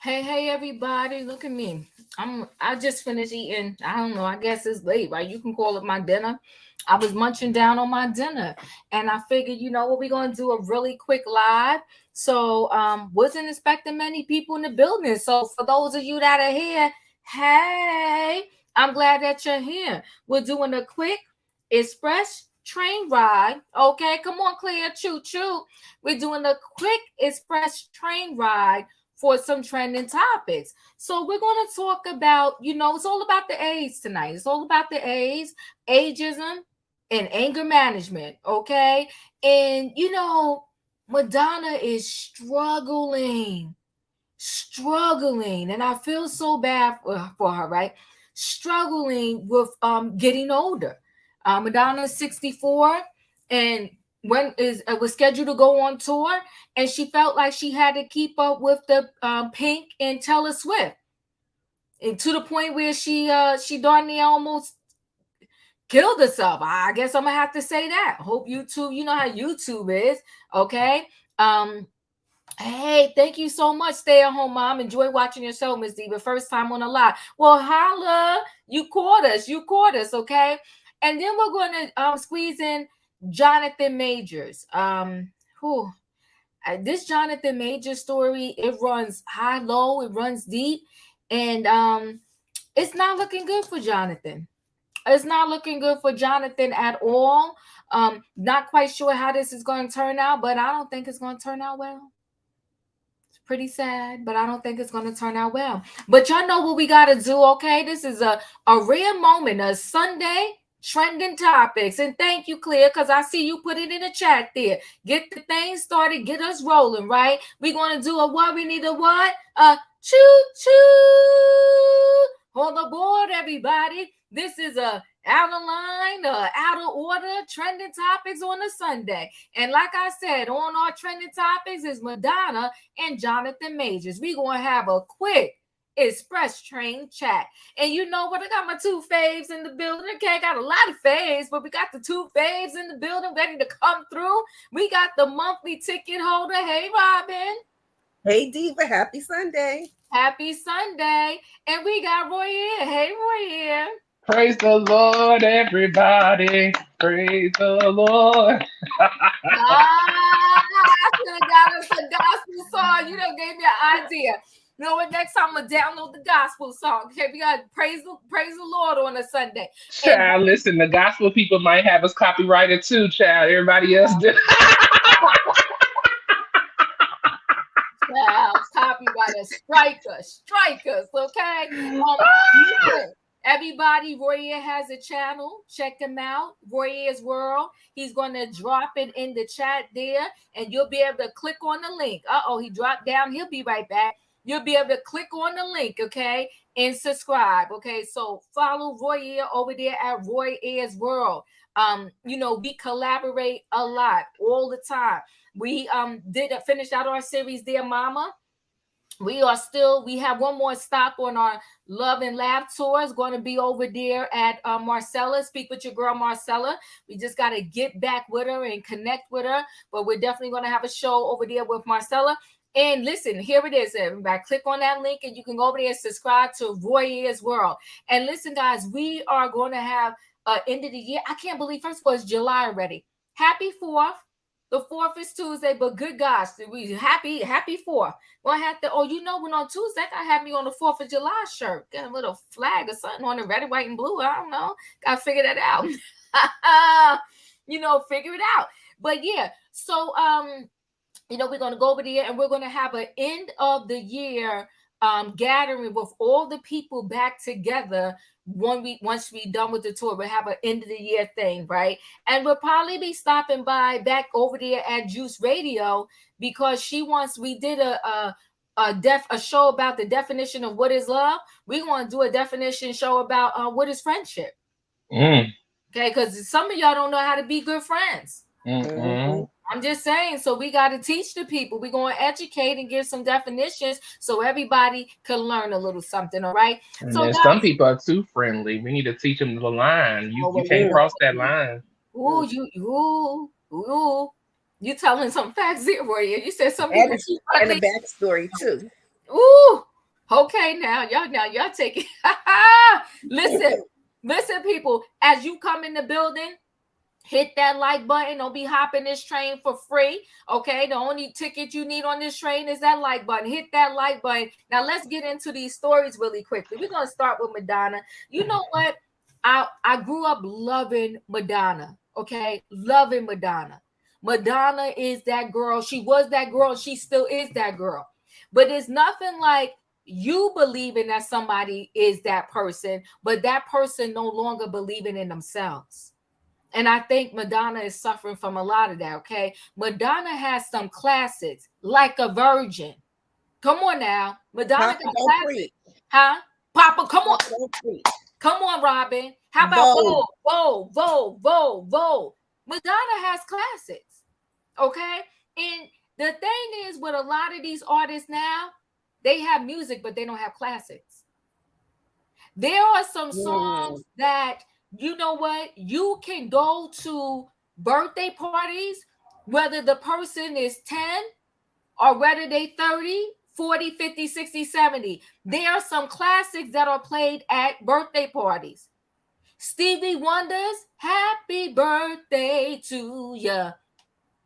Hey, everybody! Look at me. I just finished eating. I don't know. I guess it's late, right? You can call it my dinner. I was munching down on my dinner, and I figured, you know what, we're gonna do a really quick live. So, wasn't expecting many people in the building. So, for those of you that are here, hey, I'm glad that you're here. We're doing a quick express train ride. Okay, come on, Claire, choo choo. We're doing a quick express train ride for some trending topics. So we're going to talk about, it's all about the AIDS tonight. It's all about the AIDS, ageism, and anger management. Okay. And, Madonna is struggling. And I feel so bad for her, right? Struggling with getting older. Madonna's 64 and when is was scheduled to go on tour, and she felt like she had to keep up with the Pink and Taylor Swift, and to the point where she darn near almost killed herself. I guess I'm gonna have to say that. Hope YouTube, you know how YouTube is, okay? Hey, thank you so much, stay at home mom. Enjoy watching your show, Miss Diva. First time on a live. Well, holla, you caught us, okay? And then we're gonna squeeze in Jonathan Majors. Who this Jonathan Majors story, it runs high, low, it runs deep, and it's not looking good for Jonathan. It's not looking good for Jonathan at all. Not quite sure how this is going to turn out, but I don't think it's going to turn out well. Pretty sad, but I don't think it's going to turn out well. But y'all know what we got to do, okay? This is a rare moment, a Sunday trending topics. And thank you, Claire, because I see you put it in the chat there. Get the thing started, get us rolling, right? We're going to do a what? We need a what? A choo-choo. Hold aboard, everybody. This is a out of line, out of order, trending topics on a Sunday. And like I said, on our trending topics is Madonna and Jonathan Majors. We're going to have a quick express train chat. And you know what? I got my two faves in the building. Okay, I got a lot of faves, but we got the two faves in the building ready to come through. We got the monthly ticket holder. Hey, Robin. Hey, Diva. Happy Sunday. Happy Sunday. And we got Roy here. Hey, Roy here. Praise the Lord, everybody. Praise the Lord. I should have got us a gospel song. You done gave me an idea. You know what? Next time I'm gonna download the gospel song. Okay, we got praise the Lord on a Sunday. Child, listen, the gospel people might have us copyrighted too, child. Everybody else do. Copyrighted, strike us, okay? Everybody, Royer has a channel. Check him out, Royer's World. He's going to drop it in the chat there, and you'll be able to click on the link. He dropped down. He'll be right back. You'll be able to click on the link, okay, and subscribe, okay? So follow Royer over there at Royer's World. We collaborate a lot all the time. We finished out our series, Dear Mama. We have one more stop on our Love and Laugh tour. It's going to be over there at Marcella. Speak with your girl, Marcella. We just got to get back with her and connect with her. But we're definitely going to have a show over there with Marcella. And listen, here it is, everybody. Click on that link and you can go over there and subscribe to Royer's World. And listen, guys, we are going to have end of the year. I can't believe, first of all, it's July already. Happy 4th. The 4th is Tuesday, but good gosh, we happy 4th. Gonna have to, when on Tuesday, I have me on the 4th of July shirt. Got a little flag or something on the red, white, and blue. I don't know. Gotta figure that out. Figure it out. But yeah, so we're gonna go over there and we're gonna have an end of the year gathering with all the people back together. Once we done with the tour, we'll have an end of the year thing, right? And we'll probably be stopping by back over there at Juice Radio because we did a show about the definition of what is love. We're going to do a definition show about what is friendship. Okay, because some of y'all don't know how to be good friends. I'm just saying, so we got to teach the people. We're going to educate and give some definitions so everybody can learn a little something, all right? And so then some people are too friendly. We need to teach them the line. You can't cross that line. You telling some facts here, Roy. You said something. And a backstory, too. Ooh, Okay, now y'all take it. Listen, people. As you come in the building, hit that like button. Don't be hopping this train for free. Okay. The only ticket you need on this train is that like button. Hit that like button. Now let's get into these stories really quickly. We're gonna start with Madonna. You know what? I grew up loving Madonna. Okay, loving Madonna. Madonna is that girl. She was that girl. She still is that girl. But it's nothing like you believing that somebody is that person, but that person no longer believing in themselves. And I think Madonna is suffering from a lot of that. Okay. Madonna has some classics like a virgin. Come on now. Madonna Papa got don't classics. preach. Huh? Papa, come on. Papa don't preach. Come on, Robin. How about Vogue. Vogue? Madonna has classics. Okay. And the thing is, with a lot of these artists now, they have music, but they don't have classics. There are some songs that, you know what, you can go to birthday parties, whether the person is 10 or whether they 30, 40, 50, 60, 70. There are some classics that are played at birthday parties. Stevie Wonder's Happy Birthday to Ya.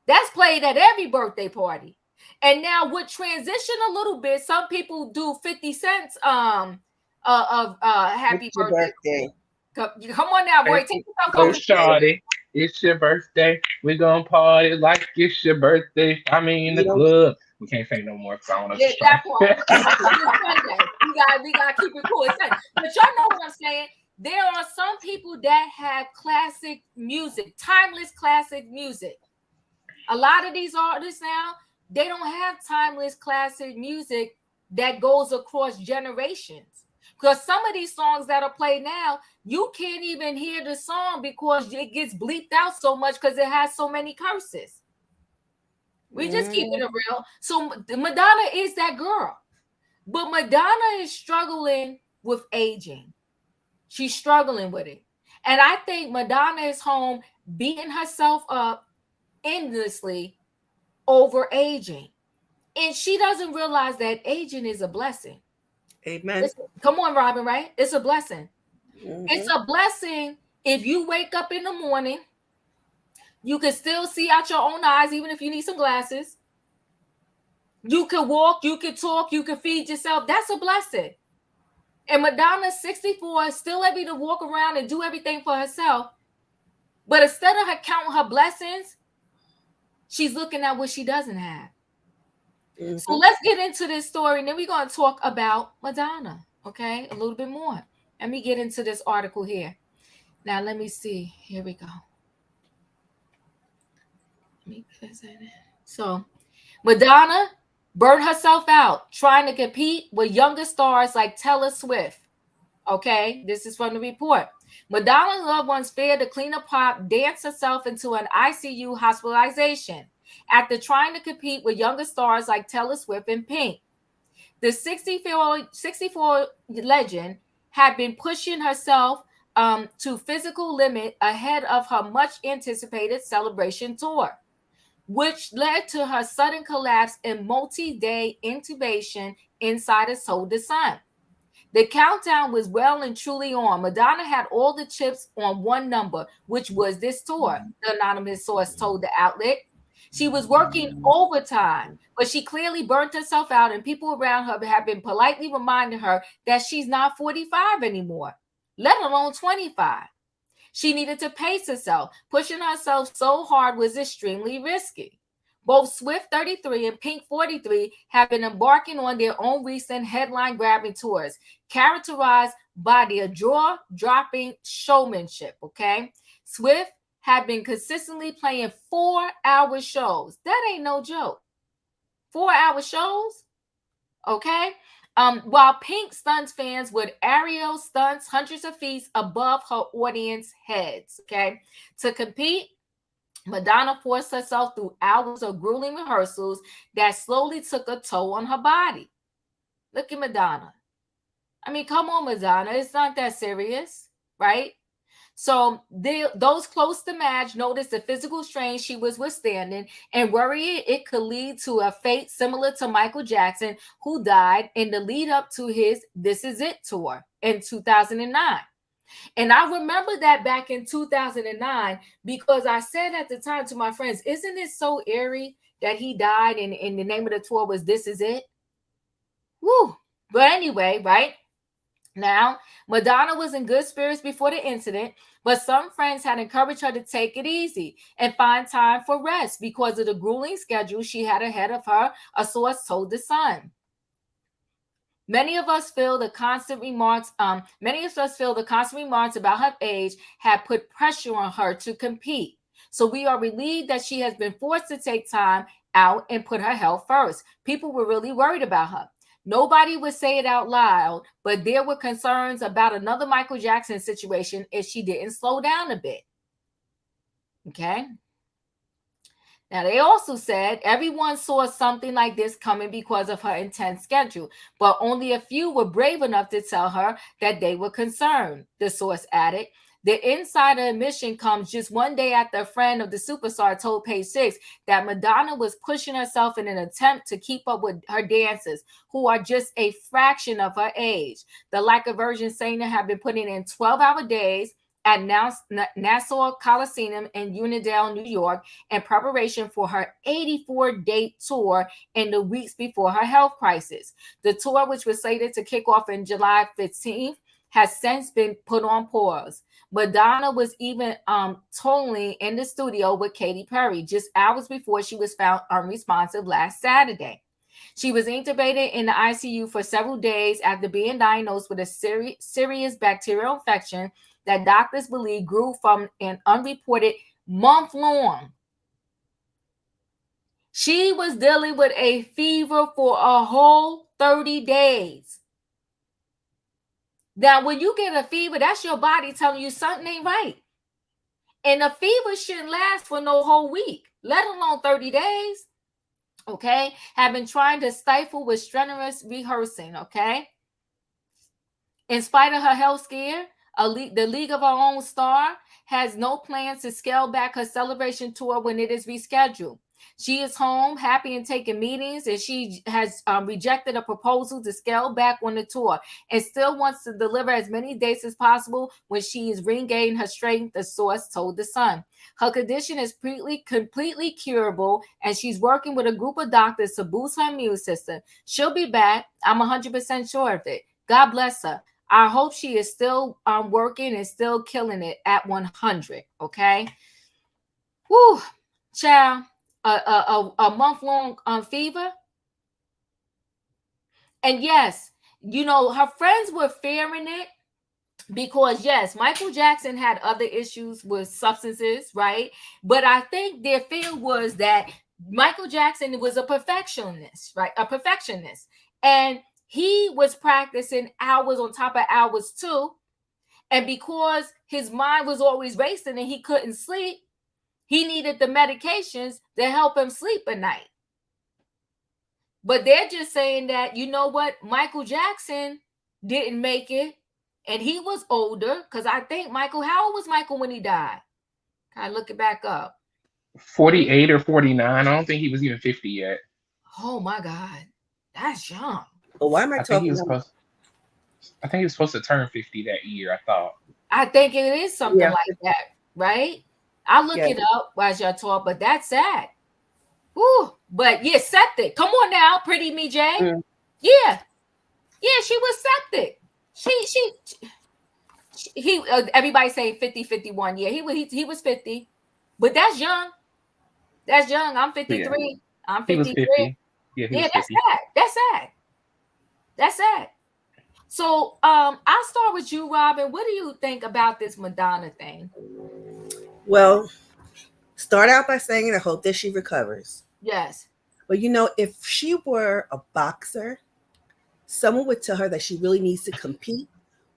That's played at every birthday party. And now with transition a little bit, some people do 50 cents of happy It's your birthday. birthday. Come on now, Roy. Take yourself Go, off the Birthday. stage. shawty. It's your birthday. We gonna party like it's your birthday. I mean, in You the don't. club. We can't say no more song. I'm Yeah, just that part. trying. It's Sunday. We gotta keep it cool. It's Sunday. But y'all know what I'm saying. There are some people that have classic music, timeless classic music. A lot of these artists now, they don't have timeless classic music that goes across generations. Because some of these songs that are played now, you can't even hear the song because it gets bleeped out so much because it has so many curses. We just keeping it real. So Madonna is that girl. But Madonna is struggling with aging. She's struggling with it. And I think Madonna is home beating herself up endlessly over aging. And she doesn't realize that aging is a blessing. Amen. Come on, Robin, right? It's a blessing. It's Mm-hmm. a blessing if you wake up in the morning, you can still see out your own eyes, even if you need some glasses. You can walk, you can talk, you can feed yourself. That's a blessing. And Madonna's 64, still able to walk around and do everything for herself. But instead of her counting her blessings, she's looking at what she doesn't have. Mm-hmm. So let's get into this story, and then we're going to talk about Madonna, okay? A little bit more. Let me get into this article here. Now, let me see. Here we go. So, Madonna burned herself out trying to compete with younger stars like Taylor Swift. Okay, this is from the report. Madonna's loved ones feared the cleaner pop danced herself into an ICU hospitalization after trying to compete with younger stars like Taylor Swift and Pink. The 64 legend had been pushing herself to physical limit ahead of her much anticipated celebration tour, which led to her sudden collapse and multi-day intubation inside a Sol de Sun. The countdown was well and truly on. Madonna had all the chips on one number, which was this tour, the anonymous source told the outlet. She was working overtime, but she clearly burnt herself out, and people around her have been politely reminding her that she's not 45 anymore, let alone 25. She needed to pace herself. Pushing herself so hard was extremely risky. Both Swift 33 and Pink 43 have been embarking on their own recent headline grabbing tours, characterized by their jaw dropping showmanship. Okay. Swift have been consistently playing 4-hour shows. That ain't no joke. 4-hour shows. Okay. While Pink stunts fans with aerial stunts hundreds of feet above her audience heads. Okay. To compete, Madonna forced herself through hours of grueling rehearsals that slowly took a toll on her body. Look at Madonna. I mean, come on, Madonna. It's not that serious, right? So those close to Madge noticed the physical strain she was withstanding and worried it could lead to a fate similar to Michael Jackson, who died in the lead up to his This Is It tour in 2009. And I remember that back in 2009 because I said at the time to my friends, isn't it so eerie that he died and the name of the tour was This Is It? Woo. But anyway, right? Now, Madonna was in good spirits before the incident, but some friends had encouraged her to take it easy and find time for rest because of the grueling schedule she had ahead of her, a source told The Sun. Many of us feel the constant remarks about her age had put pressure on her to compete. So we are relieved that she has been forced to take time out and put her health first. People were really worried about her. Nobody would say it out loud, but there were concerns about another Michael Jackson situation if she didn't slow down a bit. Okay. Now, they also said everyone saw something like this coming because of her intense schedule, but only a few were brave enough to tell her that they were concerned, the source added. The insider admission comes just one day after a friend of the superstar told Page Six that Madonna was pushing herself in an attempt to keep up with her dancers, who are just a fraction of her age. The Like a Virgin singer had been putting in 12-hour days at Nassau Coliseum in Unionville, New York, in preparation for her 84-date tour in the weeks before her health crisis. The tour, which was slated to kick off in July 15th, has since been put on pause. Madonna was even totally in the studio with Katy Perry just hours before she was found unresponsive last Saturday. She was intubated in the ICU for several days after being diagnosed with a serious bacterial infection that doctors believe grew from an unreported month long. She was dealing with a fever for a whole 30 days. Now, when you get a fever, that's your body telling you something ain't right. And a fever shouldn't last for no whole week, let alone 30 days. Okay? Have been trying to stifle with strenuous rehearsing. Okay? In spite of her health scare, the League of Her Own star has no plans to scale back her celebration tour when it is rescheduled. She is home, happy and taking meetings, and she has rejected a proposal to scale back on the tour and still wants to deliver as many dates as possible when she is regaining her strength, the source told The Sun. Her condition is completely curable, and she's working with a group of doctors to boost her immune system. She'll be back. I'm 100% sure of it. God bless her. I hope she is still working and still killing it at 100. Okay. Woo, child. A month-long fever. And yes, her friends were fearing it because, yes, Michael Jackson had other issues with substances, right? But I think their fear was that Michael Jackson was a perfectionist, right? A perfectionist. And he was practicing hours on top of hours too. And because his mind was always racing and he couldn't sleep, he needed the medications to help him sleep at night. But they're just saying that, you know what? Michael Jackson didn't make it. And he was older. Because I think how old was Michael when he died? Can I look it back up? 48 or 49. I don't think he was even 50 yet. Oh my God. That's young. Well, why am I talking I think he was supposed to turn 50 that year, I thought. I think it is something like that, right? I'll look it up while y'all talk, but that's sad. Ooh, but yeah, septic. Come on now, pretty me, Jay. Mm. Yeah, she was septic. He everybody saying 50, 51. Yeah, he was 50, but that's young. That's young. I'm 53. Yeah. I'm 53. He was 50. Yeah, was 50. That's sad. So I'll start with you, Robin. What do you think about this Madonna thing? Well, start out by saying I hope that she recovers. Yes. But if she were a boxer, someone would tell her that she really needs to compete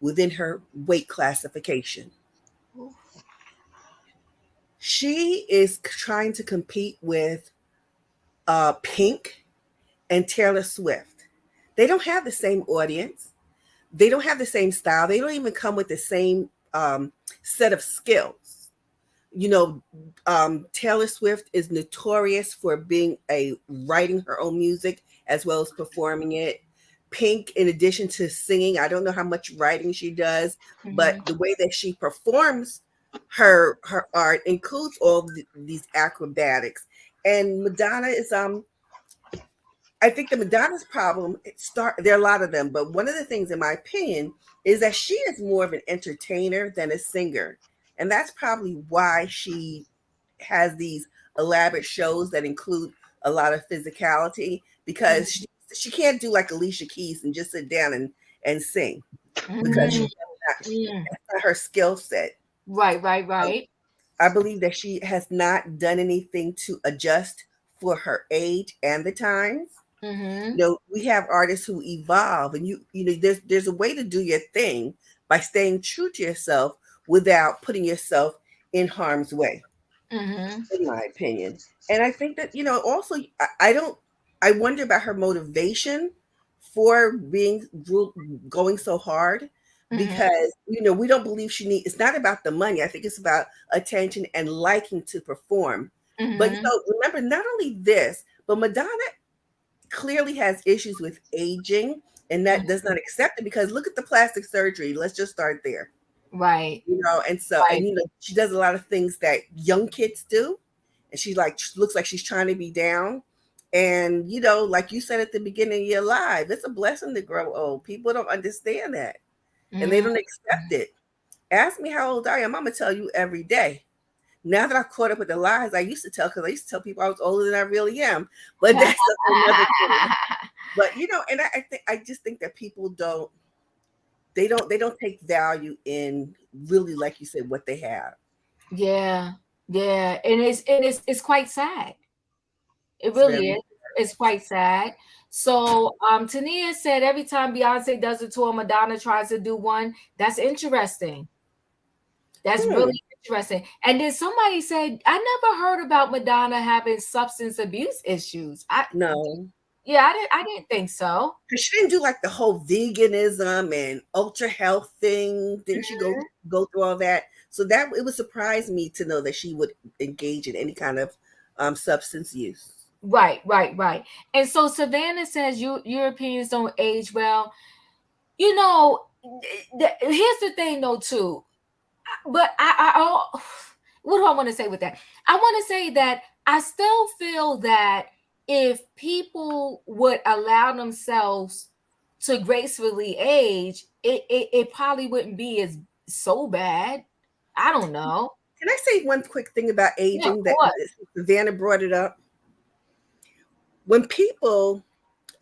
within her weight classification. Ooh. She is trying to compete with Pink and Taylor Swift. They don't have the same audience. They don't have the same style. They don't even come with the same set of skills. You know, Taylor Swift is notorious for being a writing her own music as well as performing it. Pink, in addition to singing, I don't know how much writing she does, but Mhm. the way that she performs her art includes all these acrobatics. And Madonna is I think the Madonna's problem there are a lot of them, but one of the things in my opinion is that she is more of an entertainer than a singer. And that's probably why she has these elaborate shows that include a lot of physicality because Mhm. she can't do like Alicia Keys and just sit down and sing because Mhm. Mm. that's not her skill set. Right, right, Um, right. I believe that she has not done anything to adjust for her age and the times. Mhm. You know, we have artists who evolve, and you know, there's a way to do your thing by staying true to yourself without putting yourself in harm's way, Mhm. in my opinion. And I think that, you know, also I don't I wonder about her motivation for going so hard Mhm. because you know we don't believe she need it's not about the money. I think it's about attention and liking to perform. But you Mhm. know, remember not only this, but Madonna clearly has issues with aging and that does not accept it because look at the plastic surgery. Let's just start there. Right. You know, and so Right. and you know, she does a lot of things that young kids do. And she like looks like she's trying to be down. And you know, like you said at the beginning of your life, it's a blessing to grow old. People don't understand that and they Mm. don't accept it. Ask me how old I am. I'm gonna tell you every day. Now that I've caught up with the lies I used to tell, because I used to tell people I was older than I really am. But that's a whole nother thing. But you know, and I just think that people they don't take value in really, like you said, what they have. Yeah. Yeah. And it's quite sad. It It's really very is. It's quite sad. So Tania said every time Beyonce does a tour, Madonna tries to do one. That's interesting. That's hmm, really interesting. And then somebody said, I never heard about Madonna having substance abuse issues. no. Yeah, I didn't think so. Because she didn't do like the whole veganism and ultra health thing. Didn't she go through all that? So that it would surprise me to know that she would engage in any kind of substance use. Right, right, right. And so Savannah says you Europeans don't age well. You know, here's the thing though too. But what do I want to say with that? I want to say that I still feel that if people would allow themselves to gracefully age, it probably wouldn't be as so bad. I don't know. Can I say one quick thing about Yeah, of aging that course. Savannah brought it up? When people,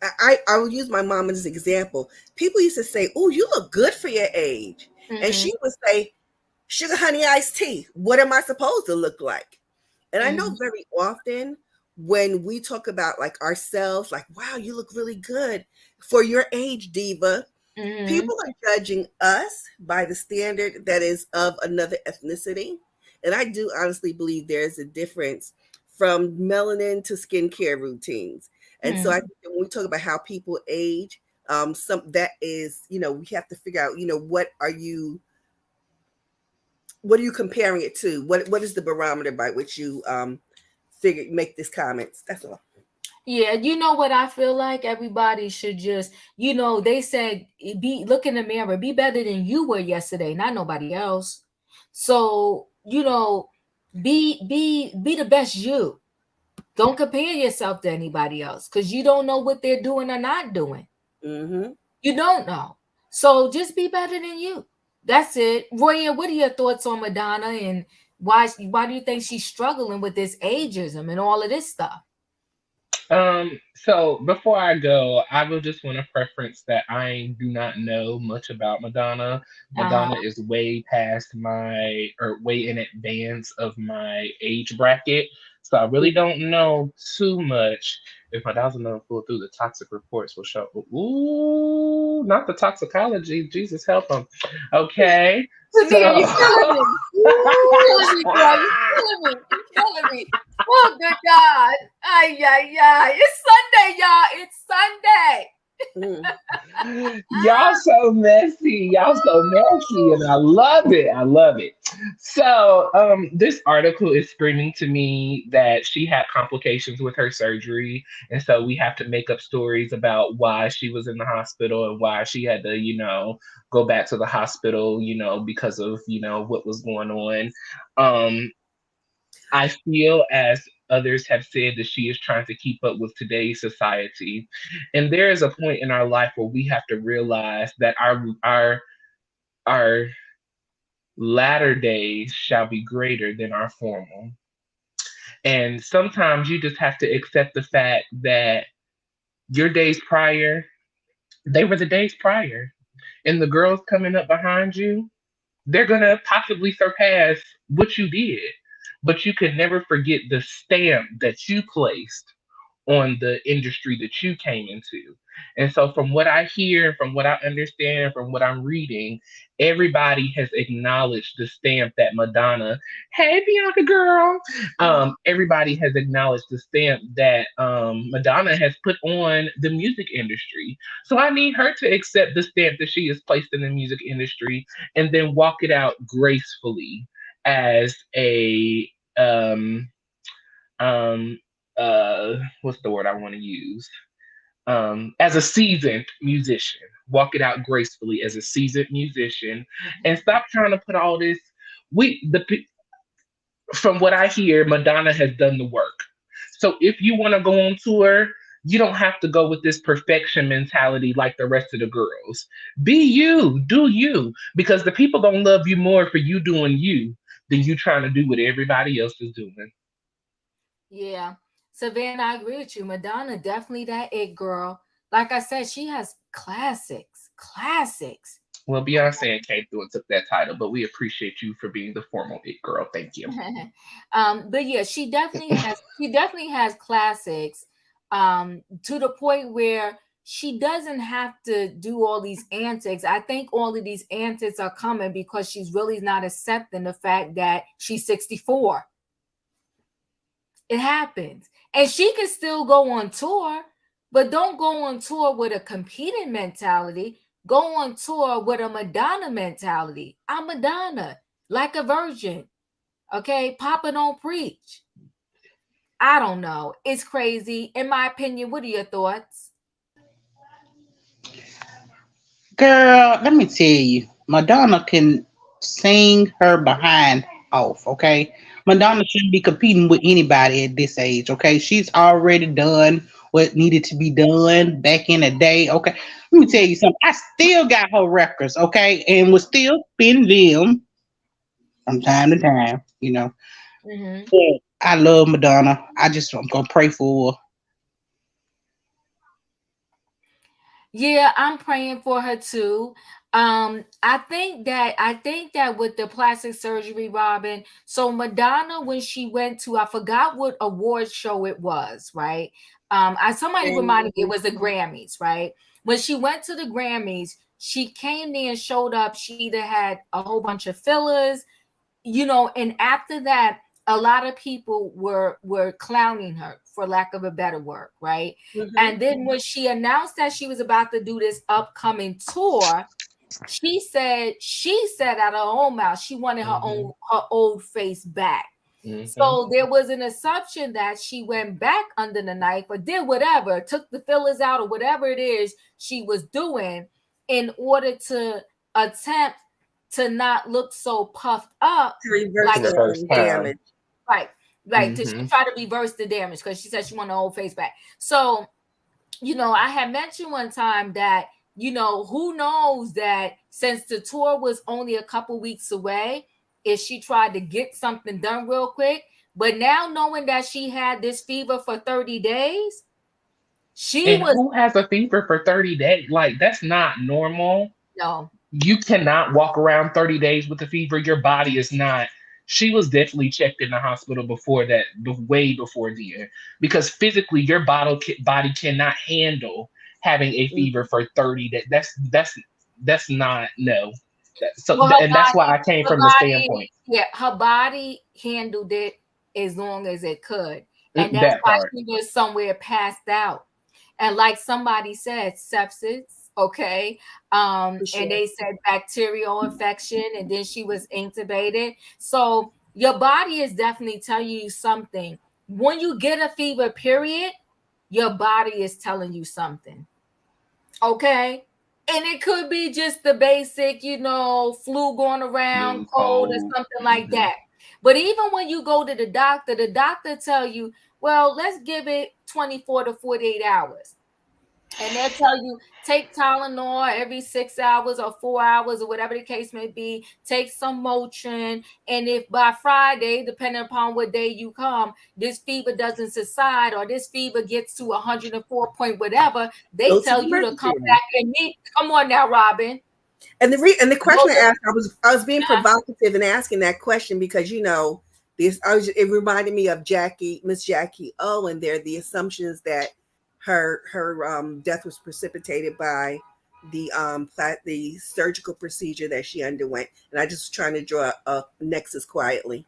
I will use my mom as an example. People used to say, "Oh, you look good for your age," and Mm-hmm, she would say, "Sugar honey iced tea. What am I supposed to look like?" And I know mm-hmm, very often when we talk about like ourselves, like, "Wow, you look really good for your age, diva." mm-hmm, People are judging us by the standard that is of another ethnicity. And I do honestly believe there's a difference from melanin to skincare routines. And so I mm-hmm. think that when we talk about how people age, some that is, you know, we have to figure out, you know, what are you comparing it to? What is the barometer by which you figure make these comments? That's all. Yeah, you know what I feel like everybody should just, they said be look in the mirror, be better than you were yesterday, not nobody else. So, be the best you. Don't compare yourself to anybody else because you don't know what they're doing or not doing. Mm-hmm. You don't know. So just be better than you. That's it. Roya, what are your thoughts on Madonna and why do you think she's struggling with this ageism and all of this stuff? So before I go, I will just want to preference that I do not know much about Madonna. Uh-huh. Madonna is way past or way in advance of my age bracket. So I really don't know too much. If my doubts are not pull through, the toxic reports will show. Ooh, not the toxicology. Jesus help them. Okay, Tania, so you killing me. You killing me, girl. You killing me. You killing me. Oh, good God. Ay, ay, ay. It's Sunday, y'all. It's Sunday. Mm-hmm. Y'all so messy. Y'all so messy, and I love it. I love it. So, this article is screaming to me that she had complications with her surgery, and so we have to make up stories about why she was in the hospital and why she had to, go back to the hospital, because of what was going on. Um, I feel, as others have said, that she is trying to keep up with today's society. And there is a point in our life where we have to realize that our latter days shall be greater than our formal. And sometimes you just have to accept the fact that your days prior, they were the days prior. And the girls coming up behind you, they're gonna possibly surpass what you did. But you can never forget the stamp that you placed on the industry that you came into. And so, from what I hear, from what I understand, from what I'm reading, everybody has acknowledged the stamp that Madonna, hey Bianca girl, everybody has acknowledged the stamp that Madonna has put on the music industry. So I need her to accept the stamp that she has placed in the music industry and then walk it out gracefully as a um what's the word I want to use? As a seasoned musician, walk it out gracefully as a seasoned musician, and stop trying to put all this. We the From what I hear, Madonna has done the work. So if you want to go on tour, you don't have to go with this perfection mentality like the rest of the girls. Be you, do you, because the people gonna love you more for you doing you than you trying to do what everybody else is doing. Yeah. Savannah, I agree with you. Madonna, definitely that it girl. Like I said, she has classics. Classics. Well, Beyonce came through and took that title, but we appreciate you for being the formal it girl. Thank you. But yeah, she definitely has classics. To the point where she doesn't have to do all these antics. I think all of these antics are coming because she's really not accepting the fact that she's 64. It happens. And she can still go on tour, but don't go on tour with a competing mentality. Go on tour with a Madonna mentality. I'm Madonna, like a virgin. Okay, Papa don't preach. I don't know. It's crazy. In my opinion, what are your thoughts? Girl, let me tell you, Madonna can sing her behind off, okay? Madonna shouldn't be competing with anybody at this age, okay? She's already done what needed to be done back in the day, okay? Let me tell you something. I still got her records, okay? And will still spin them from time to time, you know. Hmm. But I love Madonna. I'm gonna pray for her. Yeah, I'm praying for her too. I think that with the plastic surgery, Robin. So Madonna, when she went to, I forgot what award show it was, right? I somebody reminded me it was the Grammys, right? When she went to the Grammys, she came there and showed up. She either had a whole bunch of fillers, and after that, a lot of people were clowning her, for lack of a better word, right? Mhm. And then when she announced that she was about to do this upcoming tour, she said out of her own mouth she wanted Hmm. her old face back. Hmm. So there was an assumption that she went back under the knife or did whatever, took the fillers out or whatever it is she was doing in order to attempt to not look so puffed up To To like reverse she reverse the did. time. damage. Right. Right. To Hmm. try to reverse the damage because she said she wanted her old face back. So I had mentioned one time that, who knows that since the tour was only a couple weeks away, if she tried to get something done real quick, but now knowing that she had this fever for 30 days, she And was who has a fever for 30 days? Like, that's not normal. no. You cannot walk around 30 days with a fever. Your body is not. She was definitely checked in the hospital before that, way before then, because physically your body cannot handle having a fever Mhm. for 30 days. That's not, no. Well, her And that's why body, I came her from the body, standpoint. yeah, her body handled it as long as it could. And that's That why part. she was somewhere passed out. And like somebody said, sepsis Okay. For And sure. they said bacterial infection, and then she was intubated. So your body is definitely telling you something. When you get a fever, period, your body is telling you something. Okay. And it could be just the basic, flu going around, Flu, cold, or cold. something like Hmm. that. But even when you go to the doctor tell you, well, let's give it 24 to 48 hours. And they'll tell you take Tylenol every 6 hours or 4 hours or whatever the case may be. Take some Motrin, and if by Friday, depending upon what day you come, this fever doesn't subside or this fever gets to 104 point whatever, they Go to tell the you to come emergency room. back and meet. Come on now, Robin. And the Go question I to, asked, I was being provocative in asking that question because it reminded me of Miss Jackie O, and there the assumptions that her death was precipitated by the surgical procedure that she underwent, and I just was trying to draw a nexus quietly.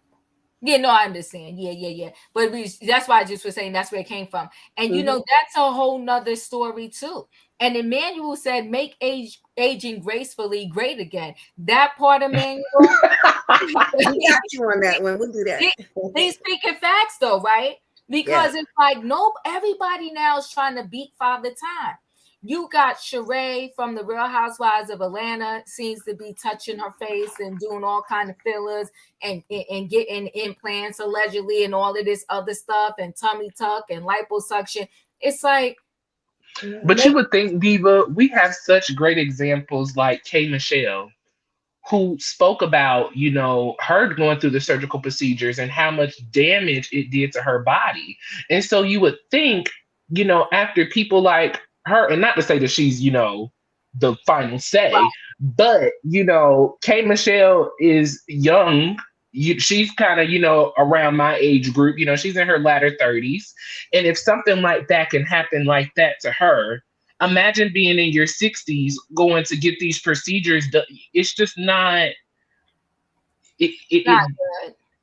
yeah, no, I understand. Yeah. But that's why I just was saying that's where it came from. And Hmm. that's a whole nother story too. And Emmanuel said, make aging gracefully great again. That part, Emmanuel, We got you on that one. We'll do that. he, he's speaking facts though, right? Yes. Because it's like, nope, everybody now is trying to beat Father Time. You got Sheree from the Real Housewives of Atlanta seems to be touching her face and doing all kind of fillers and getting implants allegedly and all of this other stuff and tummy tuck and liposuction. It's like, But make you would think, Diva, we have such great examples like K Michelle, who spoke about, her going through the surgical procedures and how much damage it did to her body. And so you would think, after people like her, and not to say that she's, the final say, but, K Michelle is young. She's kind of, around my age group, she's in her latter 30s. And if something like that can happen like that to her, imagine being in your 60s going to get these procedures done. It's just not it, it, not it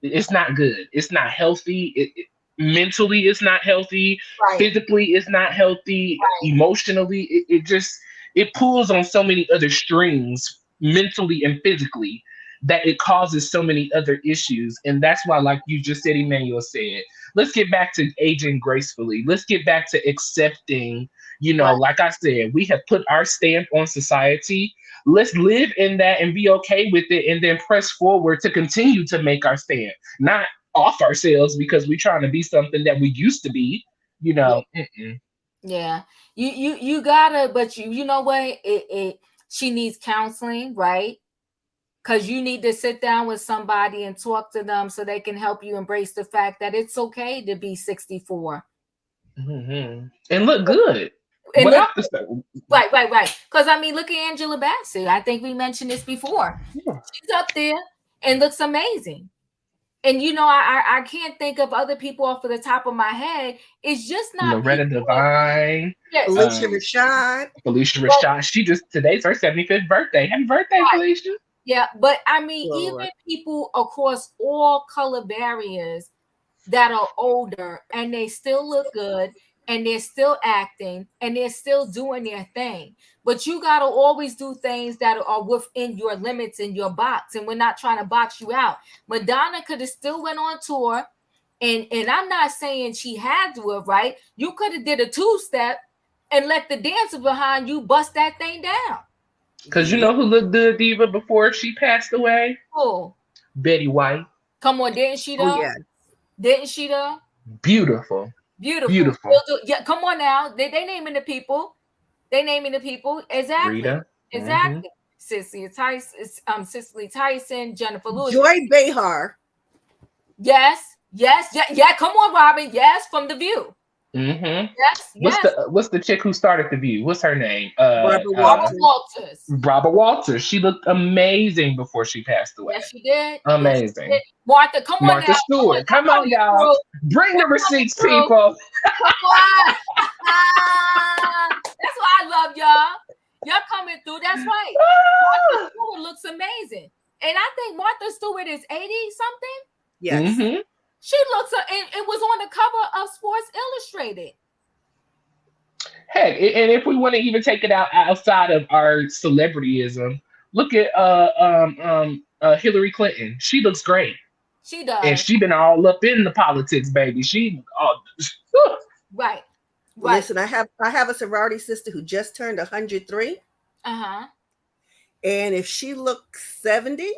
good. it's not good. It's not healthy. Mentally it's not healthy. Right, Physically it's not healthy. right, Emotionally it just it pulls on so many other strings, mentally and physically, that it causes so many other issues. And that's why, like you just said, Emmanuel said, let's get back to aging gracefully. Let's get back to accepting, right. like I said, we have put our stamp on society. Let's live in that and be okay with it, and then press forward to continue to make our stand, not off ourselves because we're trying to be something that we used to be. Yeah, Mm-mm. yeah. You gotta, but you know what? She needs counseling, right? Because you need to sit down with somebody and talk to them so they can help you embrace the fact that it's okay to be 64 And look good and look without the stuff. right. Because I mean, look at Angela Bassett. I think we mentioned this before. Yeah. She's up there and looks amazing. And I can't think of other people off of the top of my head. It's just not Loretta people. Devine, Yes, Felicia um, Rashad. Felicia but Rashad. Today's her 75th birthday. Happy birthday, right. Felicia. Yeah, but I mean, even Lord. people across all color barriers that are older and they still look good and they're still acting and they're still doing their thing. But you got to always do things that are within your limits in your box. And we're not trying to box you out. Madonna could have still went on tour. And I'm not saying she had to have, right? You could have did a two-step and let the dancer behind you bust that thing down. Because you Yeah. know who looked good, Diva, before she passed away? Oh, Betty White. come on, didn't she Oh though? yeah. Didn't she though? Beautiful. Beautiful. Beautiful. Yeah, come on now. They naming the people. They naming the people. Exactly. Rita. Hmm. Exactly. Cicely Tyson, Jennifer Lewis. Joy Behar. Yes. Come on, Robin. Yes, from the View. Hmm. Yes. What's the chick who started the View? What's her name? Barbara Barbara Walters. Walters. Barbara Walters. She looked amazing before she passed away. Yes, she did. Yes, she did. Amazing. Martha, come on now. Martha Stewart. Y'all Come on, coming y'all. through. Bring the Y'all coming receipts, through. people. Come on. That's why I love y'all. Y'all coming through. That's right. Martha Stewart looks amazing. And I think Martha Stewart is 80 something. Yes. Hmm. She looks, it was on the cover of Sports Illustrated. Hey, Heck, and if we want to even take it outside of our celebrityism, look at Hillary Clinton. She looks great, She and does. she been all up in the politics, baby. She, Right. Right. Listen, I have a sorority sister who just turned 103, Uh-huh. and if she looks 70,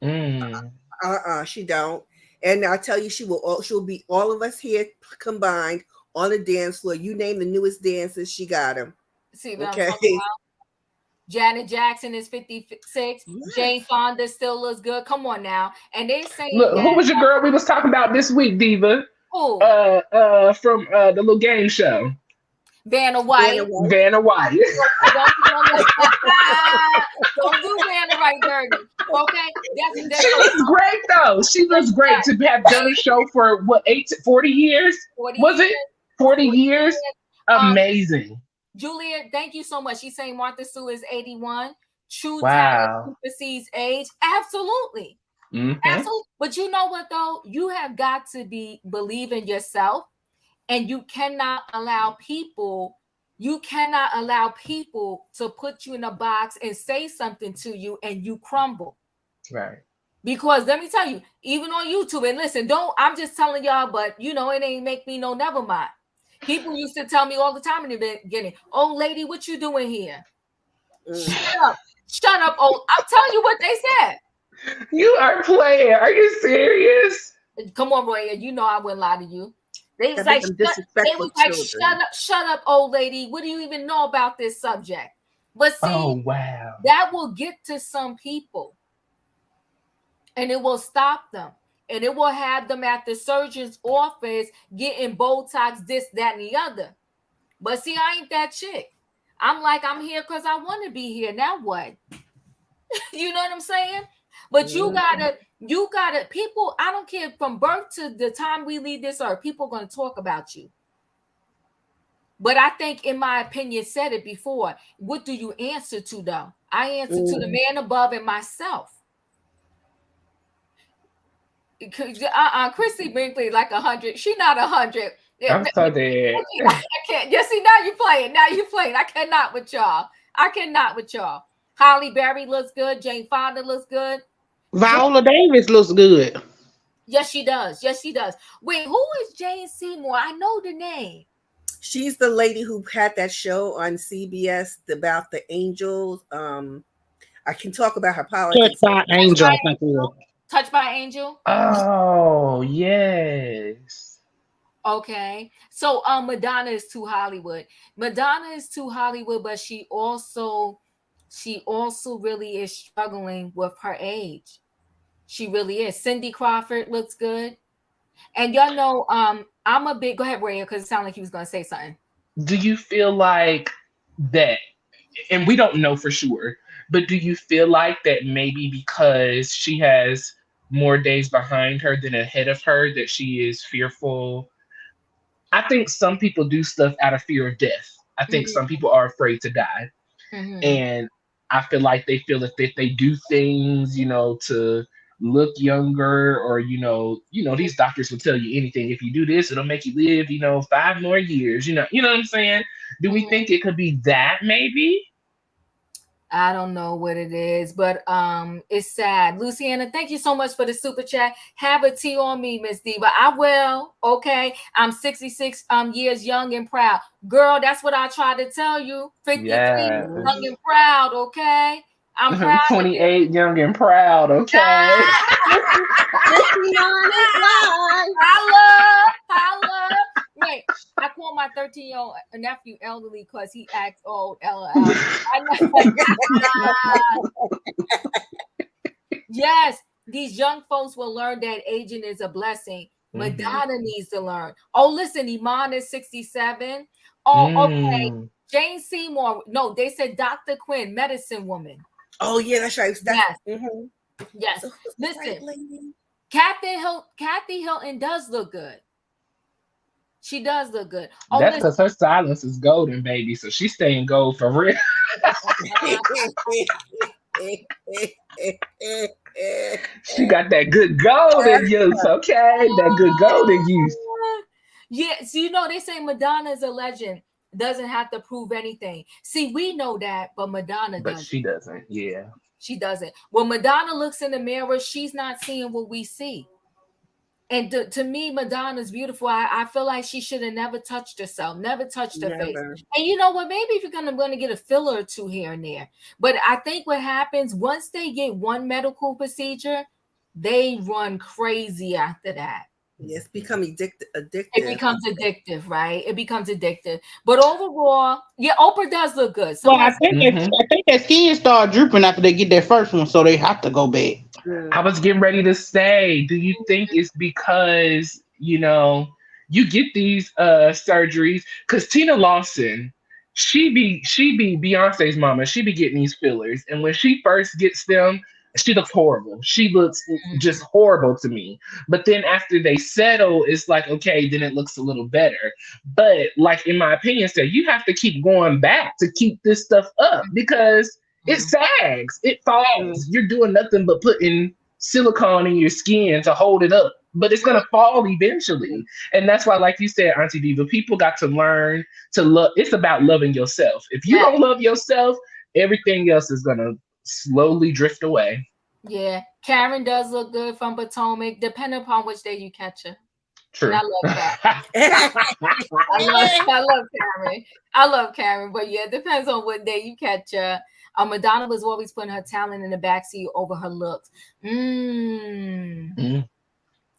mm, she don't. And I tell you, she'll be all of us here combined on the dance floor. You name the newest dances, she got them. See what I'm Okay. talking about? Janet Jackson is 56. Jane Yes. Fonda still looks good. Come on now. And they saying look, who that, was your girl we was talking about this week, Diva? oh, From the little game show, Vanna Vanna White. White. Vanna White. Don't do Vanna White dirty. Okay? That's She looks great though. She looks great to have done a show for what 40 years? 40 Was years. it 40 40 years? years. Amazing. Julia, thank you so much. She's saying Martha Sue is 81. True talent Wow. supersedes age. Absolutely. Mhm. Absolutely. But you know what though? You have got to believe in yourself, and you cannot allow people to put you in a box and say something to you and you crumble. Right. Because let me tell you, even on YouTube, and listen, I'm just telling y'all, but it ain't make me no never mind. People used to tell me all the time in the beginning, "Oh, lady, what you doing here?" Shut up, oh, I'm telling you what they said. You are playing. Are you serious? Come on, Roy, you know I wouldn't lie to you. They was That like, make them disrespectful children. shut up, old lady. What do you even know about this subject? But see, Oh wow. that will get to some people, and it will stop them, and it will have them at the surgeon's office getting Botox, this, that, and the other. But see, I ain't that chick. I'm like, I'm here because I want to be here. Now what? You know what I'm saying? But you gotta, people, I don't care, from birth to the time we leave this earth, people are going to talk about you. But I think, in my opinion, said it before. What do you answer to, though? I answer to the man above and myself. Chrissy Brinkley like 100. She not 100. I'm so dead. I can't. Just see, now you playing. Now you playing. I cannot with y'all. Holly Berry looks good. Jane Fonda looks good. Viola Davis looks good. Yes, she does. Wait, who is Jane Seymour? I know the name. She's the lady who had that show on CBS about the angels. I can talk about her politics. Touched by Angel, I think it was. Touched by Angel. Oh yes. Okay. So Madonna is too Hollywood. But she also really is struggling with her age. She really is. Cindy Crawford looks good. And y'all know, I'm a big, go ahead, Ray, because it sounded like he was gonna say something. Do you feel like that, and we don't know for sure, but do you feel like that maybe because she has more days behind her than ahead of her, that she is fearful? I think some people do stuff out of fear of death. I think some people are afraid to die. And I feel like they feel that if they do things, to look younger, or these doctors will tell you anything. If you do this, it'll make you live, 5 more years. You know what I'm saying? Do we think it could be that maybe? I don't know what it is, but it's sad. Luciana, thank you so much for the super chat. Have a tea on me, Miss Diva. I will. Okay, I'm 66 years young and proud. Girl, that's what I tried to tell you. 53 young and proud. Okay, I'm proud. 28 young and proud. Okay. Holla. Wait, I call my 13-year-old nephew elderly because he acts old. Yes, these young folks will learn that aging is a blessing. Madonna needs to learn. Oh, listen, Iman is 67. Oh, okay. Jane Seymour. No, they said Dr. Quinn, medicine woman. Oh, yeah, that's right. Yes. So listen, Kathy Hilton does look good. She does look good. Oh, that's because her silence is golden, baby. So she's staying gold for real. She got that good golden use, okay? That good golden use. Yeah, so they say Madonna is a legend. doesn't have to prove anything. See, we know that, but Madonna But doesn't. she doesn't. Yeah. She doesn't. When Madonna looks in the mirror, she's not seeing what we see. And to me, Madonna's beautiful. I feel like she should have never touched herself, never touched her face. Never. And you know what? Maybe if you're gonna get a filler or two here and there. But I think what happens once they get one medical procedure, they run crazy after that. Yes, become It addictive. becomes addictive, right? It becomes addictive. But overall, yeah, Oprah does look good. Well, Somebody said, Hmm. I think that skin start drooping after they get their first one, so they have to go back. I was getting ready to say, do you think it's because, you get these surgeries? Because Tina Lawson, she be Beyonce's mama. She be getting these fillers, and when she first gets them, she looks horrible. She looks just horrible to me. But then after they settle, it's like, okay, then it looks a little better. But like in my opinion, so you have to keep going back to keep this stuff up because it sags, it Mm. falls. You're doing nothing but putting silicone in your skin to hold it up, but it's gonna fall eventually. And that's why, like you said, Auntie Diva, people got to learn to love. It's about loving yourself. If you yeah, don't love yourself, everything else is gonna slowly drift away. yeah. Karen does look good from Potomac, depending upon which day you catch her. And I True. love that. I love Karen. I love Karen, but yeah, it depends on what day you catch her. Madonna was always putting her talent in the backseat over her looks. Mm.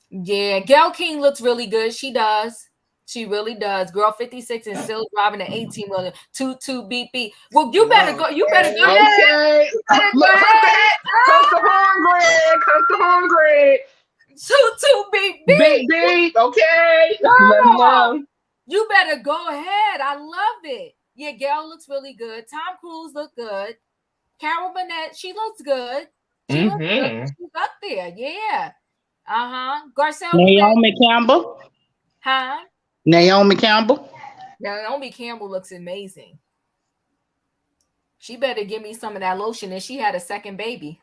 Yeah, Gail King looks really good. She does. She really does. Girl 56 and still driving an 18 wheeler. 22 beep beep. Well, you better go. You better go ahead. Okay. You better go Look, come ahead. back. Come to home, Greg. Come to home, Greg. 22 beep beep. Big deep. Okay. Let me Girl, know. you better go ahead. I love it. Yeah, Gail looks really good. Tom Cruise look good. Carol Burnett, she looks good. She looks good. Hmm. She's up there. Yeah. Garcelle Perez. Naomi Campbell. Huh? Naomi Campbell. Naomi Campbell looks amazing. She better give me some of that lotion. And she had a second baby.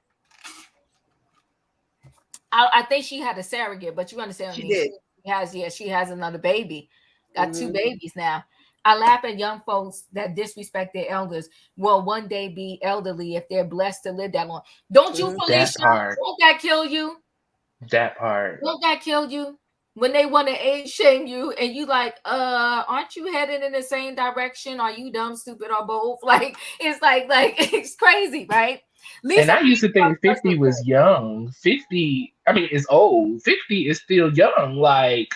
I think she had a surrogate, but you understand what I She mean. did. She has another baby. Got two Mhm. babies now. I laugh at young folks that disrespect their elders. Will one day be elderly if they're blessed to live that long. Don't you, Mhm. That Felicia? part. Won't that kill you? That part. Won't that kill you? When they want to age shame you and you like, aren't you headed in the same direction? Are you dumb, stupid, or both? Like it's it's crazy, right? And Lisa I used to think does 50 look was young. 50, I mean, is old. 50 is still young. Like,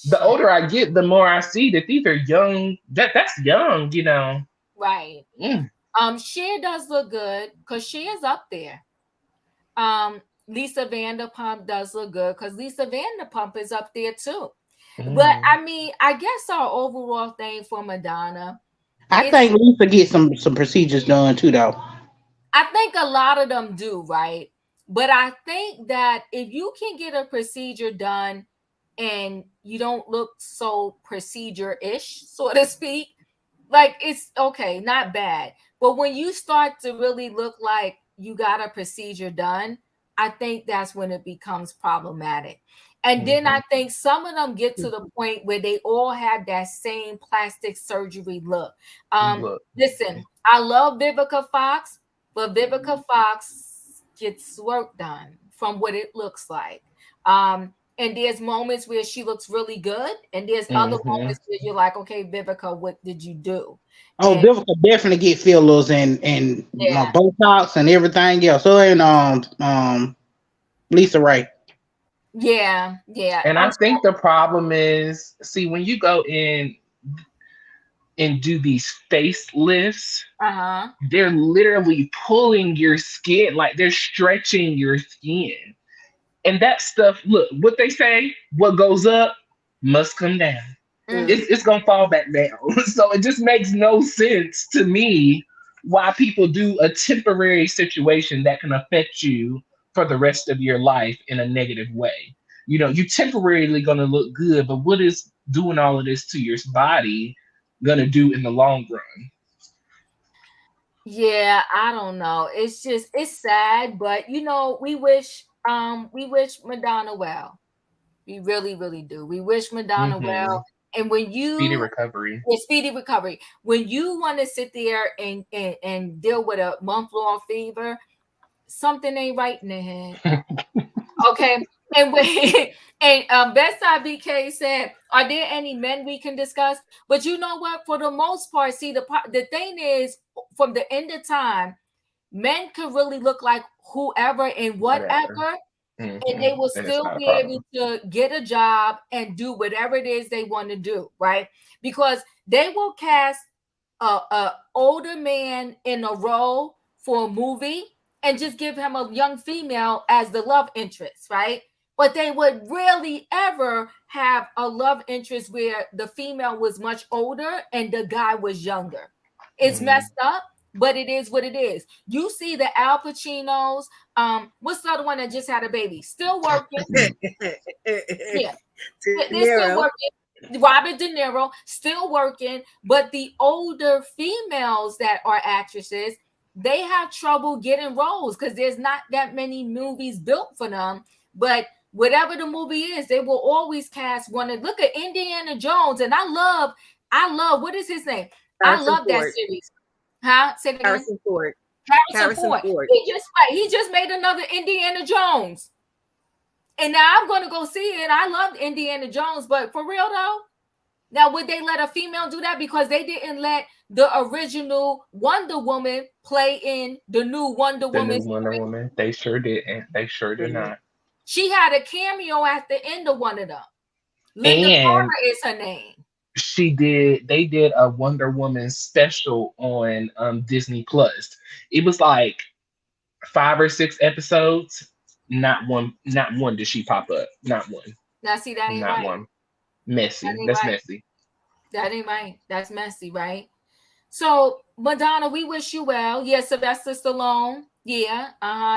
the good. older I get, the more I see that these are young. That's young. Right. Mm. Cher does look good because she is up there. Um, Lisa Vanderpump does look good because Lisa Vanderpump is up there too. But Mm. I mean, I guess our overall thing for Madonna I is think Lisa get some procedures done too, though. I think a lot of them do, right? But I think that if you can get a procedure done and you don't look so procedure-ish, so to speak, like it's okay, not bad. But when you start to really look like you got a procedure done, I think that's when it becomes problematic. And then Mhm. I think some of them get to the point where they all have that same plastic surgery look. Look. Listen, I love Vivica Fox, but Vivica Fox gets work done from what it looks like. And there's moments where she looks really good, and there's other Hmm. moments where you're like, okay, Vivica, what did you do? Oh, And Vivica definitely get fillers and yeah, Botox and everything else. So and Lisa Ray. yeah. And I think the problem is, see, when you go in and do these facelifts, Uh-huh. they're literally pulling your skin, like they're stretching your skin. And that stuff, look, what they say, what goes up must come down. Mm-hmm. It's gonna fall back down. So it just makes no sense to me why people do a temporary situation that can affect you for the rest of your life in a negative way. You temporarily gonna look good, but what is doing all of this to your body gonna do in the long run? Yeah, I don't know. It's sad, but we wish Madonna well. We really, really do. We wish Madonna Hmm. well. And when Speedy you recovery. with speedy recovery, when you want to sit there and deal with a month-long fever, something ain't right in the head. Okay. And when and Bedside BK said, "Are there any men we can discuss?" But you know what? For the most part, see the thing is, from the end of time, men could really look like whoever and Whatever. whatever, and they Hmm. will And it's still not a be able problem. to get a job and do whatever it is they want to do, right? Because they will cast a older man in a role for a movie and just give him a young female as the love interest, right? But they would rarely ever have a love interest where the female was much older and the guy was younger. It's Mm. messed up, but it is what it is. You see the Al Pacinos, what's the other one that just had a baby? Still working. Yeah, De they're still Niro. working. Robert De Niro still working, but the older females that are actresses, they have trouble getting roles because there's not that many movies built for them. But whatever the movie is, they will always cast one. And look at Indiana Jones, and I love what is his name? I Harrison love that Ford. series. Huh? Say it again. Harrison Ford. Harrison Harrison Ford. Ford. He just made another Indiana Jones. And now I'm going to go see it. I loved Indiana Jones, but for real though, now would they let a female do that? Because they didn't let the original Wonder Woman play in the new Wonder The new Woman Wonder series. Woman. They sure didn't. They sure did Mhm. not. She had a cameo at the end of one of them. Linda And Carter is her name. they did a Wonder Woman special on Disney Plus. It was like 5 or 6 episodes. Not one did she pop up. Not one. Now see, that ain't Not right. one. That Messy. ain't That's right. messy. That ain't right. That's messy, right? So, Madonna, we wish you well. Yeah, Sylvester Stallone, yeah,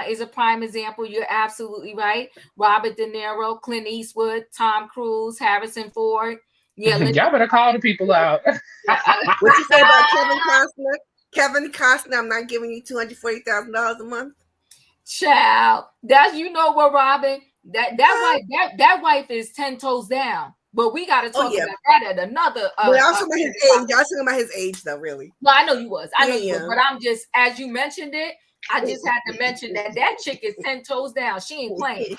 is a prime example. You're absolutely right. Robert De Niro, Clint Eastwood, Tom Cruise, Harrison Ford. Yeah, Y'all better call the people out. yeah, What you say about Kevin Costner? Kevin Costner, I'm not giving you $240,000 a month. child. That's you know what, Robin. That wife is 10 toes down. But we got to Oh talk yeah, about that at another but I was talking about his age. topic. I was talking about his age, though. Really, No, I know you was. I know yeah, you was. yeah. But I'm just, as you mentioned it, I just had to mention that chick is 10 toes down. She ain't playing.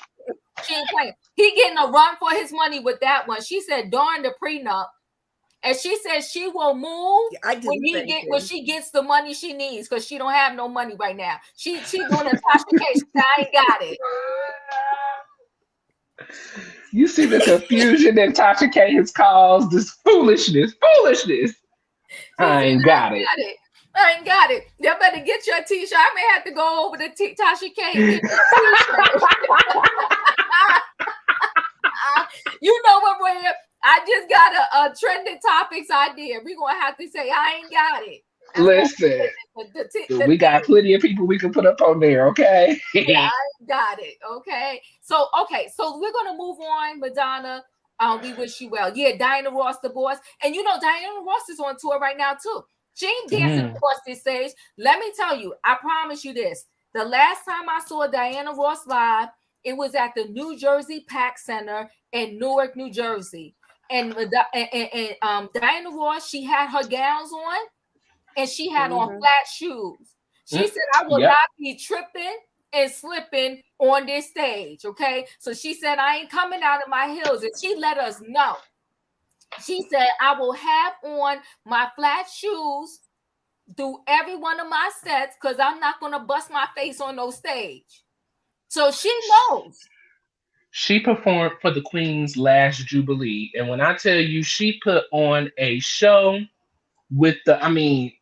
She ain't playing. He getting a run for his money with that one. She said, darn the prenup. And she says she will move Yeah, I did the same when thing. she gets the money she needs because she don't have no money right now. She doing a Tasha K. She said, I ain't got it. You see the confusion that Tasha K has caused. This foolishness. Foolishness. She said, I ain't I got ain't it. got it. I ain't got it. You better get your t-shirt. I may have to go over to Tasha K and get your t-shirt. You know what, William? I just got a trending topics idea. We're gonna have to say I ain't got it. That's gonna Listen, be the we got thing. plenty of people we can put up on there, okay? Yeah, I got it. So we're gonna move on, Madonna. We wish you well. Yeah, Diana Ross, the boss, and you know Diana Ross is on tour right now too. She ain't dancing Mm. across this stage. Let me tell you, I promise you this: the last time I saw Diana Ross live, it was at the New Jersey Pack Center in Newark, New Jersey. And Diana Ross, she had her gowns on and she had on Mhm. flat shoes. She Mm. said, I will Yep. not be tripping and slipping on this stage. Okay. So she said, I ain't coming out of my heels. And she let us know. She said, I will have on my flat shoes through every one of my sets because I'm not going to bust my face on no stage. So she knows. She performed for the Queen's last Jubilee. And when I tell you she put on a show with I mean,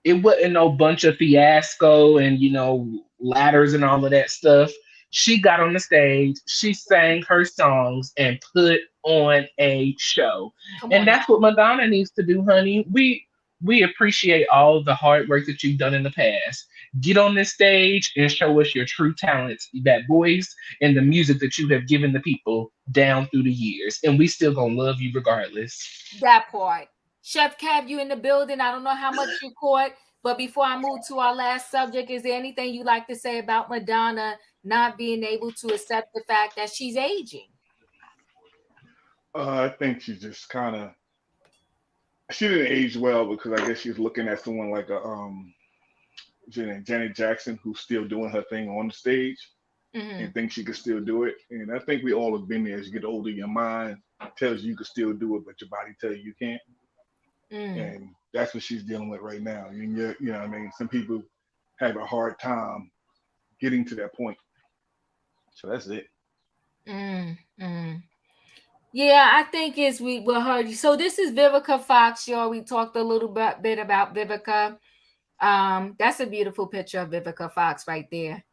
it wasn't no bunch of fiasco and ladders and all of that stuff. She got on the stage, she sang her songs and put on a show. Come And on now. that's what Madonna needs to do, honey. We appreciate all the hard work that you've done in the past. Get on this stage and show us your true talents, that voice and the music that you have given the people down through the years. And we still gonna love you regardless. That part. Chef Cab, you in the building. I don't know how much you caught, but before I move to our last subject, is there anything you like to say about Madonna not being able to accept the fact that she's aging? I think she's just kind of she didn't age well because I guess she's looking at someone like a Janet Jackson who's still doing her thing on the stage Mm-hmm. and thinks she can still do it. And I think we all have been there. As you get older, your mind tells you can still do it, but your body tells you can't. Mm. And that's what she's dealing with right now. You know what I mean? Some people have a hard time getting to that point. So that's it. Mm. Mm. Yeah, I think it's we will heard you. So this is Vivica Fox, y'all. We talked a little bit about Vivica. That's a beautiful picture of Vivica Fox right there.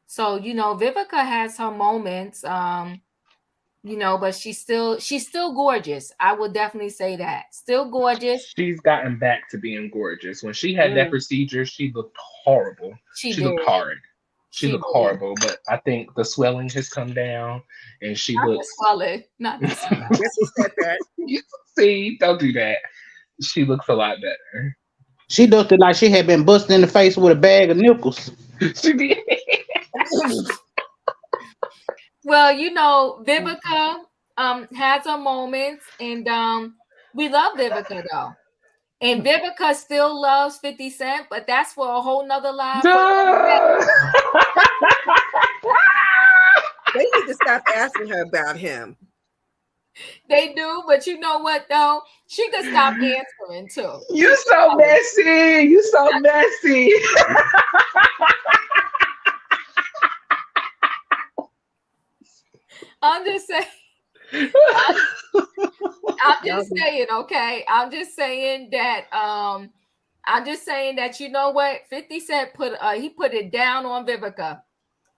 So Vivica has her moments. But she's still gorgeous. I would definitely say that. Still gorgeous. She's gotten back to being gorgeous. When she had that Mm. procedure, she looked horrible. She She did. looked hard. She She looked did. horrible, but I think the swelling has come down and she Not the looks. swelling. Not the Yes, he said that. You see, don't do that. She looks a lot better. She looked like she had been busted in the face with a bag of nickels. She did. Well, Vivica has her moments, and we love Vivica though. And Vivica still loves 50 Cent, but that's for a whole nother live for another day. Duh. They need to stop asking her about him. They do, but you know what though? She could stop answering too. You so messy. You so messy. I'm just saying. I'm just saying, okay. I'm just saying that you know what? 50 Cent he put it down on Vivica.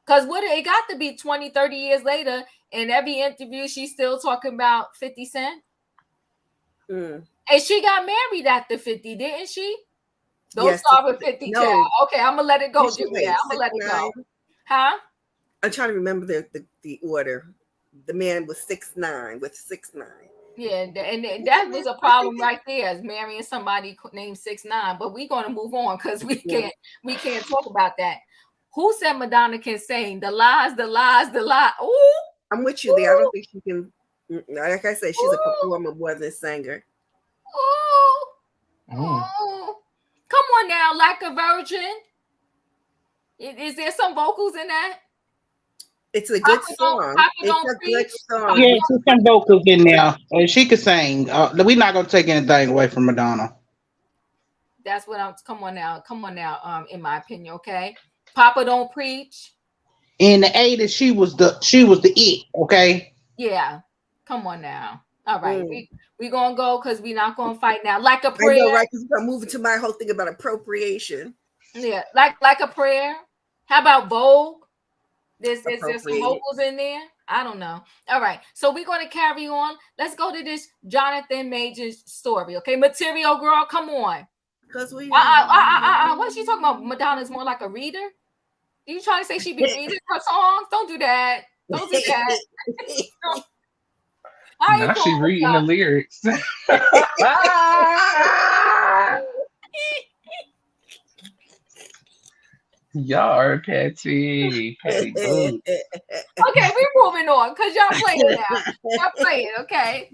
Because it got to be 20, 30 years later, in every interview, she's still talking about 50 Cent. Mm. And she got married after 50, didn't she? Don't Yes. start with 50, No. child. Okay, I'm gonna let it go, Did she Julia. wait? I'm gonna let it go. 6'9"? Huh? I'm trying to remember the order. The man was 6'9" with 6'9". Yeah, and that was a problem right there, is marrying somebody named 6'9". But we're gonna move on because we can't talk about that. Who said Madonna can sing? The lies, the lies, the lie. Ooh, I'm with you there. I don't think she can. Like I said, she's a ooh, performer more than a singer. ooh, Mm. ooh. Come on now, like a virgin. Is there some vocals in that? It's a good song. It's a good song. Yeah, there's some vocals in there. And she could sing. We're not gonna take anything away from Madonna. That's what I'm. Come on now. In my opinion, okay. Papa don't preach. In the 80s, she was the it, okay? Yeah. Come on now. All right. We gonna go because we're not gonna fight now. Like a I prayer. know, right? Because I'm moving to my whole thing about appropriation. Yeah, like a prayer. How about Vogue? Is there some Appropriate. vocals in there? I don't know. All right. So we're gonna carry on. Let's go to this Jonathan Majors story. Okay, Material Girl, come on. Because we What's she talking about? Madonna's more like a reader? Are you trying to say she be reading her songs? Don't do that. Don't do that. How you Now she doing, reading the y'all? lyrics. Y'all are petty. Petty boo. Okay, we're moving on because y'all playing now. Y'all playing, okay?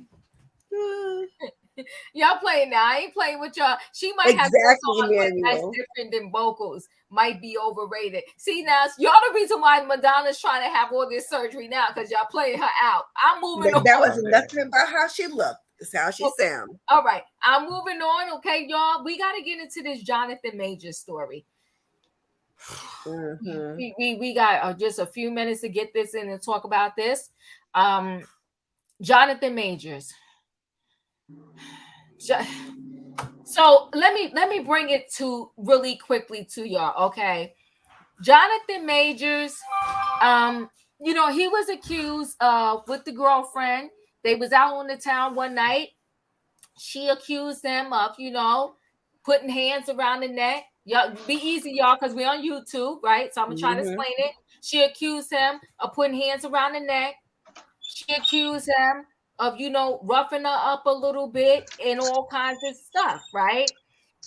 Y'all playing now. I ain't playing with y'all. She might have Exactly, songs that's Emmanuel. different than vocals. Might be overrated. See now, y'all the reason why Madonna's trying to have all this surgery now because y'all playing her out. I'm moving on. That wasn't nothing about how she looked. It's how she sound. All right, I'm moving on. Okay, y'all. We got to get into this Jonathan Majors story. Mm-hmm. We got just a few minutes to get this in and talk about this. Jonathan Majors. So let me bring it to really quickly to y'all. Okay, Jonathan Majors. He was accused of with the girlfriend. They was out on the town one night. She accused them of putting hands around the neck. Y'all be easy, y'all, because we're on YouTube, right? So I'm gonna try to explain it. She accused him of putting hands around the neck. She accused him of, roughing her up a little bit and all kinds of stuff, right?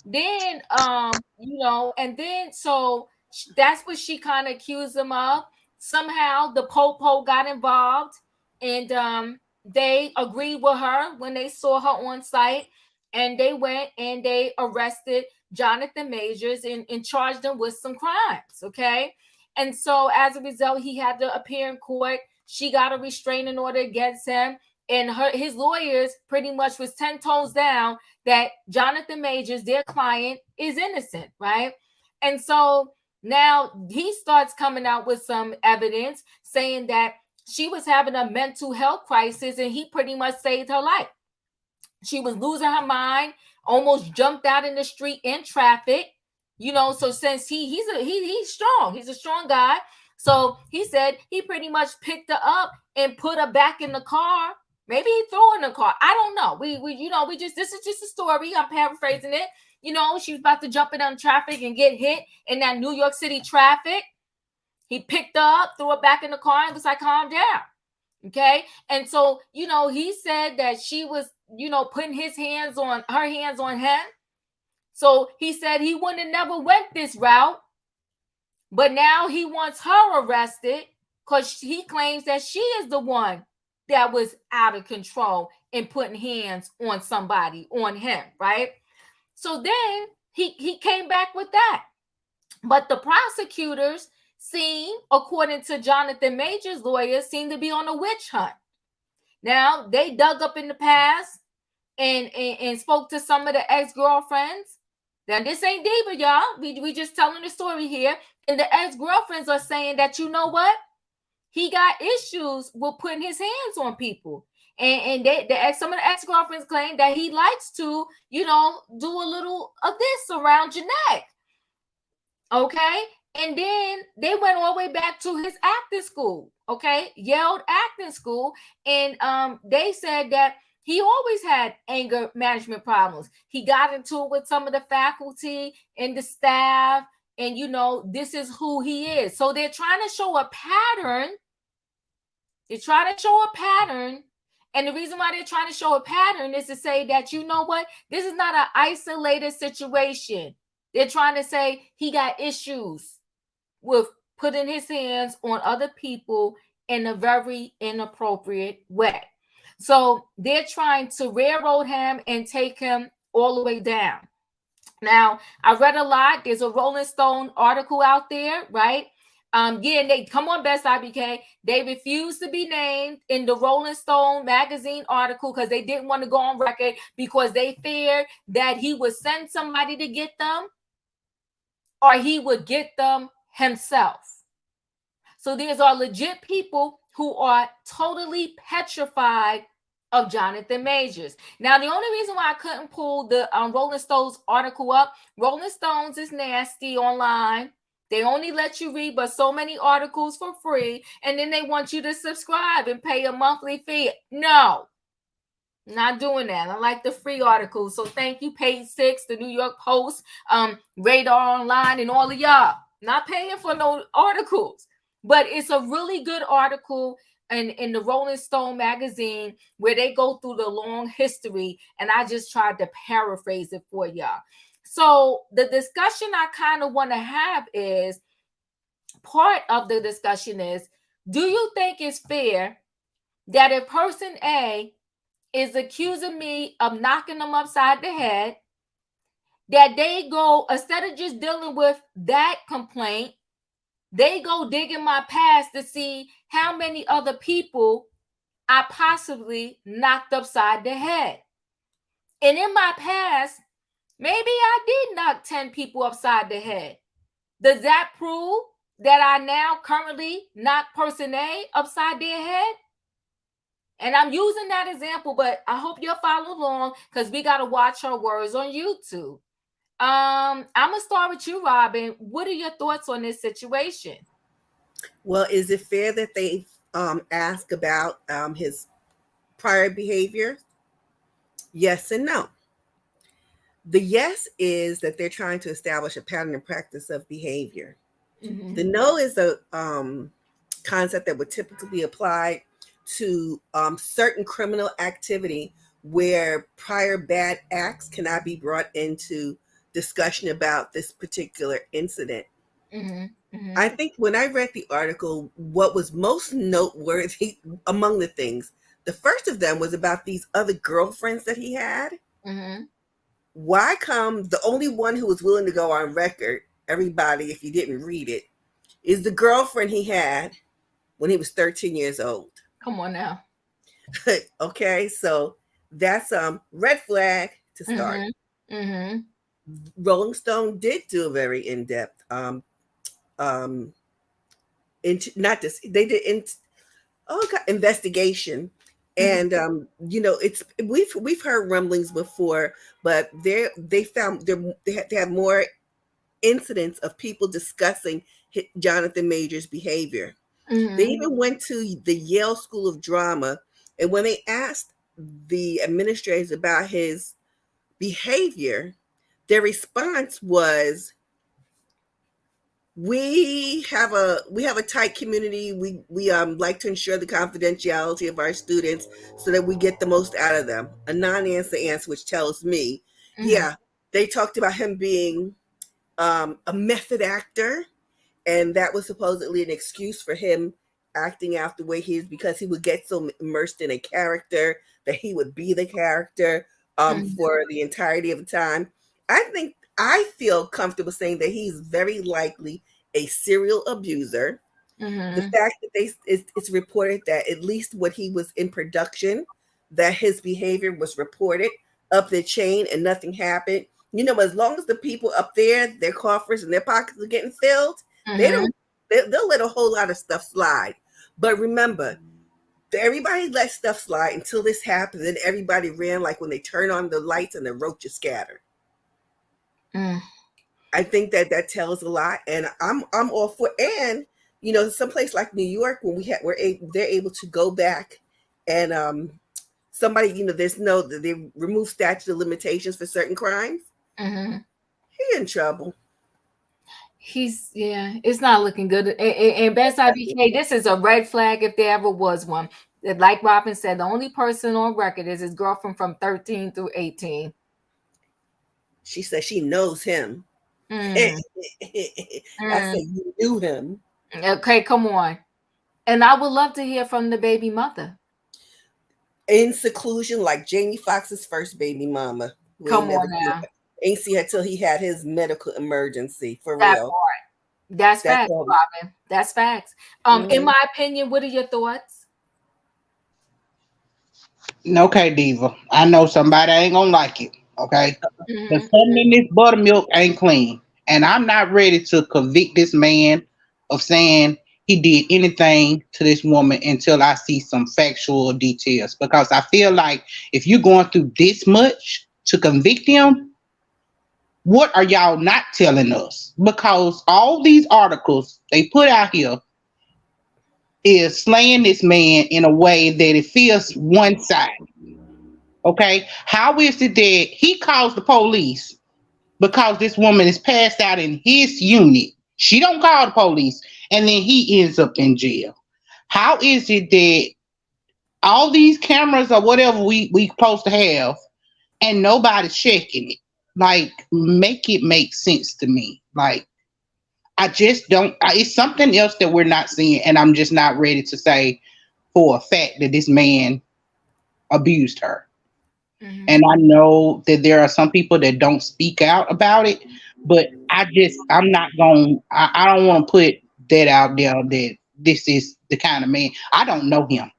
Then, and then so that's what she kind of accused him of. Somehow the popo got involved, and they agreed with her when they saw her on site, and they went and they arrested Jonathan Majors and charged him with some crimes. Okay. And so as a result, he had to appear in court. She got a restraining order against him. And his lawyers pretty much was 10 toes down that Jonathan Majors, their client, is innocent, right? And so now he starts coming out with some evidence saying that she was having a mental health crisis and he pretty much saved her life. She was losing her mind, almost jumped out in the street in traffic. So since he's strong, he's a strong guy. So he said he pretty much picked her up and put her back in the car. Maybe he threw her in the car. I don't know. We just, this is just a story. I'm paraphrasing it. She was about to jump in on traffic and get hit in that New York City traffic. He picked her up, threw her back in the car, and was like, calm down. Okay. And so, he said that she was, putting her hands on him. So he said he wouldn't have never went this route, but now he wants her arrested because he claims that she is the one that was out of control and putting hands on somebody, on him, right? So then he came back with that. But the prosecutors seem, according to Jonathan Major's lawyers, seem to be on a witch hunt. Now, they dug up in the past and spoke to some of the ex-girlfriends. Now, this ain't diva, y'all. We just telling the story here. And the ex-girlfriends are saying that, you know what? He got issues with putting his hands on people. And some of the ex-girlfriends claim that he likes to, do a little of this around your neck. Okay? And then they went all the way back to his acting school. Okay? Yale acting school. And they said that he always had anger management problems. He got into it with some of the faculty and the staff. And, this is who he is. So they're trying to show a pattern. They're trying to show a pattern. And the reason why they're trying to show a pattern is to say that, you know what? This is not an isolated situation. They're trying to say he got issues with putting his hands on other people in a very inappropriate way. So they're trying to railroad him and take him all the way down. Now, I read a lot. There's a Rolling Stone article out there, right? They come on, Best IBK. They refused to be named in the Rolling Stone magazine article because they didn't want to go on record because they feared that he would send somebody to get them or he would get them himself. So these are legit people who are totally petrified of Jonathan Majors. Now, the only reason why I couldn't pull the Rolling Stones article up, Rolling Stones is nasty online. They only let you read but so many articles for free, and then they want you to subscribe and pay a monthly fee. No, not doing that. I like the free articles. So thank you, Page Six, the New York Post, Radar Online, and all of y'all. Not paying for no articles. But it's a really good article in the Rolling Stone magazine where they go through the long history, and I just tried to paraphrase it for y'all. So the discussion I kind of want to have is, part of the discussion is, do you think it's fair that if person A is accusing me of knocking them upside the head, that they go, instead of just dealing with that complaint, they go digging my past to see how many other people I possibly knocked upside the head. And in my past, maybe I did knock 10 people upside the head. Does that prove that I now currently knock person A upside their head? And I'm using that example, but I hope you'll follow along because we got to watch our words on YouTube. I'm going to start with you, Robin. What are your thoughts on this situation? Well, is it fair that they ask about his prior behavior? Yes and no. The yes is that they're trying to establish a pattern and practice of behavior. Mm-hmm. The no is a concept that would typically be applied to certain criminal activity where prior bad acts cannot be brought into discussion about this particular incident. Mm-hmm. Mm-hmm. I think when I read the article, what was most noteworthy among the things The first of them was about these other girlfriends that he had. Mm-hmm. Why come the only one who was willing to go on record, everybody, if you didn't read it, is the girlfriend he had when he was 13 years old. Come on now. Okay, so that's red flag to start. Mm-hmm. Mm-hmm. Rolling Stone did do a very in-depth um into not this they did in oh god investigation. Mm-hmm. And it's we've heard rumblings before, but they found they have more incidents of people discussing Jonathan Major's behavior. They Mm-hmm. even went to the Yale School of Drama, and when they asked the administrators about his behavior, their response was, we have a tight community. We like to ensure the confidentiality of our students so that we get the most out of them. A non-answer answer, which tells me, Mm-hmm. yeah, they talked about him being a method actor, and that was supposedly an excuse for him acting out the way he is, because he would get so immersed in a character that he would be the character for the entirety of the time. I feel comfortable saying that he's very likely a serial abuser. The Mm-hmm. fact that it's reported that at least when he was in production, that his behavior was reported up the chain and nothing happened. As long as the people up there, their coffers and their pockets are getting filled, they Mm-hmm. don't they'll let a whole lot of stuff slide. But remember, everybody let stuff slide until this happened. Then everybody ran like when they turn on the lights and the roaches scatter. Mm. I think that that tells a lot, and I'm all for. And someplace like New York, when they're able to go back and somebody, there's no they remove statute of limitations for certain crimes. Mm-hmm. He in trouble. Yeah, it's not looking good. And Best IBK, this is a red flag if there ever was one. Like Robin said, the only person on record is his girlfriend from 13 through 18. She said she knows him. I Mm, said mm. you knew him. Okay, come on. And I would love to hear from the baby mother. In seclusion, like Jamie Foxx's first baby mama, who Come on now. ain't see her till he had his medical emergency for That real. part. That's That's facts, all. Robin. That's facts. In Mhm. my opinion, what are your thoughts? Okay, Diva. I know somebody ain't gonna like it. Okay. But Mm-hmm, something in this buttermilk ain't clean. And I'm not ready to convict this man of saying he did anything to this woman until I see some factual details. Because I feel like if you're going through this much to convict him, what are y'all not telling us? Because all these articles they put out here is slaying this man in a way that it feels one sided. Okay. How is it that he calls the police because this woman is passed out in his unit? She don't call the police, and then he ends up in jail. How is it that all these cameras or whatever we supposed to have and nobody's checking it? Like, make it make sense to me. Like, I just don't. It's something else that we're not seeing, and I'm just not ready to say for a fact that this man abused her. mm-hmm. And I know that there are some people that don't speak out about it, but I'm not going, I don't want to put that out there that this is the kind of man. I don't know him.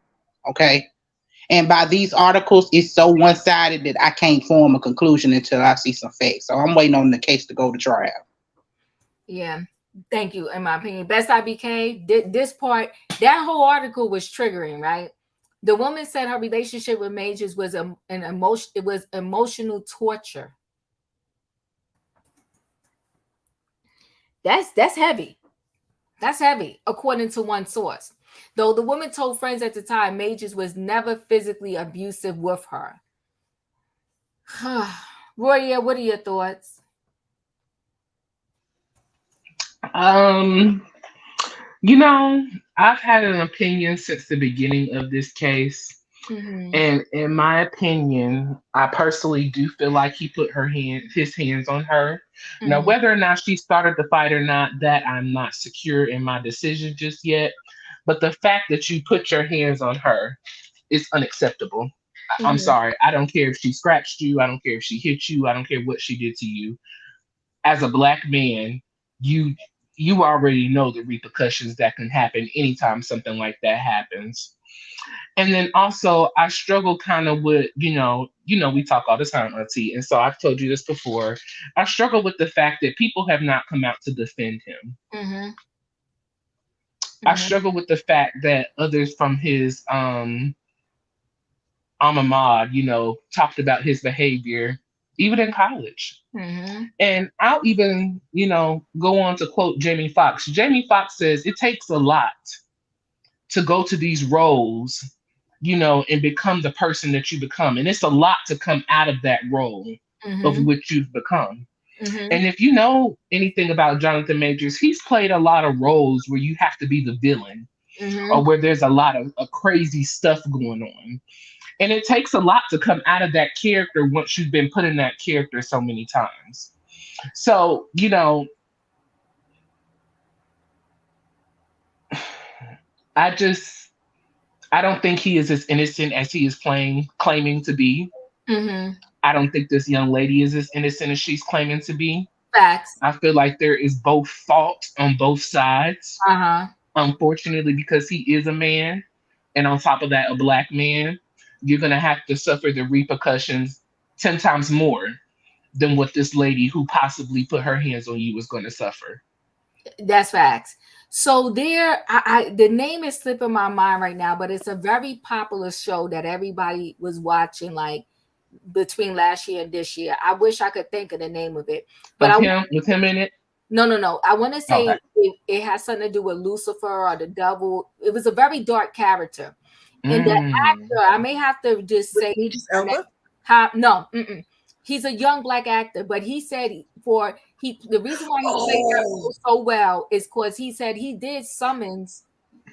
Okay. And by these articles, it's so one sided that I can't form a conclusion until I see some facts. So I'm waiting on the case to go to trial. Yeah. Thank you. In my opinion, Best IBK, this part, that whole article was triggering, right? The woman said her relationship with Majors was an emotion. It was emotional torture. That's heavy. That's heavy, according to one source. Though the woman told friends at the time Majors was never physically abusive with her. Roya, what are your thoughts? Um, you know, I've had an opinion since the beginning of this case. Mm-hmm. And in my opinion, I personally do feel like he put his hands on her. Now, Mm-hmm. whether or not she started the fight or not, that I'm not secure in my decision just yet. But the fact that you put your hands on her, It's unacceptable. I'm Mhm. sorry. I don't care if she scratched you. I don't care if she hit you. I don't care what she did to you. As a black man, you you already know the repercussions that can happen anytime something like that happens. And then also I struggle kind of with, we talk all the time, Auntie, and so I've told you this before. I struggle with the fact that people have not come out to defend him. Mhm. I Mhm. struggle with the fact that others from his alma mater, talked about his behavior, even in college. Mhm. And I'll even, go on to quote Jamie Foxx. Jamie Foxx says it takes a lot to go to these roles, and become the person that you become. And it's a lot to come out of that role of Mhm. which you've become. Mhm. And if you know anything about Jonathan Majors, he's played a lot of roles where you have to be the villain or Mhm. where there's a lot of crazy stuff going on. And it takes a lot to come out of that character once you've been put in that character so many times. So, I just I don't think he is as innocent as he is playing claiming to be. Mhm. I don't think this young lady is as innocent as she's claiming to be. Facts. I feel like there is both fault on both sides. Uh-huh. Unfortunately, because he is a man, and on top of that, a black man, you're gonna have to suffer the repercussions 10 times more than what this lady who possibly put her hands on you was going to suffer. That's facts. So there, the name is slipping my mind right now, but it's a very popular show that everybody was watching, like between last year and this year. I wish I could think of the name of it, but Of him, with him in it. no. I want to Okay. say it has something to do with Lucifer or the devil. It was a very dark character, and the Mm. actor, I may have to just With say Idris her name. Elba. No, mm-mm. He's a young black actor, but he said the reason why he played that Oh, role so well is because he said he did summons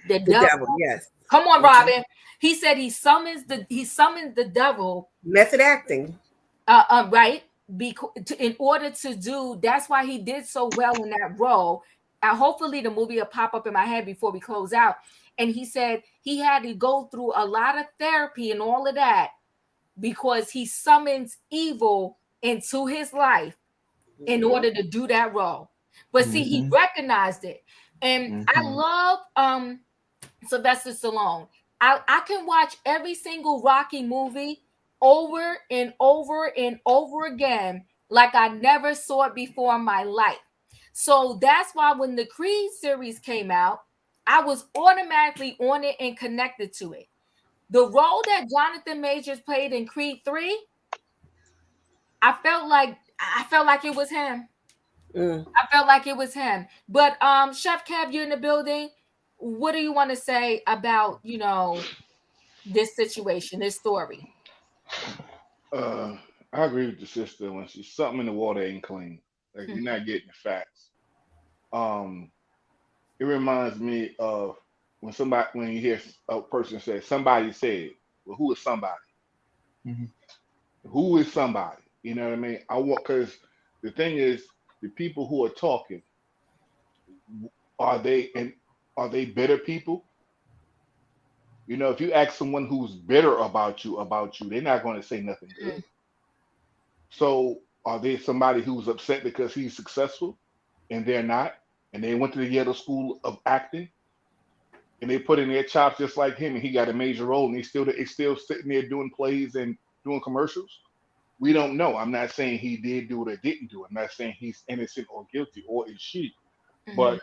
the the devil. devil. Yes. Come on, Mhm. Robin. He said he summoned the devil, Method acting. right? Because in order to do, that's why he did so well in that role. Hopefully, the movie will pop up in my head before we close out. And he said he had to go through a lot of therapy and all of that because he summons evil into his life in Mhm. order to do that role. But see, he Hmm. recognized it. And I Hmm. love Sylvester Stallone. I can watch every single Rocky movie over and over and over again like I never saw it before in my life. So that's why when the Creed series came out, I was automatically on it and connected to it. The role that Jonathan Majors played in Creed 3, I felt like it was him. Mm. I felt like it was him. But Chef Kev, you're in the building. What do you want to say about, this situation, this story? Uh, I agree with the sister when she's something in the water ain't clean. Like you're Mhm. not getting the facts. Um, it reminds me of when you hear a person say somebody said, well, who is somebody? Hmm. Who is somebody? You know what I mean? I want because the thing is, the people who are talking, are they and are they bitter people? You know, if you ask someone who's bitter about you, they're not going to say nothing good. So, are they somebody who's upset because he's successful and they're not, and they went to the Yale School of Acting and they put in their chops just like him, and he got a major role, and he's still sitting there doing plays and doing commercials? We don't know. I'm not saying he did do it or didn't do it. I'm not saying he's innocent or guilty or is she. Mhm. But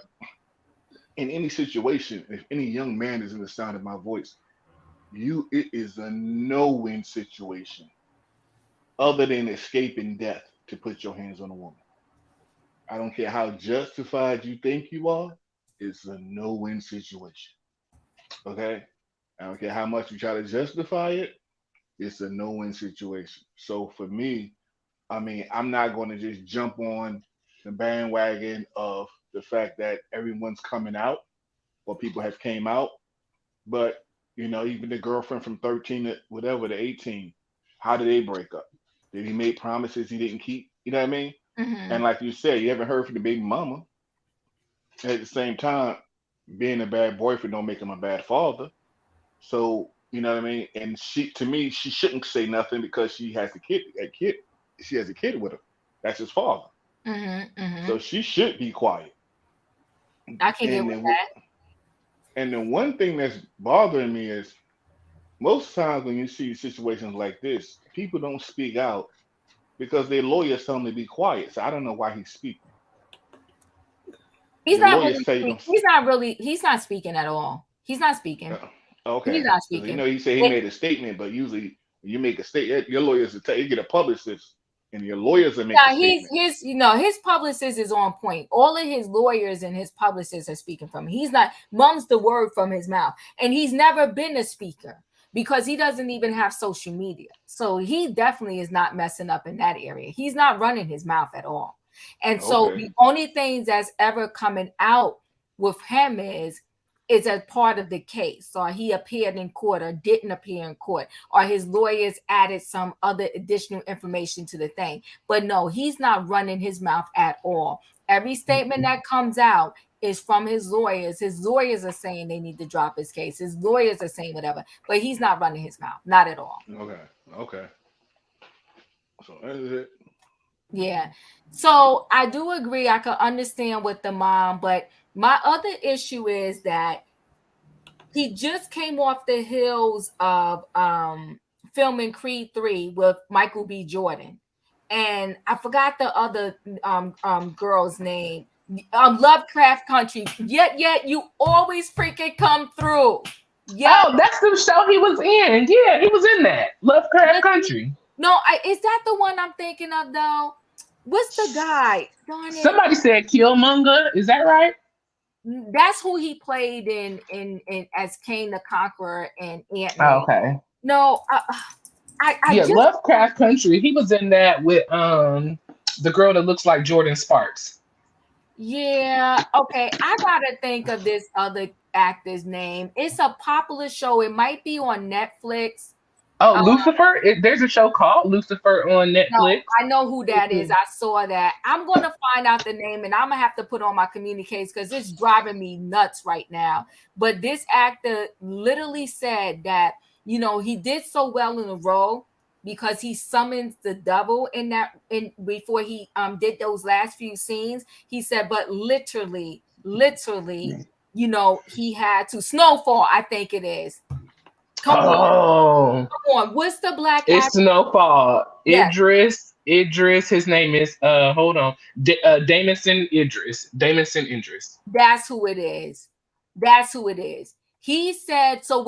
in any situation, if any young man is in the sound of my voice, it is a no-win situation other than escaping death to put your hands on a woman. I don't care how justified you think you are, it's a no-win situation. Okay? I don't care how much you try to justify it, it's a no-win situation. So for me, I mean, I'm not going to just jump on the bandwagon of the fact that everyone's coming out or people have came out, but even the girlfriend from 13 to whatever to 18, how did they break up? Did he make promises he didn't keep? You know what I mean? And Mhm. like you said, you haven't heard from the baby mama. At the same time, being a bad boyfriend don't make him a bad father. So You know what I mean? And she, to me, she shouldn't say nothing because she has a kid. A kid, she has a kid with him. That's his father. So Mm-hmm. she should be quiet. I can get And with then, that. and then one thing that's bothering me is most times when you see situations like this, people don't speak out because their lawyers tell them to be quiet. So I don't know why he's speaking. He's The not lawyers really say speaking. don't. He's not speaking at all. He's not speaking. Uh, He's okay, not because speaking. he said he It, made a statement, but usually when you make a statement, your lawyers will tell you get a publicist, and your lawyers will make a yeah, statement. his publicist is on point. All of his lawyers and his publicists are speaking from him. He's not mum's the word from his mouth, and he's never been a speaker because he doesn't even have social media. So he definitely is not messing up in that area. He's not running his mouth at all. And so Okay, the only things that's ever coming out with him is a part of the case, or he appeared in court or didn't appear in court, or his lawyers added some other additional information to the thing. But no, he's not running his mouth at all. Every statement that comes out is from his lawyers. His lawyers are saying they need to drop his case. His lawyers are saying whatever, but he's not running his mouth, not at all. okay, okay. So that is it. Yeah. So I do agree. I can understand with the mom, but my other issue is that he just came off the heels of filming Creed 3 with Michael B. Jordan. And I forgot the other girl's name. Lovecraft Country. Yet you always freaking come through. Yeah. Oh, that's the show he was in. Yeah, he was in that Lovecraft Country. No, is that the one I'm thinking of though? What's the guy? Darn it. Somebody said Killmonger. Is that right? That's who he played in as Kane the Conqueror and Ant-Man. Oh, okay. No, I Yeah, just Lovecraft Country. He was in that with the girl that looks like Jordan Sparks. yeah, okay. I gotta think of this other actor's name. It's a popular show. It might be on Netflix. Oh, Uh, Lucifer. There's a show called Lucifer on no, Netflix. I know who that is. I saw that. I'm gonna find out the name and I'm gonna have to put on my communiques because it's driving me nuts right now. But this actor literally said that, he did so well in the role because he summons the devil in before he did those last few scenes. He said, but literally, he had to snowfall, I think it is. Come on, Oh, come on. What's the black it's actor? Snowfall. Yes. Idris. His name is hold on, Damison Idris. Damison Idris. That's who it is. That's who it is. He said so.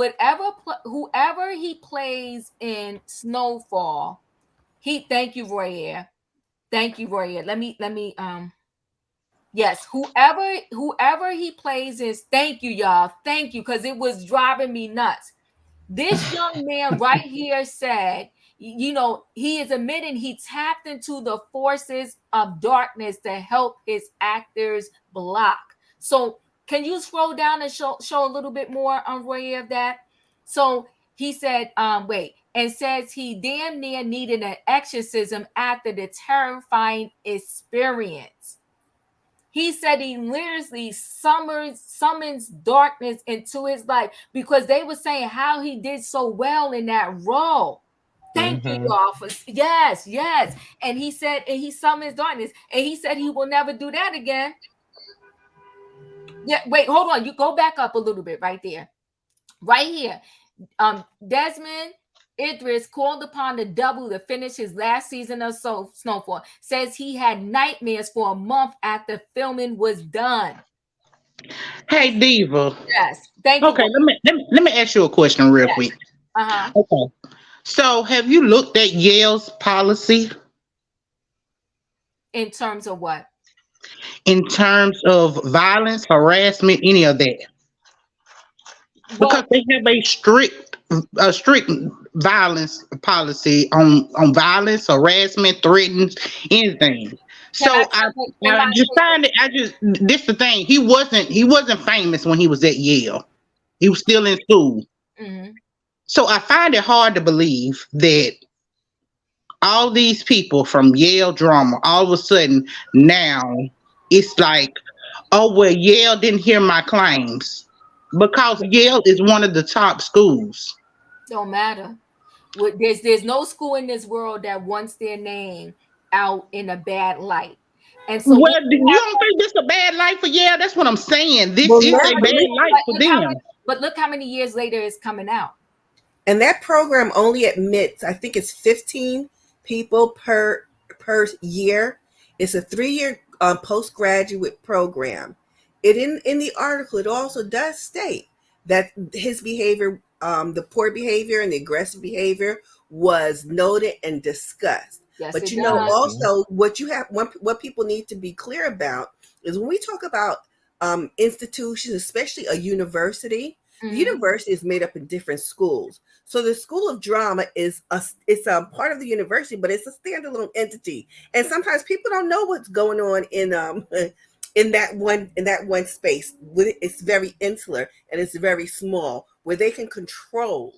Whoever he plays in Snowfall, he. Thank you, Royer. Thank you, Royer. Let me. Yes, whoever he plays is. Thank you, y'all. Thank you, because it was driving me nuts. This young man right here said, he is admitting he tapped into the forces of darkness to help his actors block. So, can you scroll down and show a little bit more on Roy of that? So he said, and says he damn near needed an exorcism after the terrifying experience. He said he literally summons darkness into his life because they were saying how he did so well in that role. Thank you, Mm-hmm. y'all, for yes. And he said, and he summons darkness, and he said he will never do that again. Yeah, wait, hold on. You go back up a little bit right there. Right here. Desmond Idris called upon the devil to finish his last season of Snowfall. Says he had nightmares for a month after filming was done. Hey, Diva. Yes, thank you. Okay, let me ask you a question real Yes. quick. Uh-huh. Okay. So, have you looked at Yale's policy In terms of what? in terms of violence, harassment, any of that? Because Well, they have a strict violence policy on violence, harassment, threatens, anything. can I So in I my just find it. This the thing. He wasn't famous when he was at Yale. He was still in school. Mhm. So I find it hard to believe that all these people from Yale drama, all of a sudden now it's like, oh well, Yale didn't hear my claims because Yale is one of the top schools. Don't matter. There's no school in this world that wants their name out in a bad light. And so when Well, you don't think this a bad life for? Yeah, that's what I'm saying. This Well, is now, a but bad listen, life for them. but look how many years later it's coming out. and that program only admits, I think it's 15 people per year. It's a 3-year postgraduate program. It in the article, it also does state that his behavior, the poor behavior and the aggressive behavior, was noted and discussed. Yes, But it you know, does. Mhm. also what people need to be clear about is when we talk about institutions, especially a university. The Mhm. university is made up of different schools. So the School of Drama is it's a part of the university, but it's a standalone entity. And sometimes people don't know what's going on in in that one space. It's very insular and it's very small, where they can control.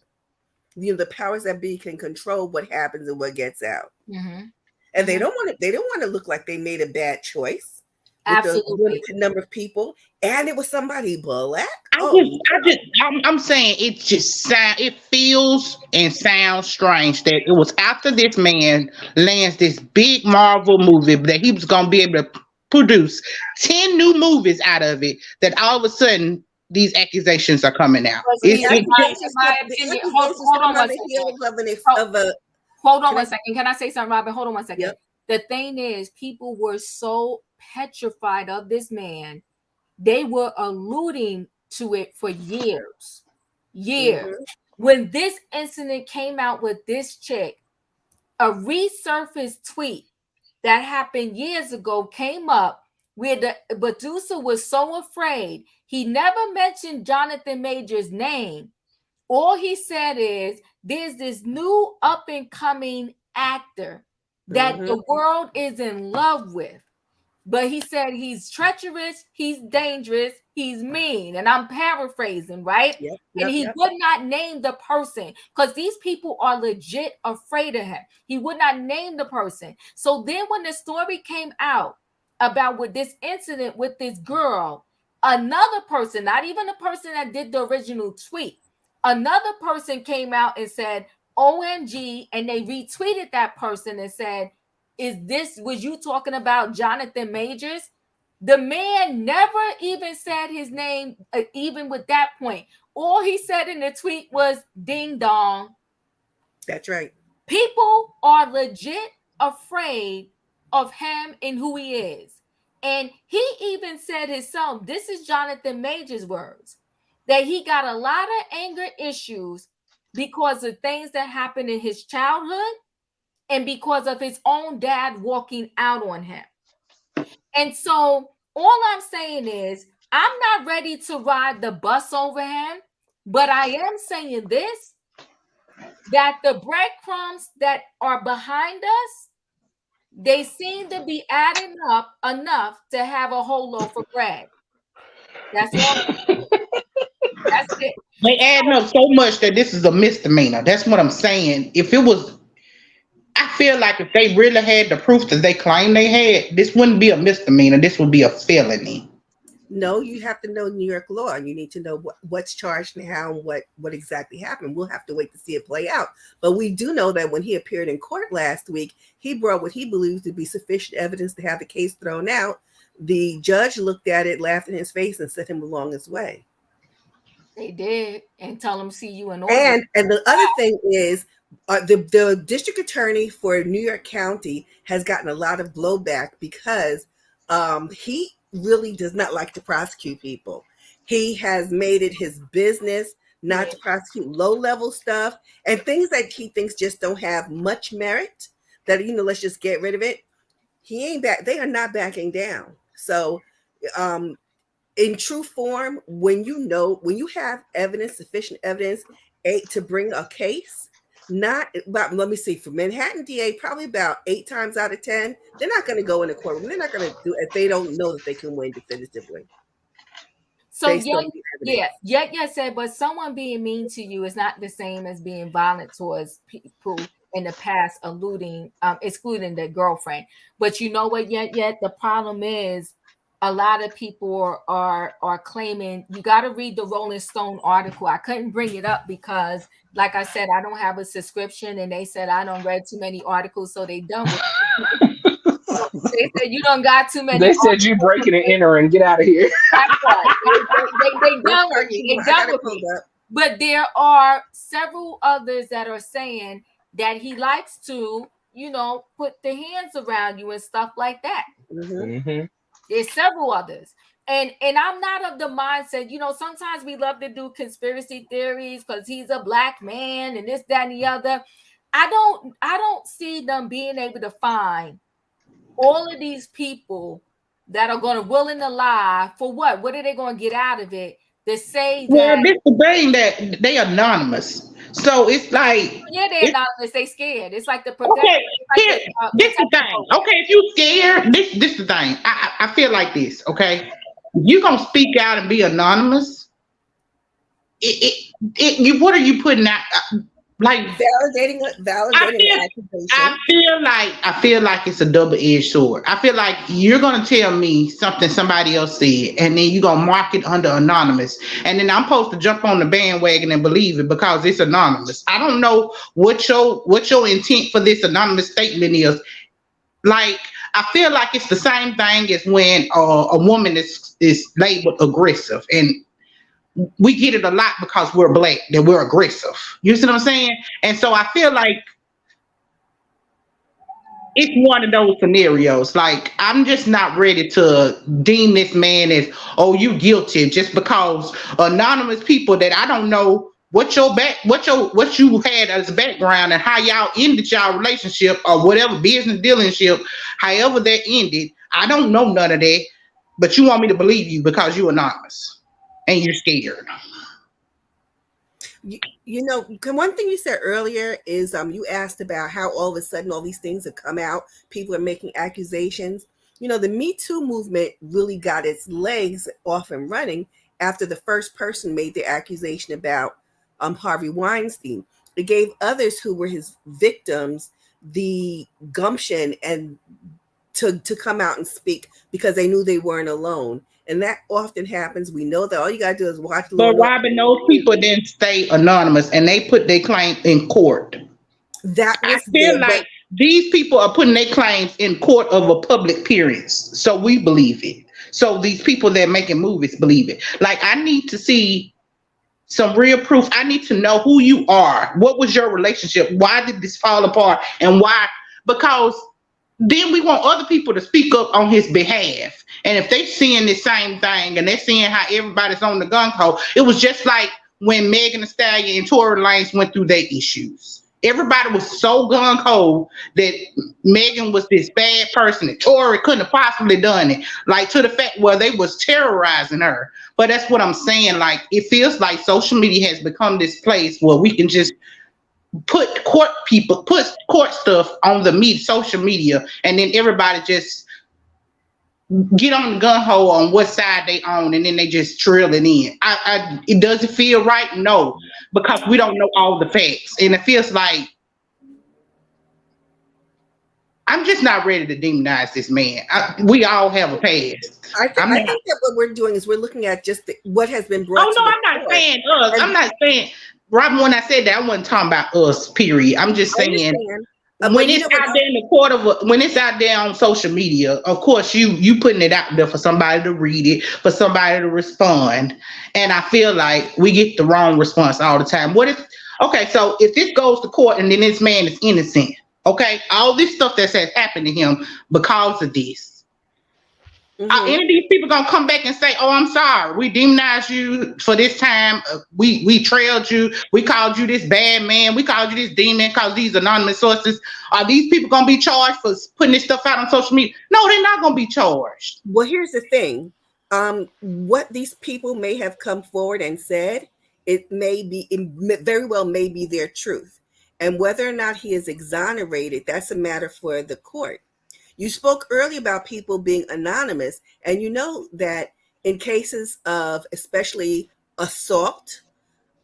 The powers that be can control what happens and what gets out. Mhm. And they Mhm. don't want to. They don't want to look like they made a bad choice with the Absolutely. limited number of people, and it was somebody black. I Oh just, I no! just, I'm saying it just sound, it feels and sounds strange that it was after this man lands this big Marvel movie that he was gonna be able to produce 10 new movies out of it that all of a sudden these accusations are coming out. Because The in accusations my come. The opinion, accusations hold come on on one the second. heels of Hold, of a. hold on Can one I? second. Can I say something, Robin? Hold on one second. Yep. The thing is, people were so petrified of this man, they were alluding to it for years. Years. Mm-hmm. When this incident came out with this chick, a resurfaced tweet that happened years ago came up where the producer was so afraid. He never mentioned Jonathan Major's name. All he said is there's this new up and coming actor that Mm-hmm. the world is in love with. But he said he's treacherous, he's dangerous, he's mean. And I'm paraphrasing, right? Yep. And Yep. he Yep. would not name the person because these people are legit afraid of him. He would not name the person. So then when the story came out about with this incident with this girl, another person, not even the person that did the original tweet, another person came out and said, OMG, and they retweeted that person and said, was you talking about Jonathan Majors? The man never even said his name, even with that point. All he said in the tweet was ding dong. That's right. People are legit afraid of him and who he is. And he even said himself, this is Jonathan Majors' words, that he got a lot of anger issues because of things that happened in his childhood and because of his own dad walking out on him. And so all I'm saying is I'm not ready to ride the bus over him, but I am saying this, that the breadcrumbs that are behind us, they seem to be adding up enough to have a whole loaf of bread. That's all. That's it. They adding up so much that this is a misdemeanor. That's what I'm saying. If it was, I feel like if they really had the proof that they claim they had, this wouldn't be a misdemeanor. This would be a felony. No, you have to know New York law. You need to know what's charged and how and what exactly happened. We'll have to wait to see it play out. But we do know that when he appeared in court last week, he brought what he believes to be sufficient evidence to have the case thrown out. The judge looked at it, laughed in his face, and sent him along his way. They did, and tell them see you in August. And the other thing is, the district attorney for New York County has gotten a lot of blowback because he really does not like to prosecute people. He has made it his business Yeah. not to prosecute low level stuff and things that he thinks just don't have much merit. That let's just get rid of it. He ain't back. They are not backing down. So um, in true form, when you have evidence, sufficient evidence, to bring a case, not about, let me see, for Manhattan DA, probably about 8 times out of 10, they're not going to go in the courtroom. They're not going to do it if they don't know that they can win definitively So based yeah, on the yeah, evidence. yeah, said, but someone being mean to you is not the same as being violent towards people in the past, excluding the girlfriend. But you know what? Yet the problem is, a lot of people are claiming, you got to read the Rolling Stone article. I couldn't bring it up because, like I said, I don't have a subscription, and they said I don't read too many articles, so they done with it. They said you don't got too many They said you articles. breaking and entering. Get out of here. That's right. They done with me. They I done got it with pulled me. up. But there are several others that are saying that he likes to, put the hands around you and stuff like that. Mm-hmm. There's several others. And I'm not of the mindset, sometimes we love to do conspiracy theories because he's a black man and this, that, and the other. I don't see them being able to find all of these people that are going to willing to lie for what? What are they going to get out of it? To say Well, that, this the thing that they anonymous. So it's like yeah, they're it's anonymous, they scared. It's like the okay. Here, this the protection thing. program. Okay, if you scared, this the thing. I feel like this. Okay, you gonna speak out and be anonymous. You what are you putting out? Like Validating I an feel accusation. I feel like it's a double-edged sword. I feel like you're gonna tell me something somebody else said, and then you're gonna mark it under anonymous, and then I'm supposed to jump on the bandwagon and believe it because it's anonymous. I don't know what your intent for this anonymous statement is. Like I feel like it's the same thing as when a woman is labeled aggressive, and we get it a lot because we're black that we're aggressive. You see what I'm saying? And so I feel like it's one of those scenarios. Like I'm just not ready to deem this man as, oh, you guilty just because anonymous people that I don't know what you had as background and how y'all ended y'all relationship or whatever business dealership, however that ended. I don't know none of that, but you want me to believe you because you anonymous and you're scared. One thing you said earlier is you asked about how all of a sudden all these things have come out. People are making accusations. The Me Too movement really got its legs off and running after the first person made the accusation about Harvey Weinstein. It gave others who were his victims the gumption and to come out and speak because they knew they weren't alone. And that often happens. We know that all you gotta do is watch Law But and Order. Robin, those people didn't stay anonymous and they put their claim in court. That I was feel there, like but these people are putting their claims in court of a public appearance. So we believe it. So these people that are making movies believe it. Like I need to see some real proof. I need to know who you are. What was your relationship? Why did this fall apart? And why? Because then we want other people to speak up on his behalf. And if they seeing the same thing and they're seeing how everybody's on the gun ho, it was just like when Megan Thee Stallion and Tory Lanez went through their issues. Everybody was so gung ho that Megan was this bad person and Tory couldn't have possibly done it. Like to the fact where they was terrorizing her. But that's what I'm saying. Like it feels like social media has become this place where we can just put court stuff on the social media, and then everybody just get on the gun hole on what side they own, and then they just drill it in. It doesn't feel right, no, because we don't know all the facts, and it feels like I'm just not ready to demonize this man. We all have a past. I think that what we're doing is we're looking at just what has been brought. Oh to no, the I'm not court. saying us. I'm not saying Robin. When I said that, I wasn't talking about us. Period. I'm just saying when it's out there in the court when it's out there on social media, of course you putting it out there for somebody to read it, for somebody to respond, and I feel like we get the wrong response all the time. What if? Okay, so if this goes to court and then this man is innocent, okay, all this stuff that has happened to him because of this. Any of these people gonna come back and say, "Oh, I'm sorry, we demonized you for this time. We trailed you. We called you this bad man. We called you this demon." Because these anonymous sources, are these people gonna be charged for putting this stuff out on social media? No, they're not gonna be charged. Well, here's the thing: what these people may have come forward and said, it very well may be their truth, and whether or not he is exonerated, that's a matter for the court. You spoke earlier about people being anonymous, and you know that in cases of especially assault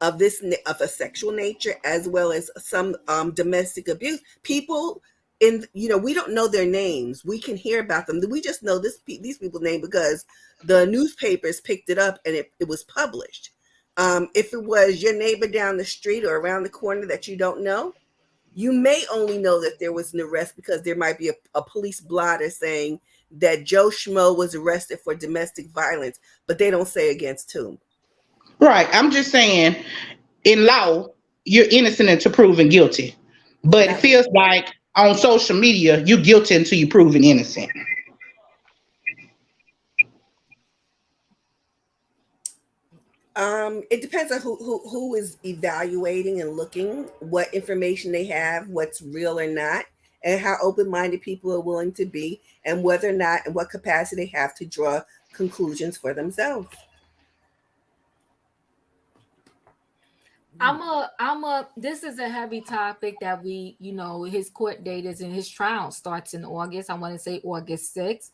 of a sexual nature, as well as some domestic abuse, people in, we don't know their names. We can hear about them. We just know these people's name because the newspapers picked it up and it was published. If it was your neighbor down the street or around the corner that you don't know, you may only know that there was an arrest because there might be a police blotter saying that Joe Schmo was arrested for domestic violence, but they don't say against whom. Right. I'm just saying, in law, you're innocent until proven guilty. But it Not feels like on social media, you're guilty until you're proven innocent. It depends on who is evaluating and looking, what information they have, what's real or not, and how open-minded people are willing to be, and whether or not and what capacity they have to draw conclusions for themselves. This is a heavy topic that his court date is in his trial starts in August. I want to say August 6th.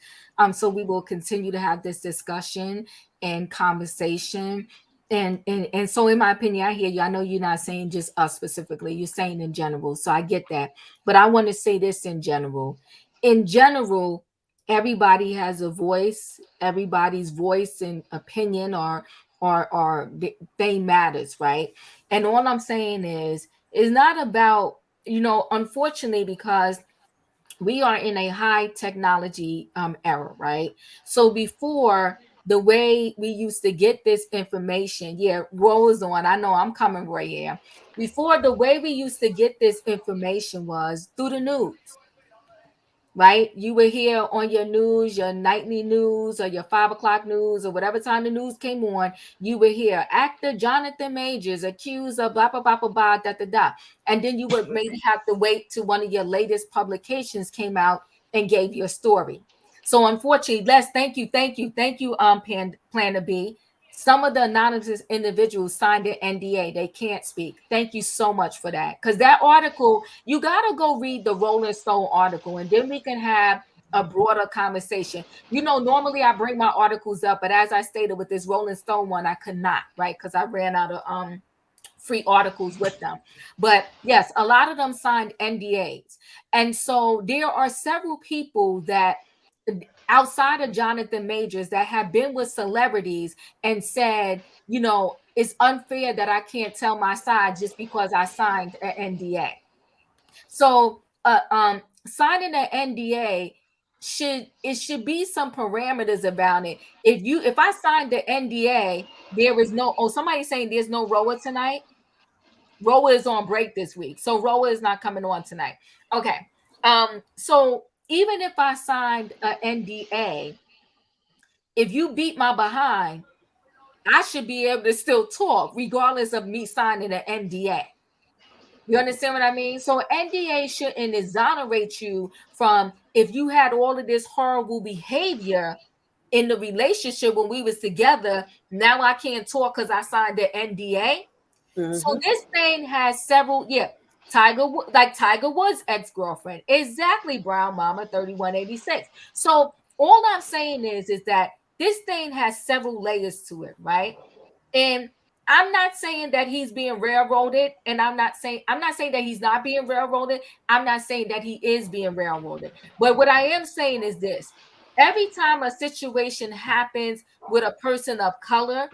So we will continue to have this discussion and conversation. And so in my opinion, I hear you. I know you're not saying just us specifically, you're saying in general. So I get that. But I want to say this in general. In general, everybody has a voice, everybody's voice and opinion or they matters, right? And all I'm saying is, it's not about, unfortunately, because we are in a high technology era, right? So before, the way we used to get this information, yeah, rolls on. I know I'm coming right here. Before, the way we used to get this information was through the news, right? You were here on your news, your nightly news, or your 5 o'clock news, or whatever time the news came on. You were here. Actor Jonathan Majors accused of blah blah blah blah blah da da da, and then you would maybe have to wait till one of your latest publications came out and gave your story. So unfortunately, Les, thank you, Planner B. Some of the anonymous individuals signed an NDA. They can't speak. Thank you so much for that. Because that article, you got to go read the Rolling Stone article, and then we can have a broader conversation. Normally I bring my articles up, but as I stated with this Rolling Stone one, I could not, right? Because I ran out of free articles with them. But yes, a lot of them signed NDAs. And so there are several people that outside of Jonathan Majors that have been with celebrities and said, it's unfair that I can't tell my side just because I signed an NDA. So signing an NDA should be some parameters about it. If I signed the NDA, there is no, somebody's saying there's no Roa tonight. Roa is on break this week, so Roa is not coming on tonight. Okay. So even if I signed an NDA, if you beat my behind, I should be able to still talk regardless of me signing an NDA. You understand what I mean? So NDA shouldn't exonerate you from if you had all of this horrible behavior in the relationship when we was together. Now I can't talk because I signed the NDA. So Mm-hmm. this thing has several, Tiger Woods' ex-girlfriend. Exactly, Brown Mama 3186. So all I'm saying is that this thing has several layers to it, right? And I'm not saying that he's being railroaded, and I'm not saying that he's not being railroaded. I'm not saying that he is being railroaded. But what I am saying is this: every time a situation happens with a person of color,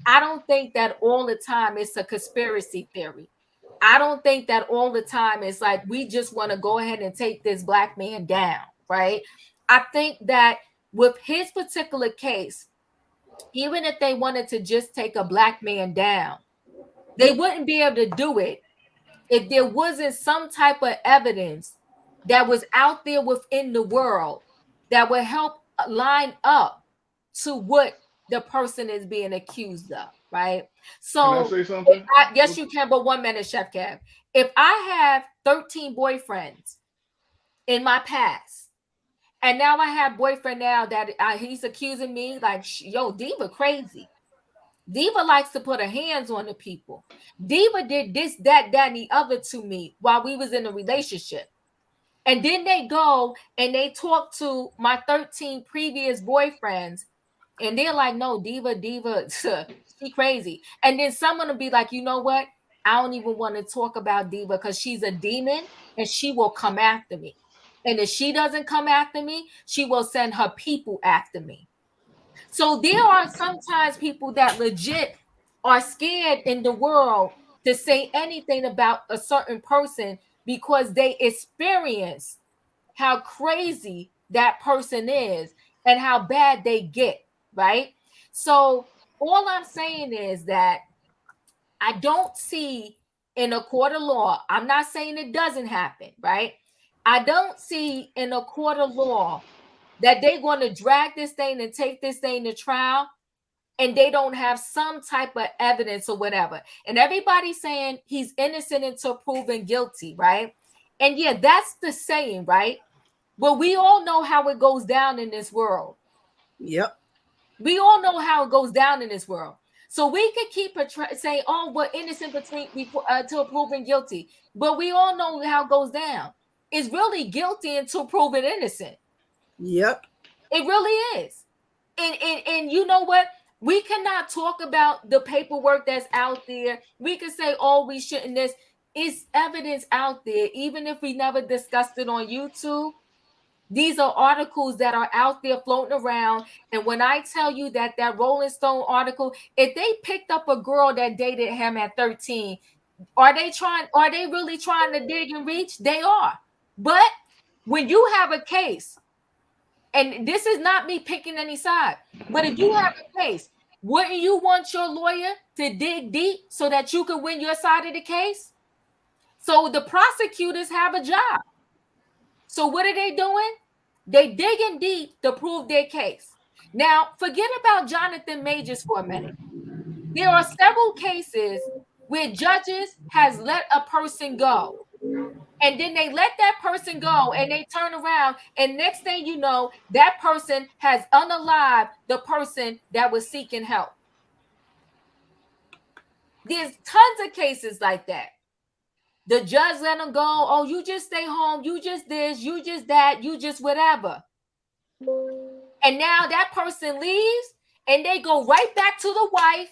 I don't think that all the time it's a conspiracy theory. I don't think that all the time it's like we just want to go ahead and take this black man down, right? I think that with his particular case, even if they wanted to just take a black man down, they wouldn't be able to do it if there wasn't some type of evidence that was out there within the world that would help line up to what the person is being accused of, right? Can I So, say something? yes, you can, but 1 minute, Chef Kev. If I have 13 boyfriends in my past, and now I have boyfriend now that he's accusing me like, yo, Diva crazy. Diva likes to put her hands on the people. Diva did this, that, and the other to me while we was in a relationship. And then they go and they talk to my 13 previous boyfriends, and they're like, no, Diva, she crazy. And then someone will be like, you know what? I don't even want to talk about Diva because she's a demon and she will come after me. And if she doesn't come after me, she will send her people after me. So there are sometimes people that legit are scared in the world to say anything about a certain person because they experience how crazy that person is and how bad they get, right? So all I'm saying is that I don't see in a court of law, I'm not saying it doesn't happen, right? I don't see in a court of law that they're going to drag this thing and take this thing to trial and they don't have some type of evidence or whatever. And everybody's saying he's innocent until proven guilty, right? And yeah, that's the saying, right? But we all know how it goes down in this world. Yep. We all know how it goes down in this world. So we could keep saying, "Oh, we're innocent until proven guilty," but we all know how it goes down. It's really guilty until proven innocent. Yep. It really is. And you know what? We cannot talk about the paperwork that's out there. We can say, "Oh, we shouldn't." This is evidence out there, even if we never discussed it on YouTube. These are articles that are out there floating around. And when I tell you that Rolling Stone article, if they picked up a girl that dated him at 13, are they really trying to dig and reach? They are. But when you have a case, and this is not me picking any side, but if you have a case, wouldn't you want your lawyer to dig deep so that you could win your side of the case? So the prosecutors have a job. So what are they doing? They digging deep to prove their case. Now, forget about Jonathan Majors for a minute. There are several cases where judges has let a person go. And then they let that person go and they turn around and next thing you know, that person has unalived the person that was seeking help. There's tons of cases like that. The judge let them go. Oh, you just stay home. You just this, you just that, you just whatever. And now that person leaves and they go right back to the wife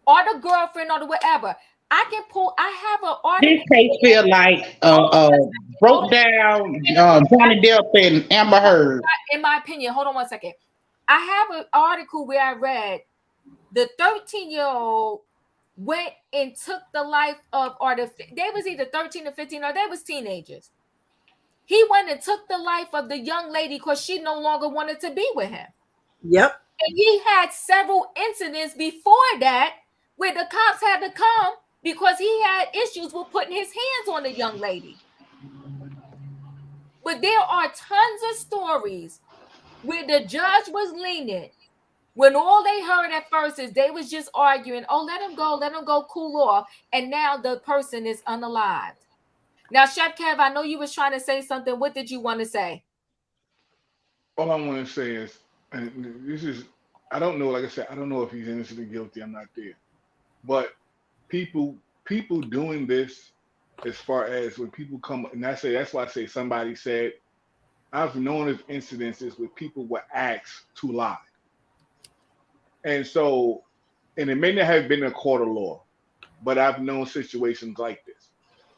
or the girlfriend or the whatever. I have an This article. case feel like broke down Johnny Depp and Amber Heard. In my opinion, hold on one second. I have an article where I read the 13-year-old went and took the life of, or they was either 13 or 15, or they was teenagers. He went and took the life of the young lady because she no longer wanted to be with him. Yep. And he had several incidents before that where the cops had to come because he had issues with putting his hands on the young lady. But there are tons of stories where the judge was lenient when all they heard at first is they was just arguing, oh, let him go, cool off. And now the person is unalived. Now, Chef Kev, I know you was trying to say something. What did you want to say? All I want to say is, and this is, I don't know. Like I said, I don't know if he's innocent or guilty. I'm not there. But people doing this, as far as when people come, and I say that's why I say somebody said, I've known of incidences where people were asked to lie, and so, and it may not have been a court of law, but I've known situations like this,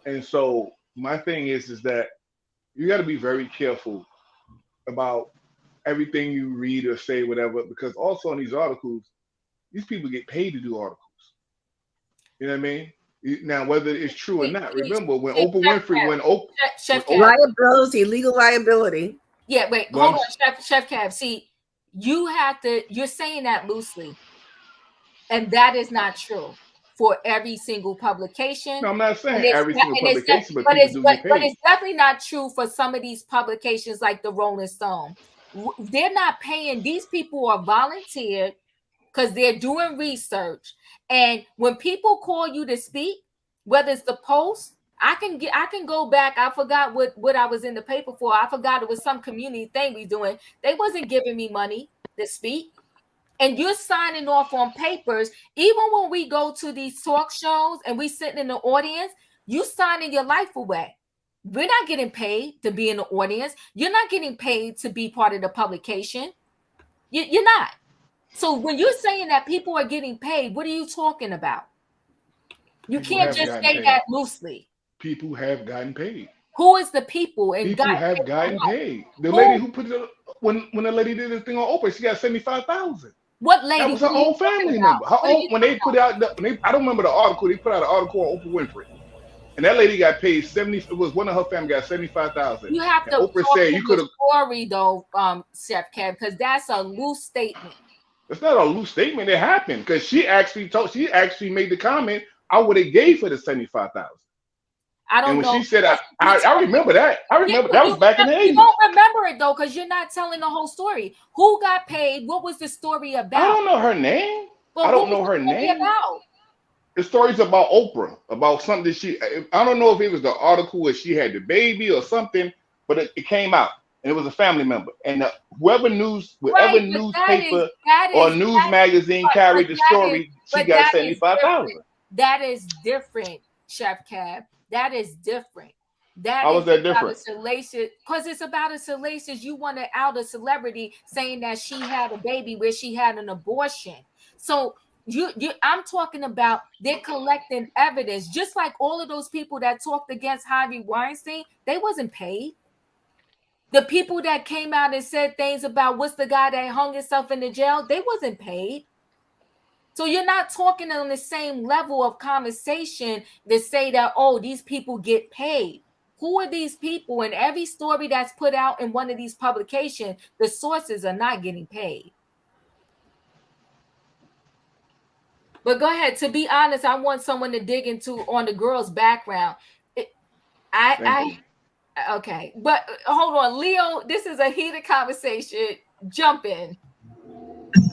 and so my thing is that you got to be very careful about everything you read or say, whatever, because also in these articles, these people get paid to do articles. You know what I mean? Now, whether it's true or not, remember when Oprah Winfrey, Chef when Kev. Liability, legal liability. Yeah, wait, Well, hold on, Chef Kev. See, you're saying that loosely, and that is not true for every single publication. no, I'm not saying And it's every single and it's publication, but but people it's do but, get but paid. it's definitely not true for some of these publications like the Rolling Stone. They're not paying. These people are volunteered because they're doing research. And when people call you to speak, whether it's the Post, I can go back. I forgot what I was in the paper for. I forgot it was some community thing we doing. They wasn't giving me money to speak. And you're signing off on papers. Even when we go to these talk shows and we sitting in the audience, you signing your life away. We're not getting paid to be in the audience. You're not getting paid to be part of the publication. You're not. So when you're saying that people are getting paid, what are you talking about? You People can't have just gotten say paid. that loosely. People have gotten paid. Who is the people and People got have paid for gotten what? paid. The lady Who? who put it when the lady did this thing on Oprah, she got 75,000. What That lady? was her What are you own talking family about? member. Her What are own you when talking they put out I don't remember the article. They put out an article on Oprah Winfrey, and that lady got paid 70. It was one of her family got 75,000, You have and to Oprah talk said to you could the have. story though, Chef Cam, because that's a loose statement. It's not a loose statement. It happened because she actually made the comment. I would have gave her the 75,000, I and don't when know. she said Yes, you I told me. remember that. I Yeah, remember but that was back in the you 80s. don't remember it though, because you're not telling the whole story. Who got paid? What was the story I about? don't know her name. But I what don't was know the her story name. about? The story's about Oprah, about something that I don't know if it was the article where she had the baby or something, but it came out and it was a family member. And whatever Right, but that is newspaper that or is news that magazine but carried the that is story, she got that is 75,000. different. That is different, Chef Cab. That is different. That How is was that about a different? salacious, because it's about a salacious. You want to out a celebrity saying that she had a baby where she had an abortion. So I'm talking about they're collecting evidence, just like all of those people that talked against Harvey Weinstein. They wasn't paid. The people that came out and said things about what's the guy that hung himself in the jail, they wasn't paid. So you're not talking on the same level of conversation to say that, oh, these people get paid. Who are these people? And every story that's put out in one of these publications, the sources are not getting paid. But go ahead. To be honest, I want someone to dig into on the girl's background. Thank you. Okay, but hold on, Leo. This is a heated conversation. Jump in.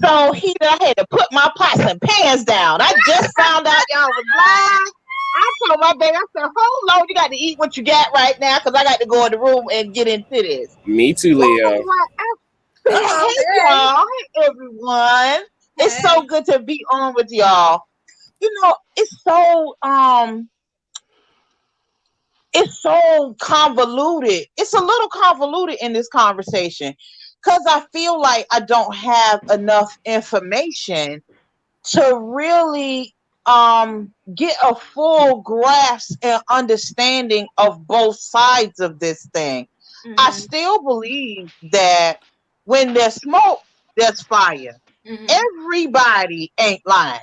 So I had to put my pots and pans down. I just found out y'all was live. I told my baby, I said, hold on, you got to eat what you got right now because I got to go in the room and get into this. Me too, Leo. Hey, y'all. Hey, everyone. It's so good to be on with y'all. You know, it's so convoluted. It's a little convoluted in this conversation because I feel like I don't have enough information to really get a full grasp and understanding of both sides of this thing. Mm-hmm. I still believe that when there's smoke, there's fire. Mm-hmm. Everybody ain't lying.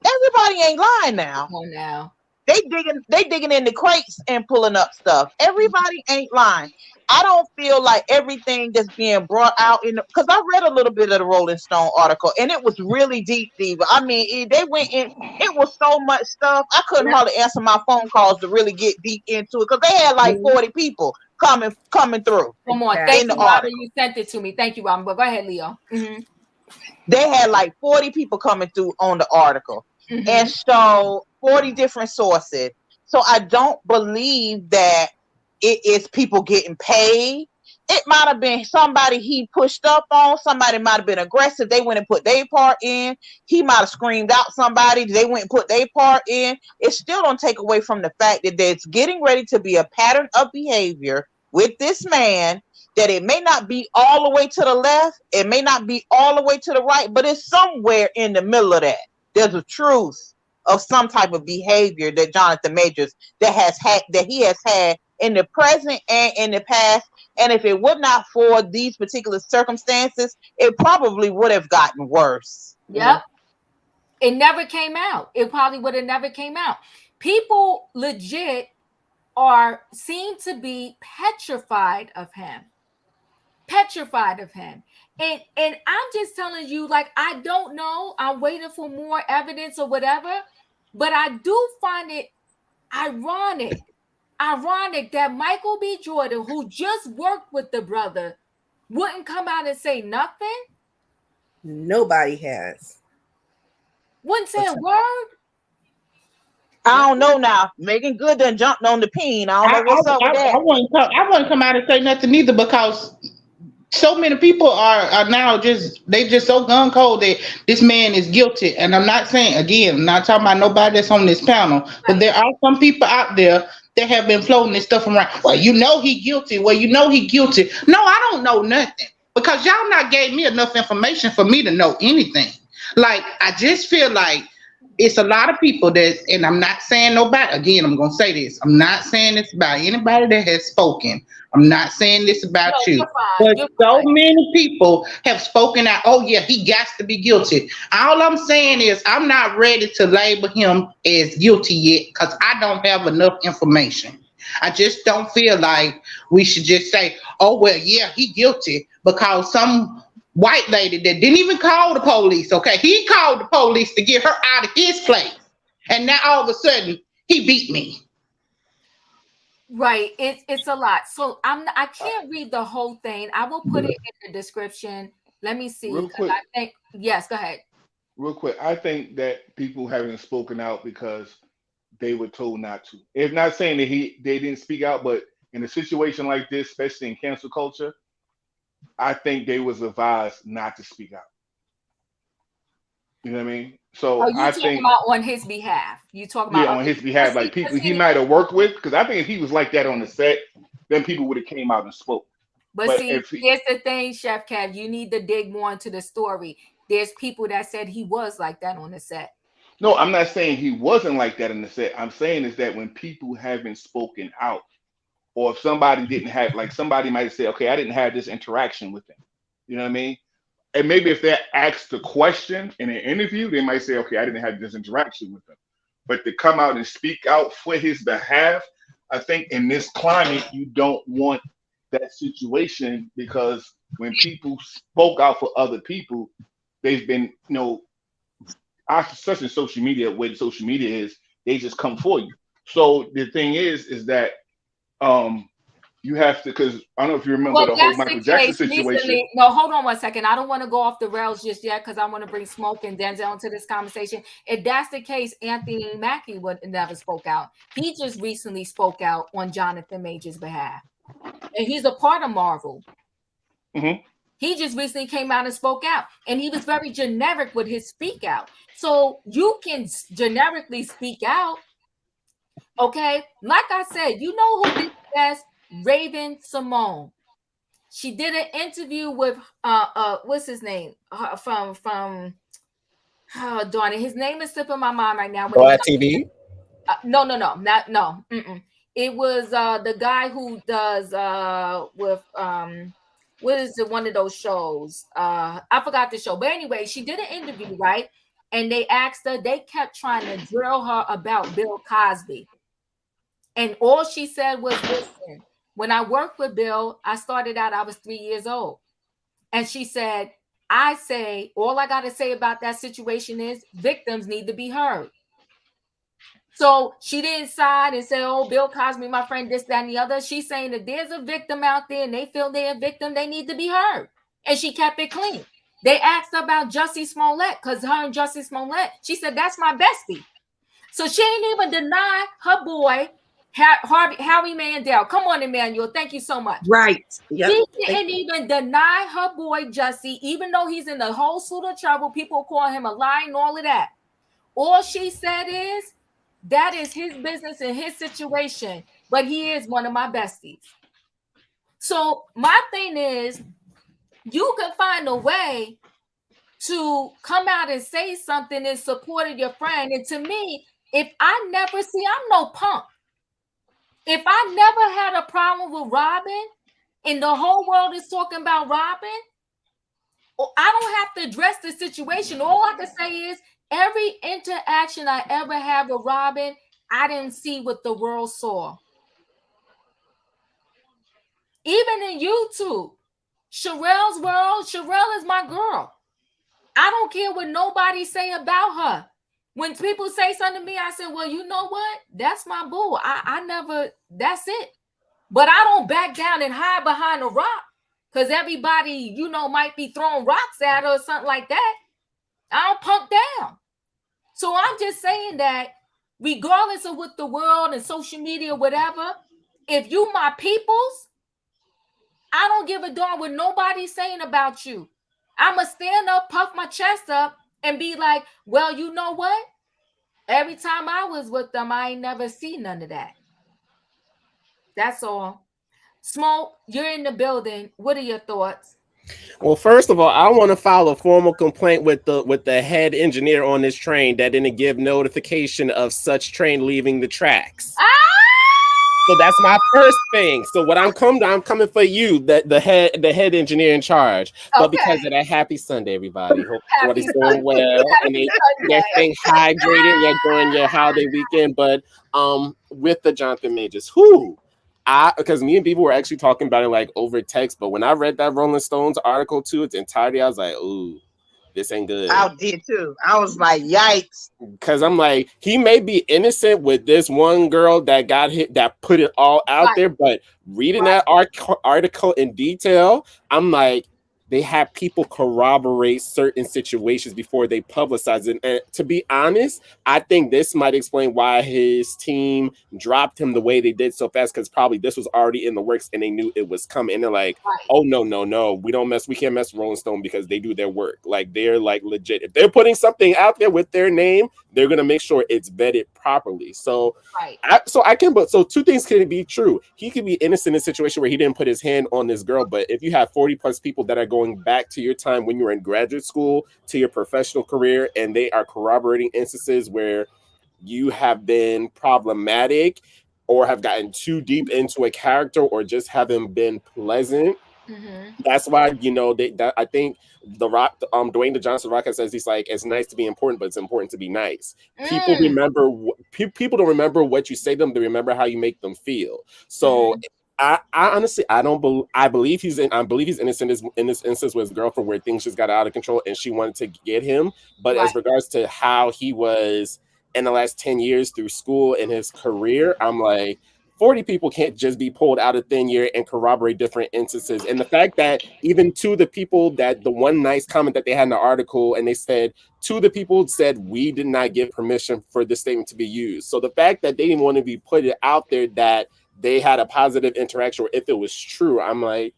Everybody ain't lying now. Come on now. They digging in the crates and pulling up stuff. Everybody ain't lying. I don't feel like everything that's being brought out because I read a little bit of the Rolling Stone article and it was really deep. I mean, they went in. It was so much stuff. I couldn't hardly answer my phone calls to really get deep into it because they had like 40 people coming through. Come on, thank you, Robert. You sent it to me. Thank you, Robert. But go ahead, Leo. Mm-hmm. They had like 40 people coming through on the article. Mm-hmm. And so 40 different sources. So I don't believe that it is people getting paid. It might have been somebody he pushed up on. Somebody might have been aggressive. They went and put their part in. He might have screamed out somebody. They went and put their part in. It still don't take away from the fact that there's getting ready to be a pattern of behavior with this man, that it may not be all the way to the left. It may not be all the way to the right, but it's somewhere in the middle of that. There's a truth of some type of behavior that Jonathan Majors that he has had in the present and in the past. And if it would not for these particular circumstances, it probably would have gotten worse. Yep. It never came out. It probably would have never came out. People legit seem to be petrified of him. And I'm just telling you, like, I don't know. I'm waiting for more evidence or whatever. But I do find it ironic that Michael B. Jordan, who just worked with the brother, wouldn't come out and say nothing. Nobody has. Wouldn't say a word. I don't know now. Megan Good done jumped on the peen. I don't know what's up with that. I wouldn't come out and say nothing either because so many people are now just so gun cold that this man is guilty. And I'm not saying, again, I'm not talking about nobody that's on this panel, but there are some people out there that have been floating this stuff around. Well, you know he guilty. No, I don't know nothing because y'all not gave me enough information for me to know anything. Like, I just feel like it's a lot of people that, and I'm not saying nobody, again, I'm going to say this. I'm not saying this about anybody that has spoken. I'm not saying this No, about you. you're fine. But You're so fine. many people have spoken out, oh, yeah, he got to be guilty. All I'm saying is I'm not ready to label him as guilty yet because I don't have enough information. I just don't feel like we should just say, oh, well, yeah, he guilty because some white lady that didn't even call the police, okay? He called the police to get her out of his place. And now all of a sudden, he beat me. Right. It's a lot. So I can't read the whole thing. I will put it in the description. Let me see. Real 'Cause quick, I think yes, go ahead. real quick. I think that people haven't spoken out because they were told not to. It's not saying that they didn't speak out, but in a situation like this, especially in cancel culture, I think they was advised not to speak out. You know what I mean? Are So you I talking think, about on his behalf? You talking yeah, about on okay. his behalf, like But people he see, might have worked with, because I think if he was like that on the set, then people would have came out and spoke. but But see, if he, here's the thing, Chef Kev, you need to dig more into the story. There's people that said he was like that on the set. no, I'm not saying he wasn't like that in the set. I'm saying is that when people haven't spoken out, or if somebody didn't have, like somebody might say, okay, I didn't have this interaction with him. You know what I mean? And maybe if they're asked the question in an interview, they might say, okay, I didn't have this interaction with him. But to come out and speak out for his behalf, I think in this climate, you don't want that situation because when people spoke out for other people, they've been, such in social media, where the social media is, they just come for you. So the thing is that um you have to, because I don't know if you remember Well, the whole that's Michael the Jackson case situation. recently. No, hold on one second. I don't want to go off the rails just yet because I want to bring Smoke and Denzel into this conversation. If that's the case, Anthony Mackie would never spoke out. He just recently spoke out on Jonathan Major's behalf, and he's a part of Marvel. Hmm. He just recently came out and spoke out, and he was very generic with his speak out. So you can generically speak out, okay? Like I said, you know who did the best? Raven Simone. She did an interview with what's his name from oh darn it, his name is slipping my mind right now. When he Black comes, TV. no. It was the guy who does with what is it, one of those shows? I forgot the show, but anyway, she did an interview, right? And they asked her, they kept trying to drill her about Bill Cosby. And all she said was, listen, when I worked with Bill, I started out, I was 3 years old. And she said, I say, all I got to say about that situation is victims need to be heard. So she didn't side and say, oh, Bill Cosby, my friend, this, that, and the other. She's saying that there's a victim out there and they feel they're a victim, they need to be heard. And she kept it clean. They asked her about Jussie Smollett because her and Jussie Smollett, she said, that's my bestie. So she ain't even deny her boy, Howie Mandel. Come on, Emmanuel. Thank you so much. Right. Yep. She didn't even deny her boy Jussie, even though he's in a whole suit of trouble. People call him a lie and all of that. All she said is that is his business and his situation, but he is one of my besties. So my thing is, you can find a way to come out and say something in support of your friend. And to me, if I never see, I'm no punk. If I never had a problem with Robin and the whole world is talking about Robin, I don't have to address the situation. All I can say is every interaction I ever had with Robin, I didn't see what the world saw. Even in YouTube, Sherelle's world, Sherelle is my girl. I don't care what nobody say about her. When people say something to me, I say, well, you know what? That's my boo. I never, that's it. But I don't back down and hide behind a rock because everybody, might be throwing rocks at her or something like that. I don't punk down. So I'm just saying that regardless of what the world and social media, whatever, if you my peoples, I don't give a darn what nobody's saying about you. I'ma stand up, puff my chest up, and be like, well, you know what? Every time I was with them, I ain't never seen none of that. That's all. Smoke, you're in the building. What are your thoughts? Well, first of all, I want to file a formal complaint with the head engineer on this train that didn't give notification of such train leaving the tracks. Ah! So that's my first thing. So what I'm coming for you, the head engineer in charge. But Okay. because of that, happy Sunday, everybody. Hope Happy everybody's doing Sunday. well and Happy they're Sunday. staying hydrated. Yeah, during your holiday weekend. But with the Jonathan Majors, who because me and people were actually talking about it like over text. But when I read that Rolling Stones article to its entirety, I was like, ooh, this ain't good. I did too. I was like, yikes. Because I'm like, he may be innocent with this one girl that got hit, that put it all out Right. there. But reading Right. that article in detail, I'm like, they have people corroborate certain situations before they publicize it. And to be honest, I think this might explain why his team dropped him the way they did so fast. Because probably this was already in the works and they knew it was coming. And they're like, Right. oh no, we can't mess with Rolling Stone because they do their work. Like they're like legit. If they're putting something out there with their name, they're gonna make sure it's vetted properly. So Right. so two things can be true. He could be innocent in a situation where he didn't put his hand on this girl, but if you have 40 plus people that are going back to your time when you were in graduate school to your professional career and they are corroborating instances where you have been problematic or have gotten too deep into a character or just haven't been pleasant. Mm-hmm. That's why I think the Rock, Dwayne the Johnson Rock says he's like, it's nice to be important, but it's important to be nice. People Mm. remember people don't remember what you say to them; they remember how you make them feel. So Mm-hmm. I honestly I don't believe I believe he's innocent in this instance with his girlfriend where things just got out of control and she wanted to get him. But Right. as regards to how he was in the last 10 years through school and his career, I'm like 40 people can't just be pulled out of thin air and corroborate different instances. And the fact that even to the people that the one nice comment that they had in the article, and they said, to the people said, we did not give permission for this statement to be used. So the fact that they didn't want to be put it out there that they had a positive interaction, or if it was true, I'm like,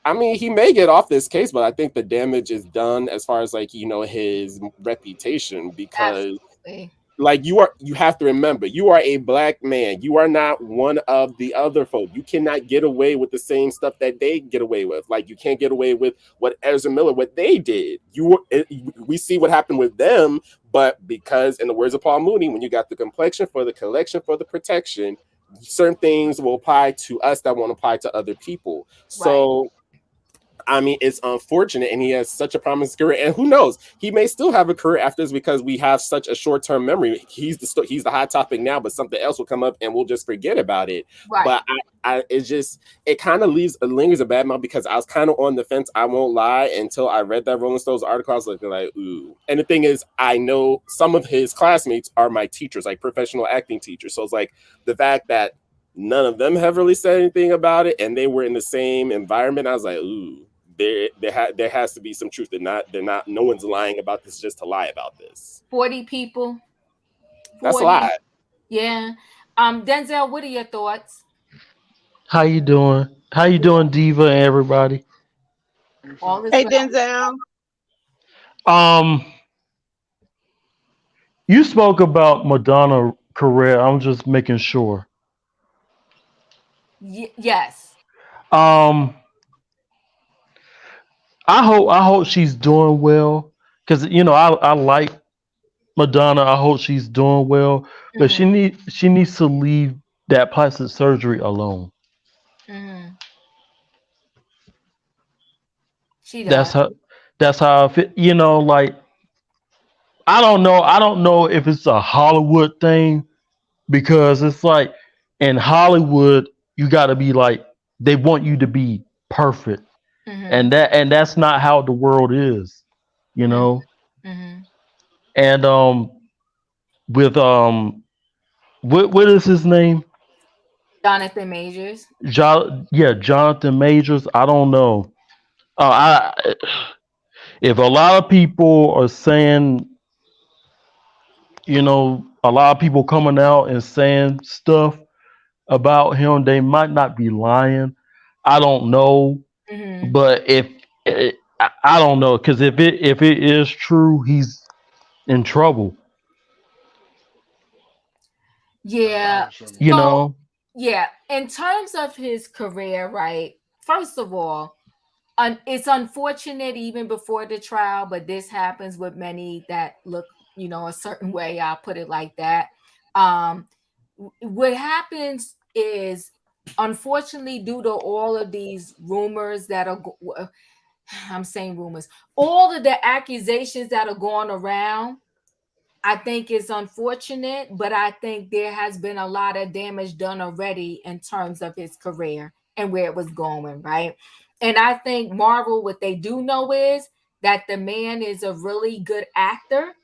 I mean, he may get off this case, but I think the damage is done as far as like, his reputation because Absolutely. like you have to remember you are a black man, you are not one of the other folk. You cannot get away with the same stuff that they get away with. Like you can't get away with what Ezra Miller, what they did. We see what happened with them, but because in the words of Paul Mooney, when you got the complexion for the collection for the protection, certain things will apply to us that won't apply to other people. Right. So I mean, it's unfortunate, and he has such a promising career. And who knows, he may still have a career after this because we have such a short-term hememory. He's the hot topic now, but something else will come up, and we'll just forget about it. Right. But it kind of lingers a bad mouth because I was kind of on the fence. I won't lie until I read that Rolling Stones article. I was looking like, ooh. And the thing is, I know some of his classmates are my teachers, like professional acting teachers. So it's like the fact that none of them have really said anything about it, and they were in the same environment. I was like, ooh, there has to be some truth. They're not. No one's lying about this just to lie about this. 40 people. That's a 40. lot. Yeah. Denzel, what are your thoughts? How you doing? How you doing, Diva and everybody? All is Hey, well. Denzel. Um, you spoke about Madonna career. I'm just making sure. Yes. Um, I hope she's doing well because I like Madonna. I hope she's doing well, but Mm-hmm. she needs to leave that plastic surgery alone. Mm-hmm. She That's does. how that's how I feel. Like I don't know. I don't know if it's a Hollywood thing because it's like in Hollywood you got to be like they want you to be perfect, Mm-hmm. and that's not how the world is, you know. Mm-hmm. And with what is his name? Jonathan Majors. Yeah, Jonathan Majors. I don't know. I if a lot of people are saying, a lot of people coming out and saying stuff about him, they might not be lying. I don't know, Mm-hmm. but I don't know because if it is true, he's in trouble. Yeah. Far from it. You So, know, yeah, in terms of his career, right? First of all, it's unfortunate even before the trial, but this happens with many that look, a certain way. I'll put it like that. Um, what happens is, unfortunately, due to all of these rumors that are, I'm saying rumors, all of the accusations that are going around, I think it's unfortunate, but I think there has been a lot of damage done already in terms of his career and where it was going, right? And I think Marvel, what they do know is that the man is a really good actor,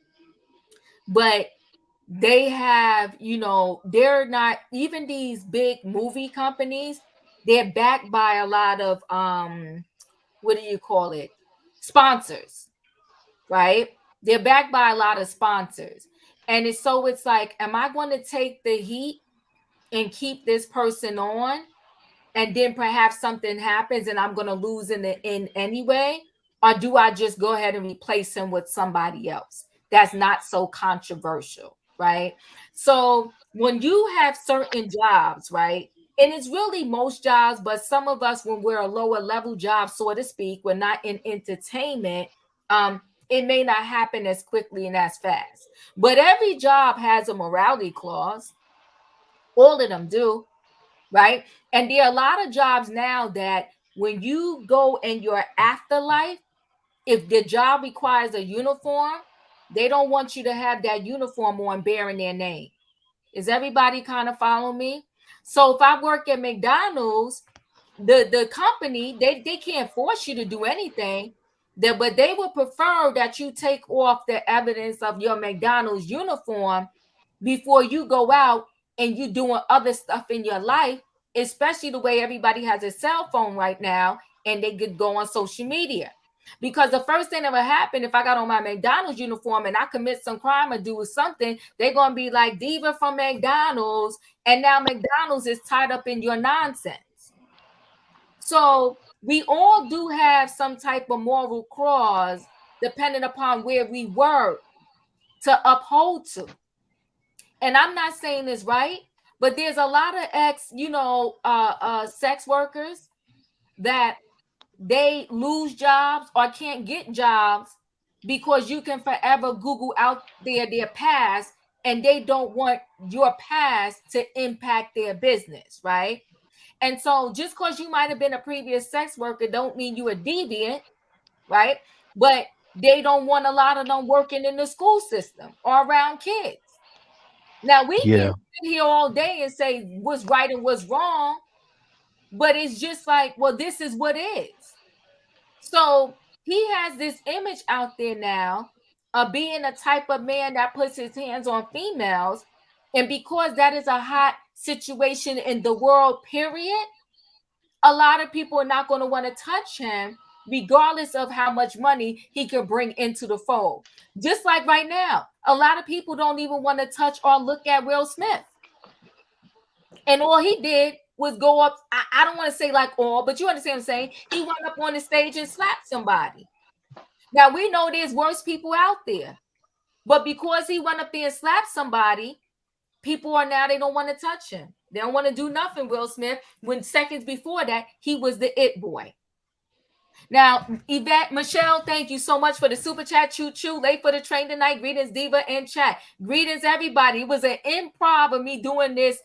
but they have, they're not, even these big movie companies, they're backed by a lot of what do you call it? Sponsors, right? They're backed by a lot of sponsors. And it's like, am I going to take the heat and keep this person on? And then perhaps something happens and I'm going to lose in the end anyway? Or do I just go ahead and replace him with somebody else that's not so controversial, right? So when you have certain jobs, right? And it's really most jobs, but some of us, when we're a lower level job, so to speak, we're not in entertainment, it may not happen as quickly and as fast. But every job has a morality clause. All of them do, right? And there are a lot of jobs now that when you go in your afterlife, if the job requires a uniform, they don't want you to have that uniform on bearing their name. Is everybody kind of following me? So if I work at McDonald's, the company, they can't force you to do anything. But they would prefer that you take off the evidence of your McDonald's uniform before you go out and you doing other stuff in your life, especially the way everybody has a cell phone right now and they could go on social media. Because the first thing that would happen if I got on my McDonald's uniform and I commit some crime or do something, they're going to be like, Diva from McDonald's. And now McDonald's is tied up in your nonsense. So we all do have some type of moral clause depending upon where we were to uphold to. And I'm not saying this right, but there's a lot of sex workers that they lose jobs or can't get jobs because you can forever Google out their past, and they don't want your past to impact their business, right? And so just because you might have been a previous sex worker don't mean you a deviant, right? But they don't want a lot of them working in the school system or around kids. Now we can Yeah. sit here all day and say what's right and what's wrong, but it's just like, well, this is what is. So he has this image out there now of being a type of man that puts his hands on females. And because that is a hot situation in the world, period, a lot of people are not going to want to touch him, regardless of how much money he can bring into the fold. Just like right now, a lot of people don't even want to touch or look at Will Smith. And all he did was go up. I don't want to say like all, but you understand what I'm saying? He went up on the stage and slapped somebody. Now we know there's worse people out there, but because he went up there and slapped somebody, people are now, they don't want to touch him. They don't want to do nothing, Will Smith, when seconds before that, he was the it boy. Now, Yvette, Michelle, thank you so much for the super chat. Choo choo, late for the train tonight. Greetings, Diva and chat. Greetings, everybody. It was an improv of me doing this,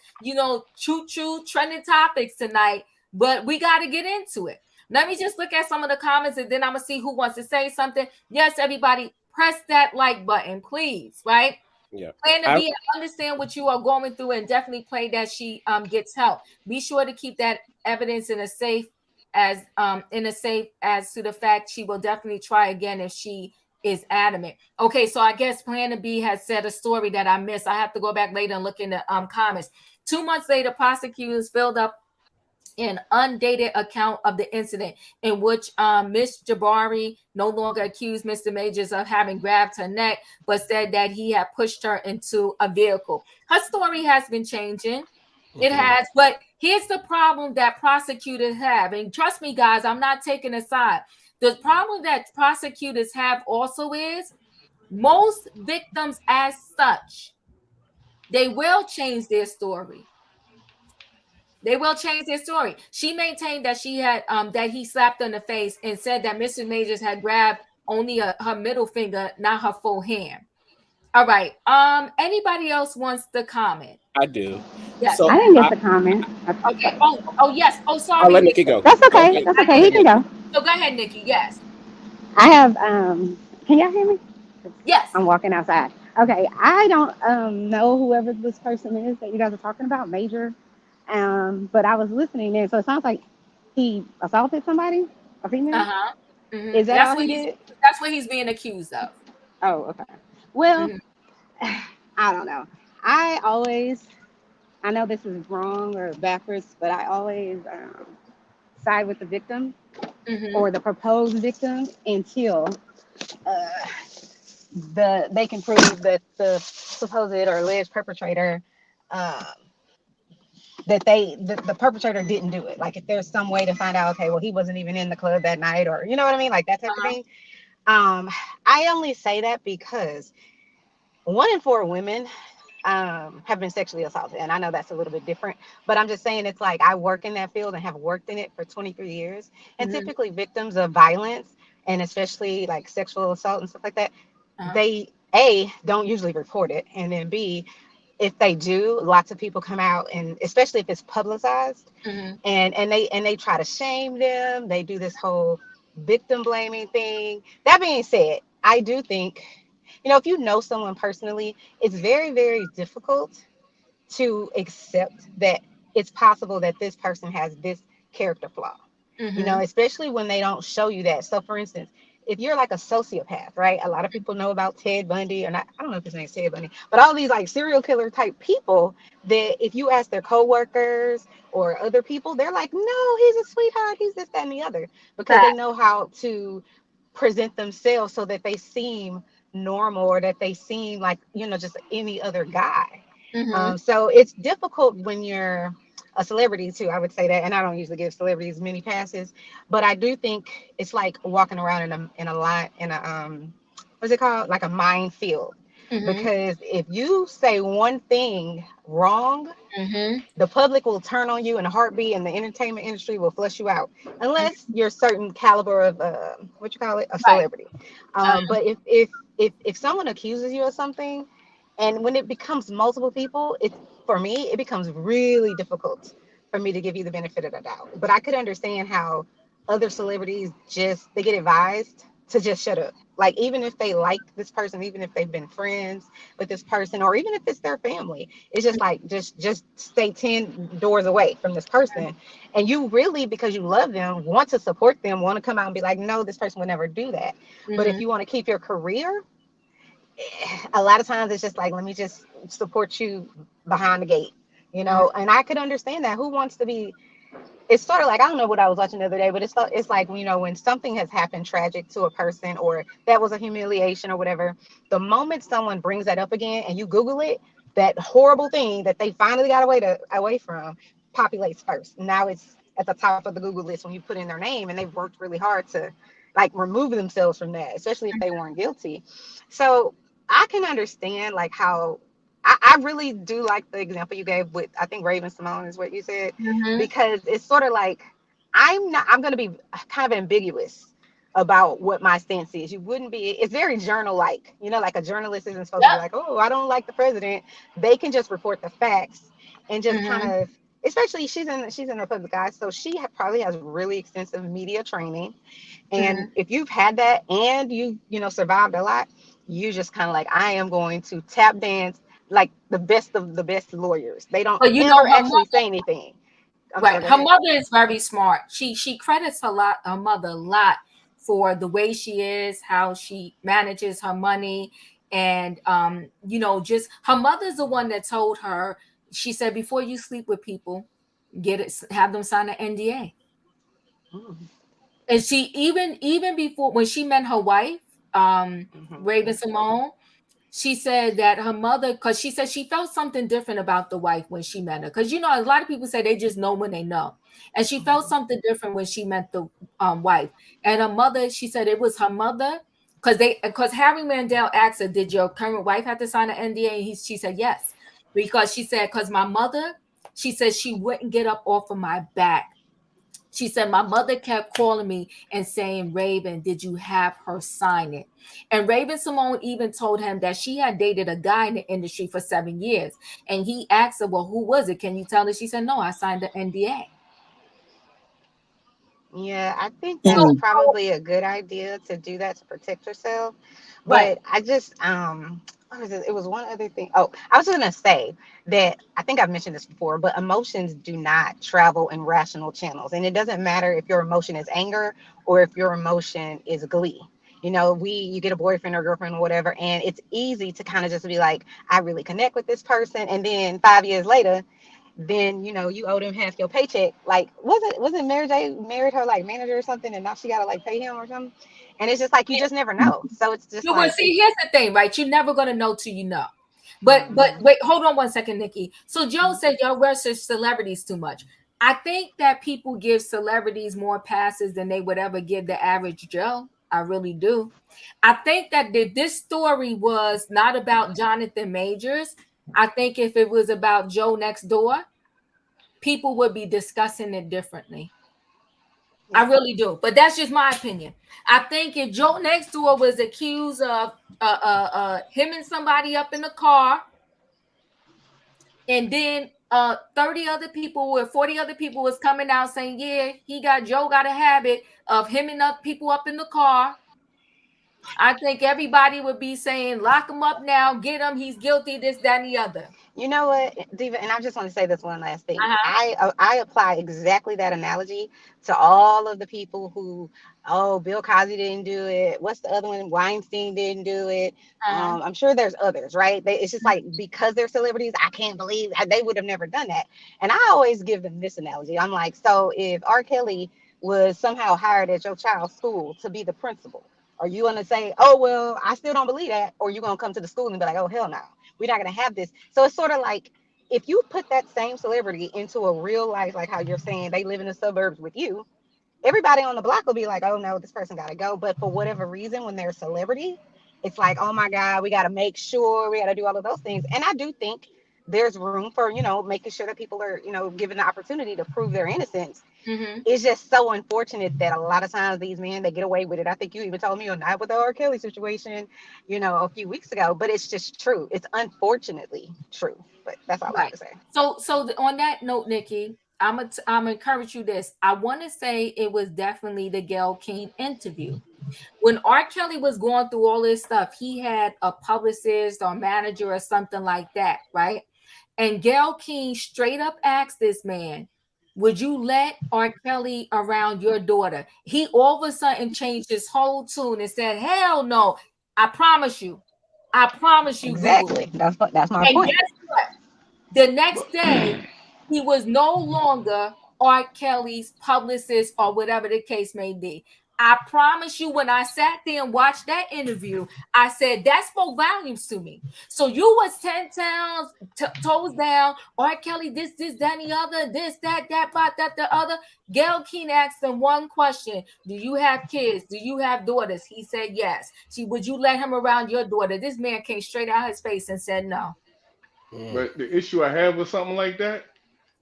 choo choo trending topics tonight, but we got to get into it. Let me just look at some of the comments and then I'm going to see who wants to say something. Yes, everybody, press that like button, please, right? Yeah. Plan to be, understand what you are going through and definitely pray that she gets help. Be sure to keep that evidence in a safe as to the fact she will definitely try again if she is adamant. Okay, so I guess Plan B has said a story that I missed. I have to go back later and look in the comments. 2 months later, prosecutors filled up an undated account of the incident in which Miss Jabari no longer accused Mr. Majors of having grabbed her neck, but said that he had pushed her into a vehicle. Her story has been changing. It has, but here's the problem that prosecutors have. And trust me, guys, I'm not taking a side. The problem that prosecutors have also is most victims as such, they will change their story. They will change their story. She maintained that she had that he slapped her in the face and said that Mrs. Majors had grabbed only her middle finger, not her full hand. All right. Anybody else wants to comment? I do. Yes. So I didn't get the comment. Okay. Oh yes. Oh, I'll sorry, let Nikki. Nikki go. That's Go okay. ahead. That's I okay. Go know You ahead, can you. Nikki. go. So go ahead, Nikki. Yes. I have can y'all hear me? Yes. I'm walking outside. Okay, I don't know whoever this person is that you guys are talking about, Major. But I was listening in, so it sounds like he assaulted somebody, a female. Uh-huh. Is that That's all what he he's did? that's what he's being accused of. Oh, okay. Well, Mm-hmm. I don't know. I always, I know this is wrong or backwards, but I always side with the victim Mm-hmm. or the proposed victim until uh, they can prove that the supposed or alleged perpetrator um, that the perpetrator didn't do it. Like if there's some way to find out, okay, well he wasn't even in the club that night, or you know what I mean, like that type of Uh-huh. thing. I only say that because 1 in 4 women have been sexually assaulted, and I know that's a little bit different, but I'm just saying it's like I work in that field and have worked in it for 23 years, and Mm-hmm. typically victims of violence and especially like sexual assault and stuff like that, Uh-huh. they a don't usually report it, and then b if they do, lots of people come out, and especially if it's publicized, Mm-hmm. and they try to shame them. They do this whole victim blaming thing. That being said, I do think, if you know someone personally, it's very, very difficult to accept that it's possible that this person has this character flaw, Mm-hmm. especially when they don't show you that. So, for instance, if you're like a sociopath, right? A lot of people know about Ted Bundy, or not, I don't know if his name's Ted Bundy, but all these like serial killer type people that if you ask their coworkers or other people, they're like, no, he's a sweetheart, he's this, that, and the other, because they Fact. know how to present themselves so that they seem normal or that they seem like, just any other guy. Mm-hmm. So it's difficult when you're a celebrity too. I would say that, and I don't usually give celebrities many passes, but I do think it's like walking around in a line in a what's it called, like a minefield, Mm-hmm. because if you say one thing wrong, Mm-hmm. the public will turn on you in a heartbeat, and the entertainment industry will flush you out unless you're a certain caliber of what you call it, a Right. celebrity. But if someone accuses you of something, and when it becomes multiple people, it's, for me, it becomes really difficult for me to give you the benefit of the doubt. But I could understand how other celebrities just, they get advised to just shut up. Like even if they like this person, even if they've been friends with this person, or even if it's their family, it's just like just stay 10 doors away from this person. And you really, because you love them, want to support them, want to come out and be like, no, this person would never do that. But if Mm-hmm. you want to keep your career, a lot of times it's just like, let me just support you behind the gate, and I could understand that. Who wants to be, it's sort of like, I don't know what I was watching the other day, but it's like, when something has happened tragic to a person, or that was a humiliation or whatever, the moment someone brings that up again and you Google it, that horrible thing that they finally got away from populates first. Now it's at the top of the Google list when you put in their name, and they've worked really hard to like remove themselves from that, especially if they weren't guilty. So I can understand like how I really do like the example you gave with, I think, Raven Simone is what you said, Mm-hmm. because it's sort of like, I'm going to be kind of ambiguous about what my stance is. You wouldn't be, it's very journal like, like a journalist isn't supposed to be Yep. like, oh, I don't like the president. They can just report the facts and just kind Mm-hmm. of, especially she's in the public eye, so she probably has really extensive media training. And Mm-hmm. if you've had that and survived a lot, you just kind of like, I am going to tap dance like the best of the best lawyers. They don't But ever her actually mother, say anything. I'm right? sorry, go Her ahead. mother is very smart. She credits her mother a lot for the way she is, how she manages her money, and just her mother's the one that told her. She said, before you sleep with people, get it, have them sign an NDA. Mm, And she even before, when she met her wife, mhm, Raven Simone, she said that her mother, because she said she felt something different about the wife when she met her. Because a lot of people say they just know when they know, and she felt mhm, something different when she met the wife. And her mother, she said it was her mother, because Harry Mandel asked her, "Did your current wife have to sign an NDA?" And she said yes, because she said, because my mother, She said she wouldn't get up off of my back. She said, my mother kept calling me and saying, Raven, did you have her sign it? And Raven Simone even told him that she had dated a guy in the industry for 7 years. And he asked her, well, who was it? Can you tell her? She said, no, I signed the NDA. Yeah, I think that's Mm. probably a good idea to do that to protect yourself. Right. But I just what was it? It was one other thing. Oh, I was gonna say that I think I've mentioned this before, but emotions do not travel in rational channels. And it doesn't matter if your emotion is anger or if your emotion is glee. You know, you get a boyfriend or girlfriend or whatever, and it's easy to kind of just be like, I really connect with this person, and then 5 years later then you owe them half your paycheck. Like, wasn't Mary J married her like manager or something, and now she gotta like pay him or something? And it's just like you just never know. So it's just No, well, like see, here's the thing, right? You're never gonna know till you know. But mhm. wait, hold on one second, Nikki. So Joe said y'all research celebrities too much. I think that people give celebrities more passes than they would ever give the average Joe. I really do. I think that if this story was not about Jonathan Majors, I think if it was about Joe next door, people would be discussing it differently. I Yeah. really do, but that's just my opinion. I think if Joe next door was accused of him and somebody up in the car, and then 30 other people or 40 other people was coming out saying, yeah, Joe got a habit of him and up people up in the car. I think everybody would be saying, lock him up now, get him, he's guilty, this, that, and the other. You know what, Diva, and I just want to say this one last thing. Uh-huh. I apply exactly that analogy to all of the people who, oh, Bill Cosby didn't do it. What's the other one? Weinstein didn't do it. Uh-huh. I'm sure there's others, right? It's just like because they're celebrities, I can't believe they would have never done that. And I always give them this analogy. I'm like, so if R. Kelly was somehow hired at your child's school to be the principal, are you gonna say, oh well, I still don't believe that, or you gonna come to the school and be like, oh hell no, we're not going to have this. So it's sort of like if you put that same celebrity into a real life, like how you're saying they live in the suburbs with you, everybody on the block will be like, oh no, this person got to go. But for whatever reason, when they're a celebrity, it's like, oh my God, we got to make sure we got to do all of those things. And I do think there's room for, making sure that people are, given the opportunity to prove their innocence. Mm-hmm. It's just so unfortunate that a lot of times these men they get away with it. I think you even told me on night with the R. Kelly situation, a few weeks ago. But it's just true. It's unfortunately true. But that's all I have Right. to say. So on that note, Nikki, I'm encourage you this. I want to say it was definitely the Gayle King interview. When R. Kelly was going through all this stuff, he had a publicist or manager or something like that, right? And Gayle King straight up asked this man, would you let R. Kelly around your daughter? He all of a sudden changed his whole tune and said, hell no. I promise you. I promise you, boo boo. Exactly. That's my And point. guess what? The next day, he was no longer R. Kelly's publicist or whatever the case may be. I promise you, when I sat there and watched that interview, I said that spoke volumes to me. So you was 10 toes down. R. Kelly, this, that, and the other, this, that, the other. Gayle King asked him one question: do you have kids? Do you have daughters? He said yes. Would you let him around your daughter? This man came straight out his face and said no. Mm. But the issue I have with something like that,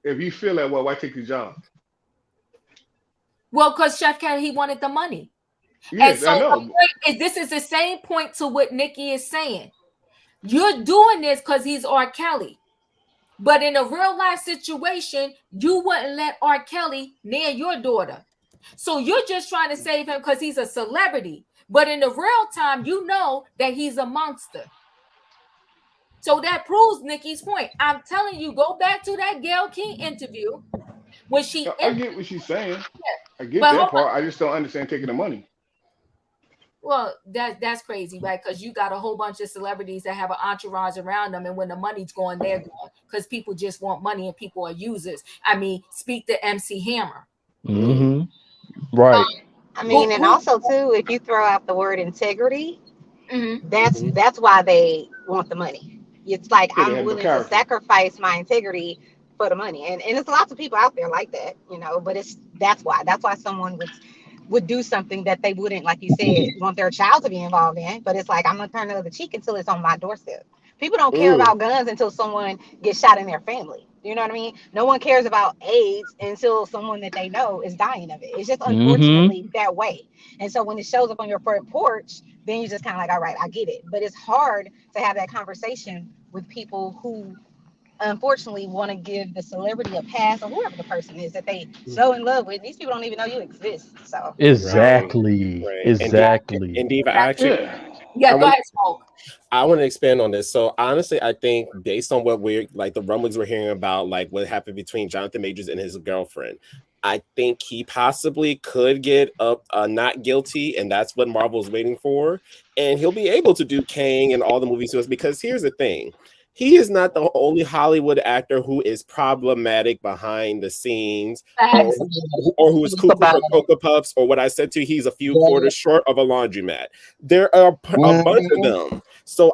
if you feel that way, why take the job? Well, because Chef Kelly, he wanted the money. And Yes, so I the know. point is, this is the same point to what Nikki is saying. You're doing this because he's R. Kelly. But in a real life situation, you wouldn't let R. Kelly near your daughter. So you're just trying to save him because he's a celebrity. But in the real time, you know that he's a monster. So that proves Nikki's point. I'm telling you, go back to that Gayle King interview when she I get what she's saying. I get but hold that on. part. I just don't understand taking the money. Well, that's crazy, right? Because you got a whole bunch of celebrities that have an entourage around them, and when the money's going, they're going because people just want money and people are users. I mean, speak to MC Hammer. Mm. Mm-hmm. Right. I Who? mean, and Who? also too, if you throw out the word integrity, Mhm. that's Mhm. that's why they want the money. It's like Yeah, they I'm have no willing to character. sacrifice my integrity for the money, and it's lots of people out there like that, But that's why someone would do something that they wouldn't, like you said, want their child to be involved in. But it's like I'm gonna turn the other cheek until it's on my doorstep. People don't care Mm. about guns until someone gets shot in their family. You know what I mean? No one cares about AIDS until someone that they know is dying of it. It's just Mm-hmm. unfortunately that way. And so when it shows up on your front porch, then you just kind of like, all right, I get it. But it's hard to have that conversation with people who unfortunately want to give the celebrity a pass, or whoever the person is that they so in love with. These people don't even know you exist. So Right, Exactly. right. Exactly. And Diva, And I, actually, Yeah. I yeah, go want ahead, Smoke. I want to expand on this. So honestly, I think based on what we're like the rumblings we're hearing about, like what happened between Jonathan Majors and his girlfriend, I think he possibly could get a not guilty, and that's what Marvel's waiting for. And he'll be able to do Kang and all the movies to us because here's the thing. He is not the only Hollywood actor who is problematic behind the scenes, or Facts. or who is Think cuckoo about for it. Cocoa Puffs, or what I said to you, he's a few Yeah. quarters short of a laundromat. There are a bunch of Mhm. them.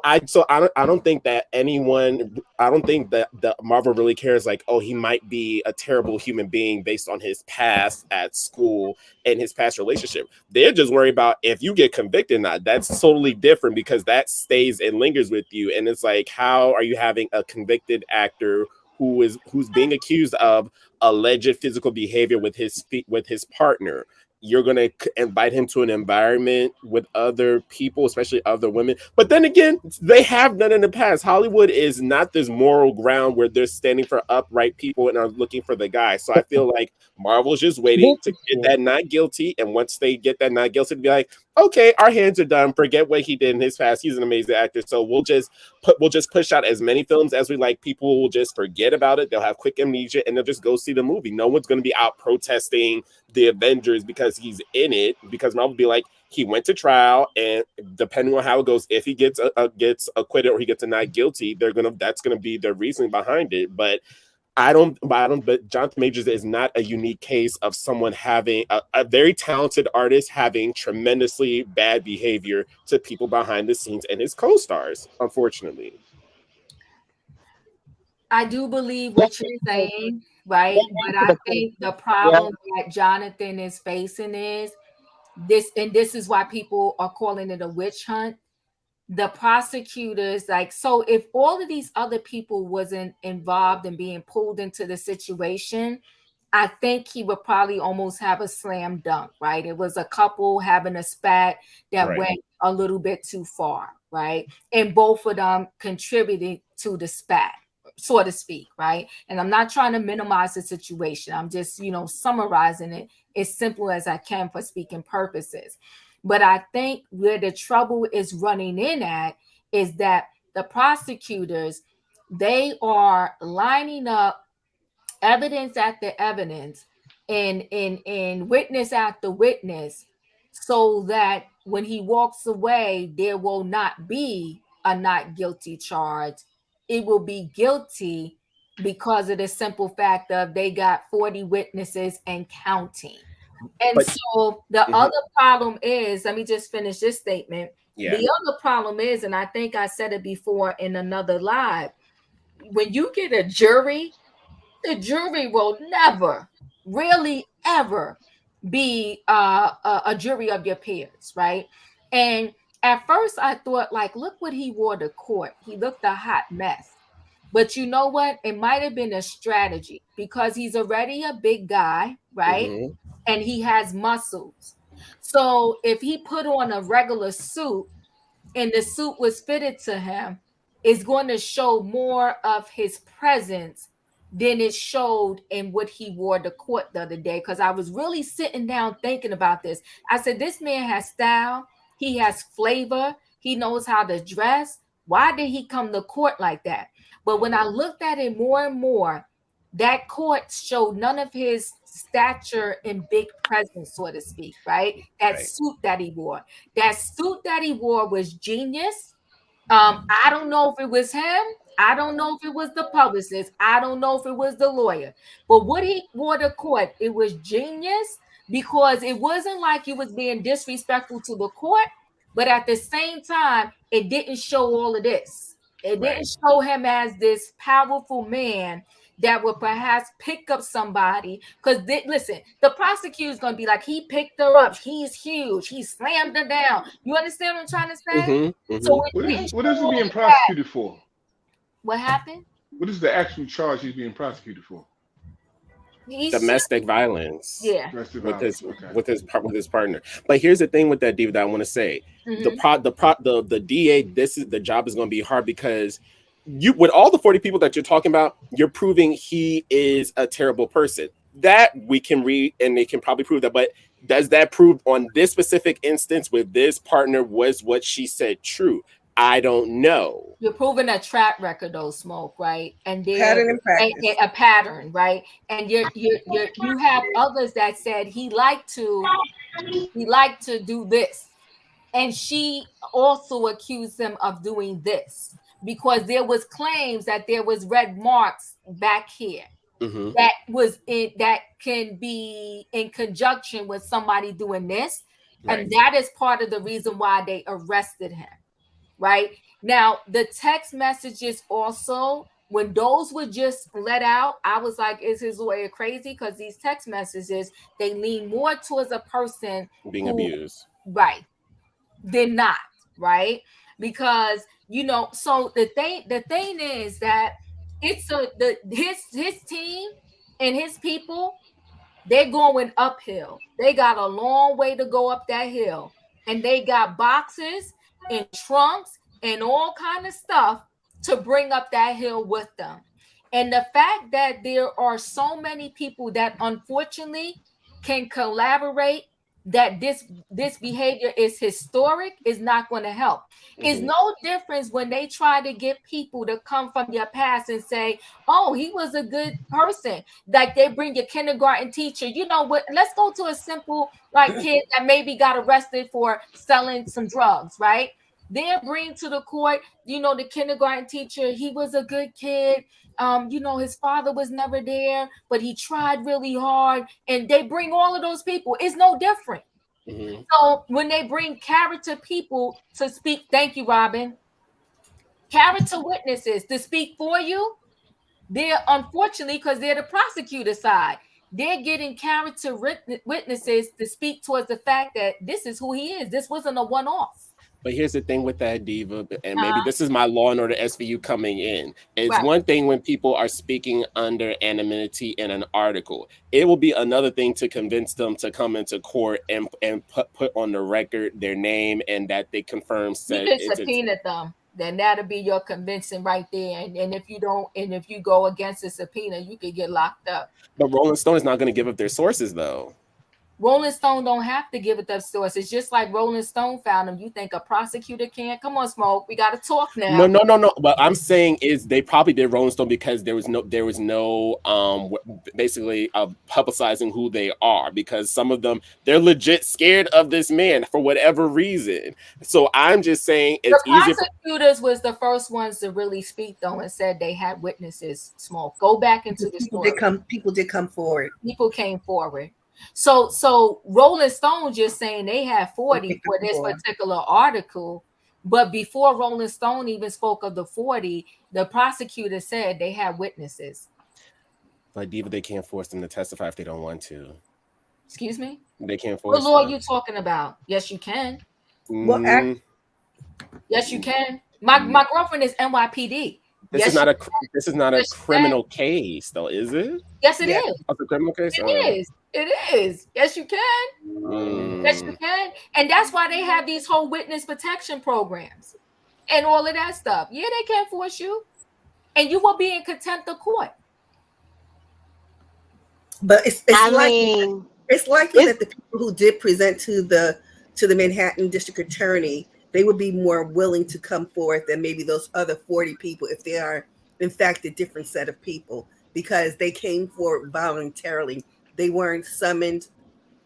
I don't think that anyone, I don't think that the Marvel really cares, like, oh, he might be a terrible human being based on his past at school and his past relationship. They're just worried about if you get convicted or not. That's totally different because that stays and lingers with you. And it's like, how are you having a convicted actor who's being accused of alleged physical behavior with his partner? You're going to invite him to an environment with other people, especially other women. But then again, they have done in the past. Hollywood is not this moral ground where they're standing for upright people and are looking for the guy. So I feel like Marvel's just waiting This to is get true. that not guilty. And once they get that not guilty, to be like, okay, our hands are done. Forget what he did in his past. He's an amazing actor. So we'll just push out as many films as we like. People will just forget about it. They'll have quick amnesia and they'll just go see the movie. No one's going to be out protesting the Avengers because he's in it, because Marvel will be like, he went to trial, and depending on how it goes, if he gets acquitted or he gets a not guilty, that's gonna be the reasoning behind it. But Jonathan Majors is not a unique case of someone having a very talented artist having tremendously bad behavior to people behind the scenes and his co-stars, unfortunately. I do believe Let's what get you're to saying, right? let's But answer I the think the question. Yeah. problem that Jonathan is facing is this, and this is why people are calling it a witch hunt. The prosecutors, like, so if all of these other people wasn't involved in being pulled into the situation, I think he would probably almost have a slam dunk, right? It was a couple having a spat that Right. went a little bit too far, right? And both of them contributed to the spat, so to speak, right? And I'm not trying to minimize the situation. I'm just, summarizing it as simple as I can for speaking purposes. But I think where the trouble is running in at is that the prosecutors, they are lining up evidence after evidence and witness after witness, so that when he walks away there will not be a not guilty charge. It will be guilty because of the simple fact of they got 40 witnesses and counting. And But so the mhm, other problem is, let me just finish this statement. yeah, The other problem is, and I think I said it before in another live, when you get a jury, the jury will never, really ever be a jury of your peers, right? And at first I thought, like, look what he wore to court. He looked a hot mess. But you know what? It might have been a strategy because he's already a big guy, right? mhm. And he has muscles. So if he put on a regular suit and the suit was fitted to him, is going to show more of his presence than it showed in what he wore to court the other day. Because I was really sitting down thinking about this. I said, this man has style, he has flavor, he knows how to dress. Why did he come to court like that? But when I looked at it more and more, that court showed none of his stature and big presence, so to speak, right? That Right. suit that he wore. That suit that he wore was genius. I don't know if it was him. I don't know if it was the publicist. I don't know if it was the lawyer. But what he wore to court, it was genius because it wasn't like he was being disrespectful to the court, but at the same time, it didn't show all of this. It Right. didn't show him as this powerful man that would perhaps pick up somebody. Because listen, the prosecutor's gonna be like, he picked her up. He's huge. He slammed her down. You understand what I'm trying to say? Mhm. So Mhm. it didn't What show is he all being of that. prosecuted for? What happened? What is the actual charge he's being prosecuted for? He should, Domestic violence yeah. Domestic with violence. his Okay. with his partner. But here's the thing with that, Diva, that I want to say. Mm-hmm. The DA, this is the job is going to be hard because you, with all the 40 people that you're talking about, you're proving he is a terrible person. That we can read and they can probably prove that. But does that prove on this specific instance with this partner was what she said true? I don't know. You're proving a track record, though, Smoke, right? And there Pattern and practice. a pattern, right? And you have others that said he liked to do this, and she also accused him of doing this because there was claims that there was red marks back here Mm-hmm. that can be in conjunction with somebody doing this, Right. and that is part of the reason why they arrested him. Right now, the text messages also, when those were just let out, I was like, is his lawyer crazy? Because these text messages, they lean more towards a person Being who, abused. right, than not, right? Because so the thing is that it's his team and his people, they're going uphill. They got a long way to go up that hill, and they got boxes and trunks and all kind of stuff to bring up that hill with them. And the fact that there are so many people that unfortunately can collaborate, that this behavior is historic, is not going to help. It's Mhm. no difference when they try to get people to come from your past and say, oh, he was a good person. Like they bring your kindergarten teacher. You know what? Let's go to a simple like kid that maybe got arrested for selling some drugs, right? Then bring to the court, the kindergarten teacher. He was a good kid. His father was never there, but he tried really hard. And they bring all of those people. It's no different. Mhm. So when they bring character people to speak, thank you, Robin. Character witnesses to speak for you, they're unfortunately, because they're the prosecutor side, they're getting character witnesses to speak towards the fact that this is who he is. This wasn't a one-off. But here's the thing with that, Diva, and maybe this is my Law and Order SVU coming in. It's Right. one thing when people are speaking under anonymity in an article. It will be another thing to convince them to come into court and put on the record their name and that they confirm You said can it's subpoena them. Then that'll be your convincing right there. And if you don't, and if you go against a subpoena, you could get locked up. But Rolling Stone is not going to give up their sources though. Rolling Stone don't have to give it up source. It's just like Rolling Stone found him. You think a prosecutor can't? Come on, Smoke. We got to talk now. No. What I'm saying is they probably did Rolling Stone because there was no basically publicizing who they are, because some of them, they're legit scared of this man for whatever reason. So I'm just saying The it's easier. prosecutors was the first ones to really speak though and said they had witnesses. Smoke. Go back into the story. People did come forward. People came forward. So Rolling Stone just saying they had 40 for this particular article, but before Rolling Stone even spoke of the 40, the prosecutor said they had witnesses. But Diva, they can't force them to testify if they don't want to. Excuse me? They can't force What law are them. you talking about? Yes, you can. Well, Yes, you can. My girlfriend is NYPD. This is not a criminal case, though, is it? Yes, it is. Oh, it's a criminal case. It is. Yes, you can. Yes, you can. And that's why they have these whole witness protection programs and all of that stuff. Yeah, they can't force you, and you will be in contempt of court. But it's likely that the people who did present to the Manhattan District Attorney, they would be more willing to come forth than maybe those other 40 people if they are in fact a different set of people, because they came forward voluntarily. They weren't summoned,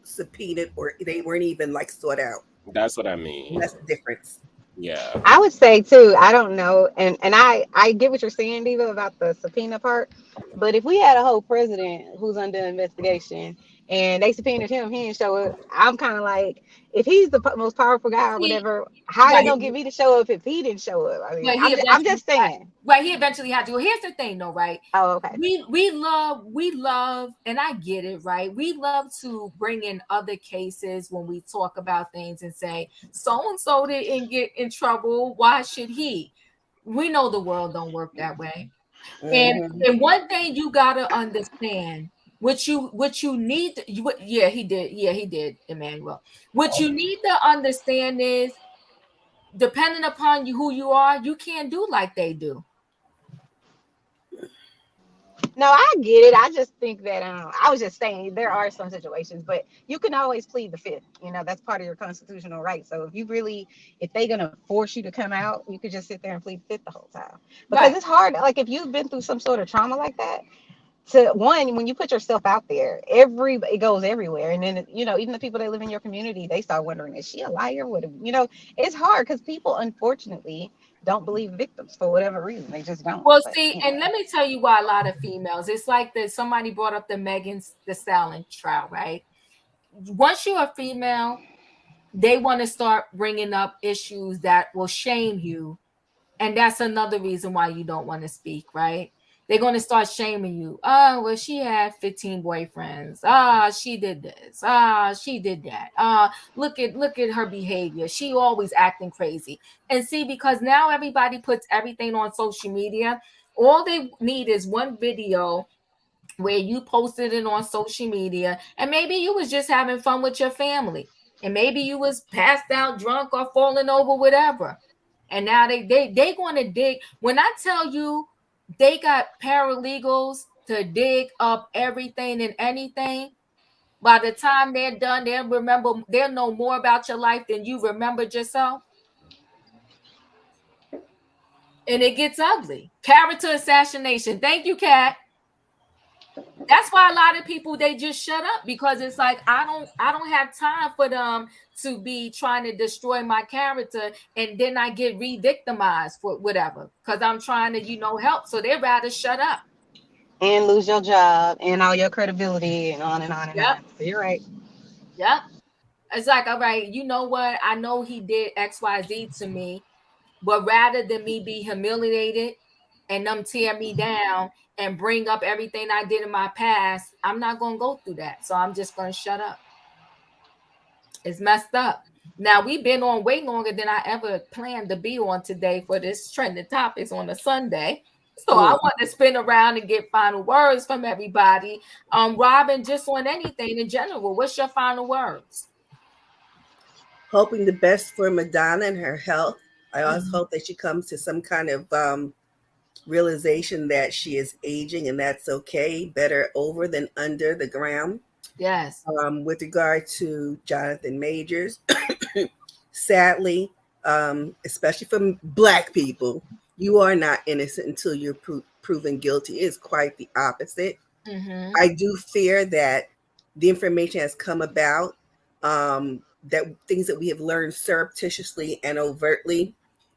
subpoenaed, or they weren't even like sought out. That's what I mean. And that's the difference. Yeah. I would say too, I don't know, and I get what you're saying, Diva, about the subpoena part. But if we had a whole president who's under investigation and they subpoenaed him, he didn't show up, I'm kind of like, if he's the most powerful guy or whatever, how are they gonna get me to show up if he didn't show up? I mean, I'm just saying. Right, he eventually had to. Well, here's the thing, though, right? Oh, okay. We love, and I get it, right? We love to bring in other cases when we talk about things and say, so and so didn't get in trouble. Why should he? We know the world don't work that way. And Mhm. and one thing you gotta understand, what you need to, yeah, he did. Yeah, he did, Emmanuel. What you need to understand is, depending upon you who you are, you can't do like they do. No, I get it. I just think that I was just saying there are some situations, but you can always plead the fifth. You know, that's part of your constitutional right. So if they're gonna force you to come out, you could just sit there and plead fifth the whole time because Right. it's hard. Like if you've been through some sort of trauma like that, to one, when you put yourself out there, it goes everywhere, and then even the people that live in your community, they start wondering, is she a liar? It's hard because people unfortunately don't believe victims for whatever reason. They just don't. Well, But see, and let me tell you why a lot of females, it's like that somebody brought up the Megan the Stallion trial, right? Once you're a female, they want to start bringing up issues that will shame you, and that's another reason why you don't want to speak, right? They're going to start shaming you. Oh, well, she had 15 boyfriends. Ah, she did this. Ah, she did that. Look at her behavior. She always acting crazy. And see, because now everybody puts everything on social media, all they need is one video where you posted it on social media, and maybe you was just having fun with your family, and maybe you was passed out drunk or falling over, whatever. And now they going to dig. When I tell you, they got paralegals to dig up everything and anything. By the time they're done, they'll know more about your life than you remembered yourself. And it gets ugly. Character assassination. Thank you, Kat. That's why a lot of people, they just shut up, because it's like, I don't have time for them to be trying to destroy my character, and then I get re-victimized for whatever, because I'm trying to help, so they rather shut up. and lose your job and all your credibility and on and on and Yep. on. So you're right. Yep. It's like, all right, you know what, I know he did XYZ to me, but rather than me be humiliated and them tear me down and bring up everything I did in my past, I'm not going to go through that, so I'm just going to shut up. It's messed up. Now, we've been on way longer than I ever planned to be on today for this trending topics on a Sunday. So I Yeah. want to spin around and get final words from everybody. Robin, just on anything in general, what's your final words? Hoping the best for Madonna and her health. I also Mhm. hope that she comes to some kind of realization that she is aging and that's okay. Better over than under the ground. Yes. With regard to Jonathan Majors, sadly, especially from Black people, you are not innocent until you're proven guilty. It is quite the opposite. Mm-hmm. I do fear that the information has come about, that things that we have learned surreptitiously and overtly,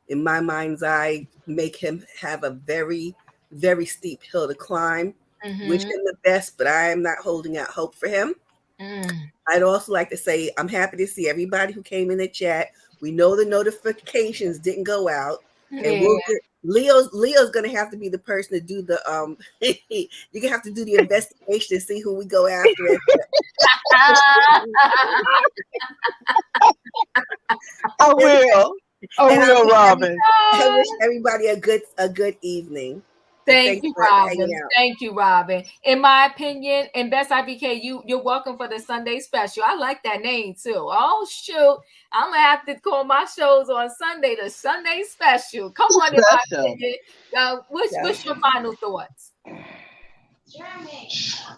in my mind's eye, make him have a very, very steep hill to climb. Wish Mm-hmm. him the best, but I am not holding out hope for him. Mm. I'd also like to say I'm happy to see everybody who came in the chat. We know the notifications didn't go out, and Yeah. we'll get Leo's gonna have to be the person to do the you're gonna have to do the investigation to see who we go after it. I will. I And will, Robin. I wish everybody a good evening. And Thank thanks you, for hanging Robin. out. Thank you, Robin. In my opinion, and Best IBK, you're welcome for the Sunday special. I like that name too. Oh shoot, I'm gonna have to call my shows on Sunday the Sunday special. Come on, in my Special. opinion. Yeah. What's your final thoughts?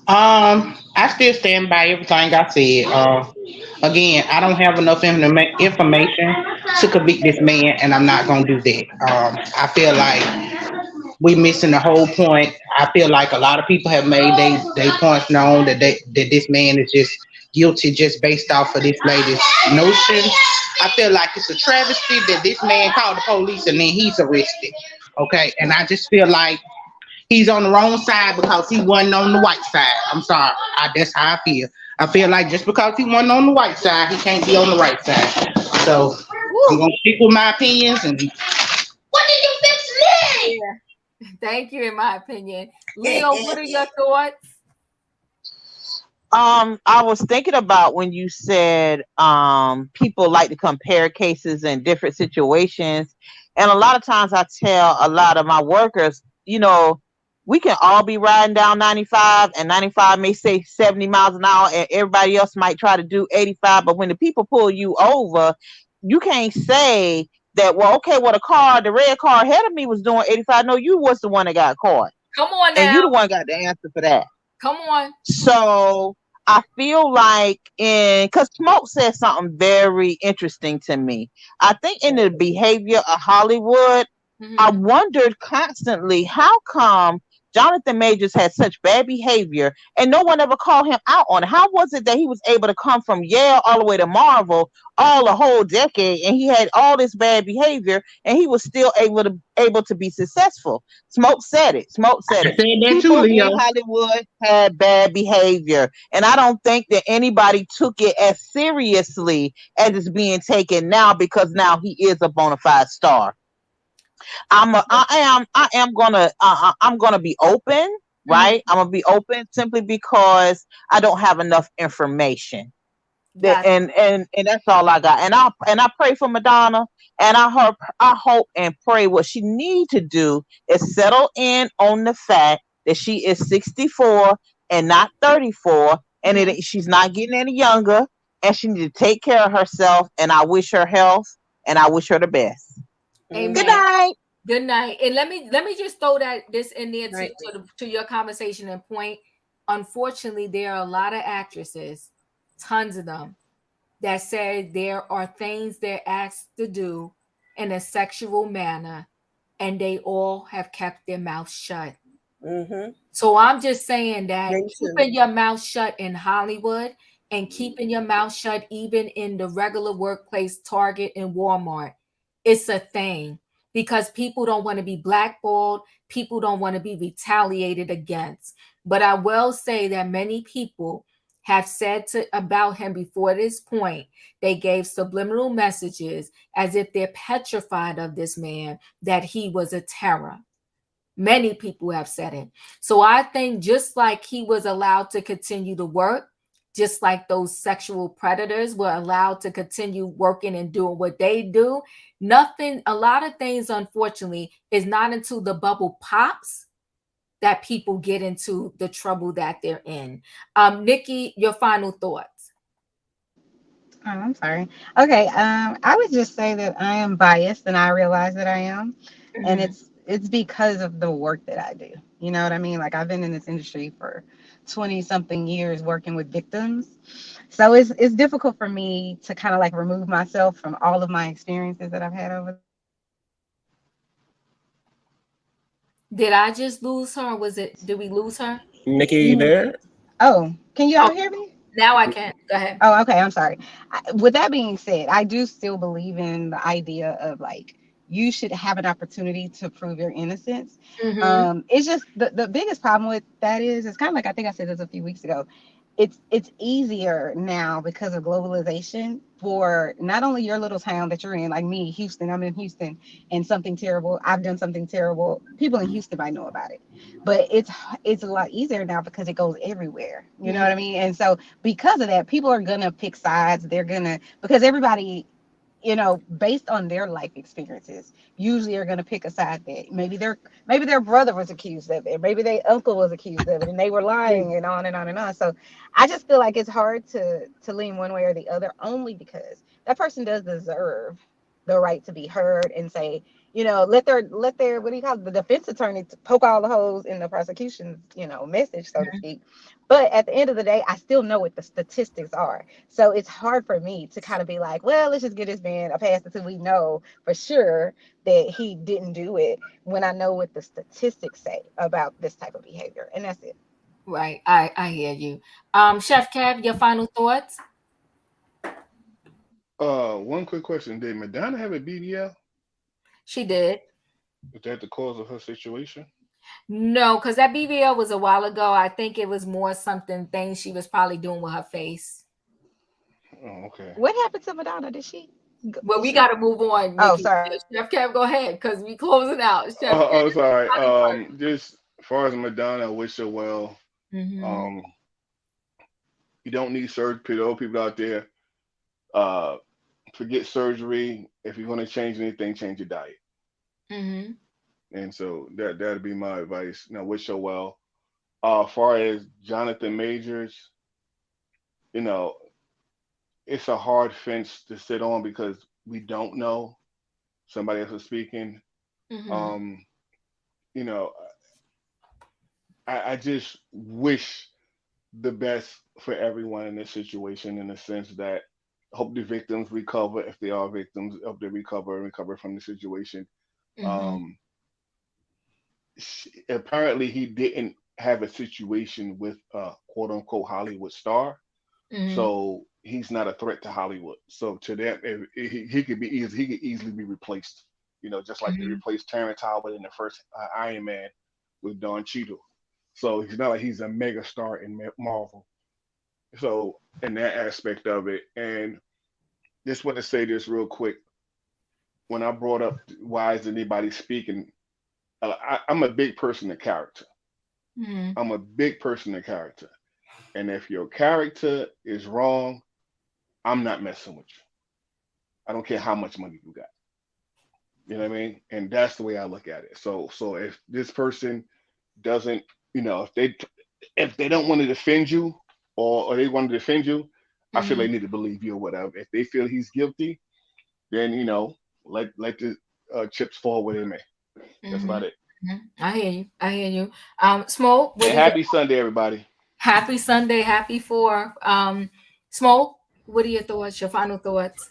I still stand by everything I said. Again, I don't have enough information to convict this man, and I'm not gonna do that. I feel like we missing the whole point. I feel like a lot of people have made they points known that this man is just guilty just based off of this lady's notion. I feel like it's a travesty that this man called the police and then he's arrested. Okay, and I just feel like he's on the wrong side because he wasn't on the white side. I'm sorry. That's how I feel. I feel like just because he wasn't on the white side, he can't be on the right side. So I'm Woo. gonna stick with my opinions and what did you fix me? Yeah. Thank you. In my opinion, Leo, what are your thoughts? I was thinking about when you said people like to compare cases in different situations. And a lot of times I tell a lot of my workers, we can all be riding down 95 and 95 may say 70 miles an hour and everybody else might try to do 85. But when the people pull you over, you can't say that, well, okay, well, the red car ahead of me was doing 85. No, you was the one that got caught. Come on And you now. the one got the answer for that. Come on. So I feel like because Smoke said something very interesting to me. I think in the behavior of Hollywood, I Mm-hmm. wondered constantly how come Jonathan Majors had such bad behavior and no one ever called him out on it. How was it that he was able to come from Yale all the way to Marvel all a whole decade and he had all this bad behavior and he was still able to be successful? Smoke said it. Smoke said I it. said that too, People in Leo. Hollywood had bad behavior, and I don't think that anybody took it as seriously as it's being taken now because now he is a bona fide star. I'm gonna be open, right? Mm-hmm. I'm gonna be open simply because I don't have enough information. Got And that's all I got. And I pray for Madonna, and I hope and pray what she need to do is settle in on the fact that she is 64 and not 34, and you. she's not getting any younger, and she need to take care of herself. And I wish her health, and I wish her the best. Good Amen. night. Good night. And let me just throw this in there Right. to your conversation and point. Unfortunately, there are a lot of actresses, tons of them, that say there are things they're asked to do in a sexual manner, and they all have kept their mouth shut. Mm-hmm. So I'm just saying that Me too. keeping your mouth shut in Hollywood and keeping your mouth shut even in the regular workplace, Target and Walmart, it's a thing because people don't want to be blackballed, people don't want to be retaliated against. But I will say that many people have said about him before this point, they gave subliminal messages as if they're petrified of this man, that he was a terror. Many people have said it. So I think just like he was allowed to continue to work, just like those sexual predators were allowed to continue working and doing what they do, nothing, a lot of things, unfortunately, is not until the bubble pops that people get into the trouble that they're in. Nikki, your final thoughts. Oh, I'm sorry. Okay, I would just say that I am biased, and I realize that I am, and Mhm. it's because of the work that I do. You know what I mean? Like I've been in this industry for 20 something years working with victims, so it's difficult for me to kind of like remove myself from all of my experiences that I've had over the years. Did I just lose her? Or was it, did we lose her? Nikki, Mm, there? oh, can you Oh, all hear me? now I can. Go ahead. Oh, okay. I'm sorry. With that being said, I do still believe in the idea of like you should have an opportunity to prove your innocence. Hmm. It's just the biggest problem with that is it's kind of like I think I said this a few weeks ago. It's easier now because of globalization for not only your little town that you're in, like me, Houston. I'm in Houston, and something terrible. I've done something terrible. People in Houston might know about it, but it's a lot easier now because it goes everywhere. You know what I mean? And so because of that, people are gonna pick sides. They're gonna because everybody, based on their life experiences, usually are gonna pick a side that maybe their brother was accused of it, maybe their uncle was accused of it, and they were lying, and on and on and on. So I just feel like it's hard to lean one way or the other, only because that person does deserve the right to be heard and say, let their what do you call it, the defense attorney to poke all the holes in the prosecution's, message, so to speak. But at the end of the day, I still know what the statistics are. So it's hard for me to kind of be like, well, let's just give this man a pass until we know for sure that he didn't do it, when I know what the statistics say about this type of behavior. And that's it. Right. I hear you. Chef Kev, your final thoughts? One quick question: did Madonna have a BBL? She did. Is that the cause of her situation? No, because that BBL was a while ago. I think it was more something things she was probably doing with her face. Oh, okay. What happened to Madonna? Well, Did we she? got to move on, Oh, Nikki. sorry. Chef Kev, go ahead because we closing out. Chef Oh, Kev, sorry. final word. Just as far as Madonna, I wish her well. Mm-hmm. Um, you don't need surgery. The old people out there, uh, forget surgery. If you want to change anything, change your diet. Mm-hmm. And so that'd be my advice. Now, wish her well. As far as Jonathan Majors, you know, it's a hard fence to sit on because we don't know. Somebody else is speaking. Mm-hmm. Um, you know, I just wish the best for everyone in this situation in the sense that hope the victims recover if they are victims, hope they recover and recover from the situation. Mm-hmm. Um, apparently he didn't have a situation with a quote unquote Hollywood star, Mm-hmm. so he's not a threat to Hollywood. So to them, he could be easy, he could easily be replaced. You know, just like they Mm-hmm. replaced Terrence Howard in the first Iron Man with Don Cheadle. So he's not like he's a mega star in Marvel. So in that aspect of it, and just want to say this real quick. When I brought up why is anybody speaking, I'm a big person of character. Mm-hmm. I'm a big person of character. And if your character is wrong, I'm not messing with you. I don't care how much money you got. You know what I mean? And that's the way I look at it. So if this person doesn't, you know, if they don't want to defend you or they want to defend you, I feel Mm-hmm. they need to believe you or whatever. If they feel he's guilty, then you know, let the chips fall where they may. That's Mm-hmm. about it. I hear you. I hear you. Smoke. What And is your happy Sunday, everybody. happy Sunday? Happy for Smoke. What are your thoughts? Your final thoughts?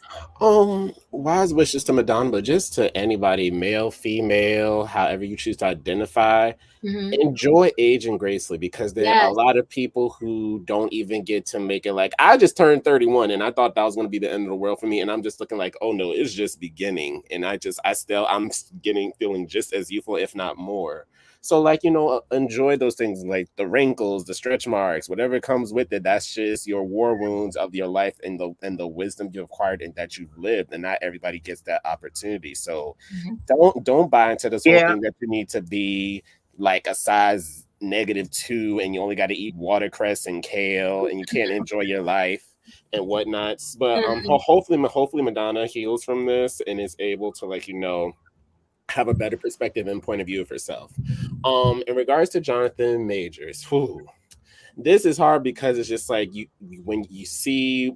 Wise wishes to Madonna, but just to anybody, male, female, however you choose to identify. Mm-hmm. Enjoy aging gracefully because there are a Yes. lot of people who don't even get to make it. Like I just turned 31 and I thought that was going to be the end of the world for me, and I'm just looking like, oh no, it's just beginning. And I'm getting feeling just as youthful, if not more. So like, enjoy those things like the wrinkles, the stretch marks, whatever comes with it. That's just your war wounds of your life and the wisdom you've acquired and that you've lived, and not everybody gets that opportunity. So Mm-hmm. don't buy into this whole Yeah. thing that you need to be like a size -2 and you only got to eat watercress and kale and you can't enjoy your life and whatnot. But hopefully Madonna heals from this and is able to have a better perspective and point of view of herself. In regards to Jonathan Majors, whew, this is hard because it's just like when you see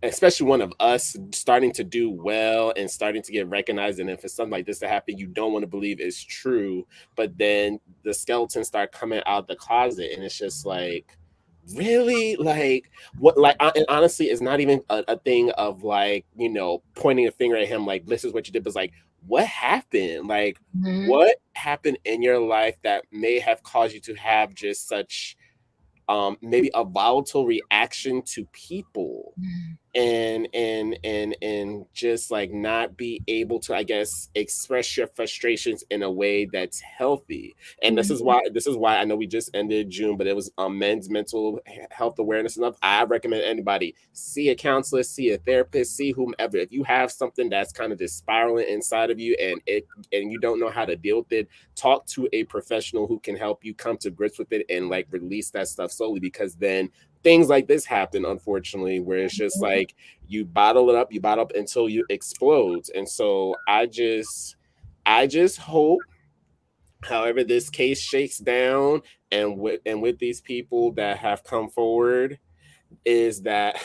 especially one of us starting to do well and starting to get recognized, and if it's something like this to happen you don't want to believe it's true, but then the skeletons start coming out the closet and it's just like really like what like and honestly it's not even a thing of like pointing a finger at him like this is what you did, but it's like what happened, like Mm-hmm. what happened in your life that may have caused you to have just such maybe a volatile reaction to people and just like not be able to, I guess, express your frustrations in a way that's healthy. And Mm-hmm. this is why I know we just ended June, but it was men's mental health awareness and stuff. I recommend anybody see a counselor, see a therapist, see whomever. If you have something that's kind of just spiraling inside of you and you don't know how to deal with it, talk to a professional who can help you come to grips with it and like release that stuff slowly, because then things like this happen, unfortunately, where it's just like you bottle up until you explode. And so I just hope, however this case shakes down, and with these people that have come forward, is that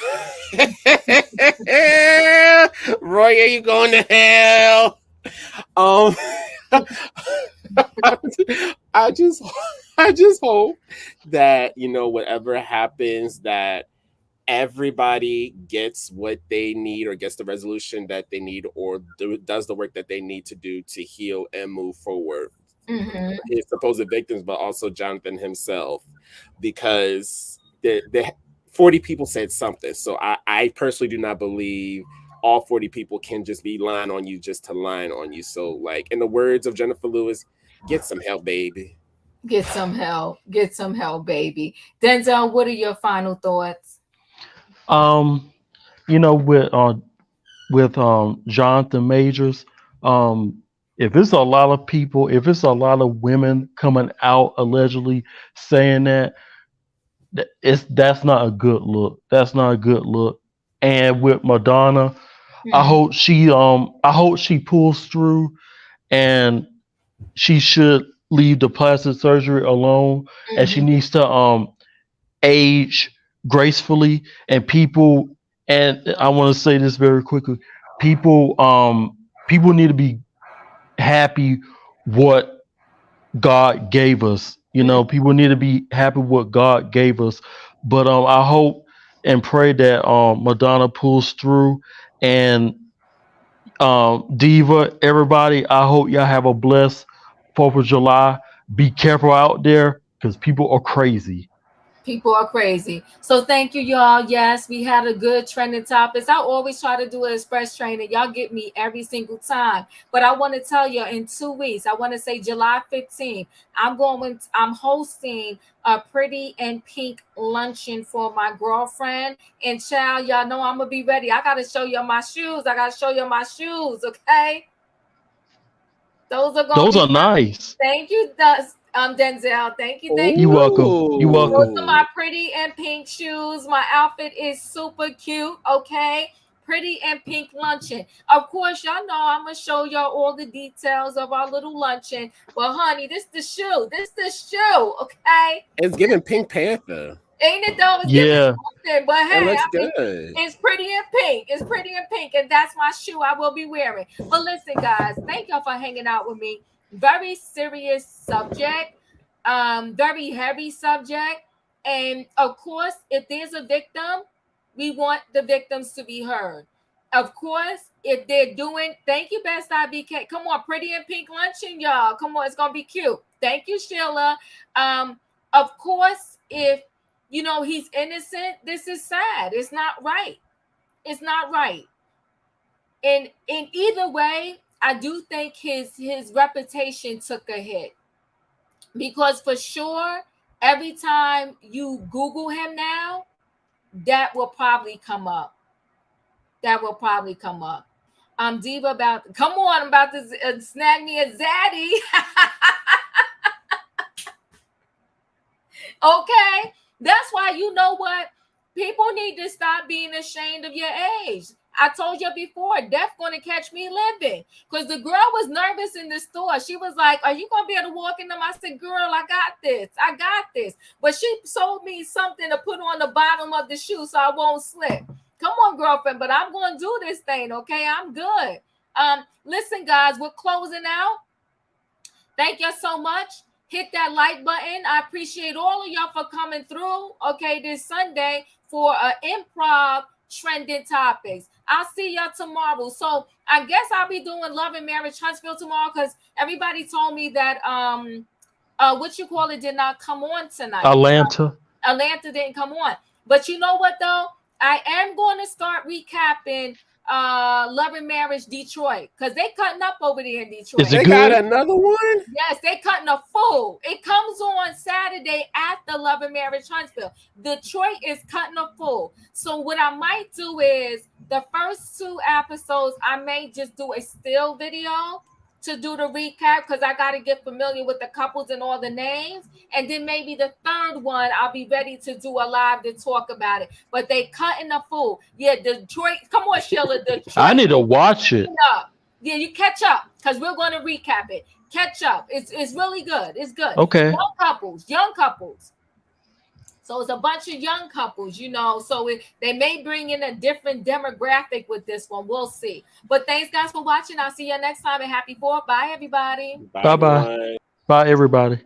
Roy, are you going to hell? Um, I just, I just hope that whatever happens, that everybody gets what they need or gets the resolution that they need or does the work that they need to do to heal and move forward. Mm-hmm. His supposed victims, but also Jonathan himself, because the 40 people said something. So I personally do not believe all 40 people can just be lying on you just to line on you. So, like, in the words of Jennifer Lewis, get some help, baby. Get some help. Get some help, baby. Denzel, what are your final thoughts? Um, with Jonathan Majors, um, if it's a lot of people, if it's a lot of women coming out allegedly saying that, that's not a good look. That's not a good look. And with Madonna, Mm-hmm. I hope she pulls through and she should leave the plastic surgery alone, and she needs to age gracefully. And people, and I want to say this very quickly, people people need to be happy what God gave us. You know, people need to be happy what God gave us. But I hope and pray that Madonna pulls through. And Diva, everybody, I hope y'all have a blessed 4th of July. Be careful out there because people are crazy. People are crazy. So thank you, y'all. Yes, we had a good trending topics. I always try to do an express training. Y'all get me every single time. But I want to tell you, in 2 weeks, I want to say July 15th, I'm hosting a pretty and pink luncheon for my girlfriend. And child, y'all know I'm gonna be ready. I gotta show you my shoes. Okay? Those are gonna Those be are nice. thank you, Denzel. Thank you, thank You you. welcome. You Those welcome. are my pretty and pink shoes. My outfit is super cute. Okay. Pretty and pink luncheon. Of course, y'all know I'm gonna show y'all all the details of our little luncheon. But honey, this the shoe. Okay. It's giving Pink Panther. Ain't it though? It's giving Yeah. something. But It hey, looks I mean, good. it's pretty and pink. It's pretty and pink, and that's my shoe I will be wearing. But listen, guys, thank y'all for hanging out with me. Very serious subject, very heavy subject, and of course, if there's a victim, we want the victims to be heard. Of course, if they're doing, thank you, Best IBK. Come on, pretty and pink luncheon, y'all. Come on, it's gonna be cute. Thank you, Sheila. Of course, if he's innocent, this is sad. It's not right. It's not right. And in either way, I do think his reputation took a hit, because for sure, every time you Google him now, that will probably come up. Diva, I'm about to snag me a zaddy. Okay, that's why, you know what, people need to stop being ashamed of your age. I told you before, death gonna catch me living. Because the girl was nervous in the store. She was like, "Are you gonna be able to walk in them?" I said, "Girl, I got this." But she sold me something to put on the bottom of the shoe so I won't slip. Come on, girlfriend, but I'm gonna do this thing, okay? I'm good. Listen, guys, we're closing out. Thank you so much. Hit that like button. I appreciate all of y'all for coming through, okay, this Sunday for improv trending topics. I'll see y'all tomorrow. So I guess I'll be doing Love and Marriage Huntsville tomorrow, because everybody told me that did not come on tonight. Atlanta didn't come on. But you know what though? I am going to start recapping Love and Marriage Detroit, because they cutting up over there in Detroit. Is it They good? got another one? Yes, they cutting a full. It comes on Saturday at the Love and Marriage Huntsville. Detroit is cutting a full. So what I might do is the first 2 episodes, I may just do a still video to do the recap, because I got to get familiar with the couples and all the names. And then maybe the third one, I'll be ready to do a live to talk about it. But they cutting a full. Yeah, Detroit. Come on, Sheila. Detroit. I need to watch it. Yeah, you catch up, because we're going to recap it. Catch up. It's really good. It's good. Okay. Young couples. So it's a bunch of young couples, so they may bring in a different demographic with this one. We'll see. But thanks, guys, for watching. I'll see you next time, and happy 4th. Bye, everybody. Bye-bye. Bye, everybody.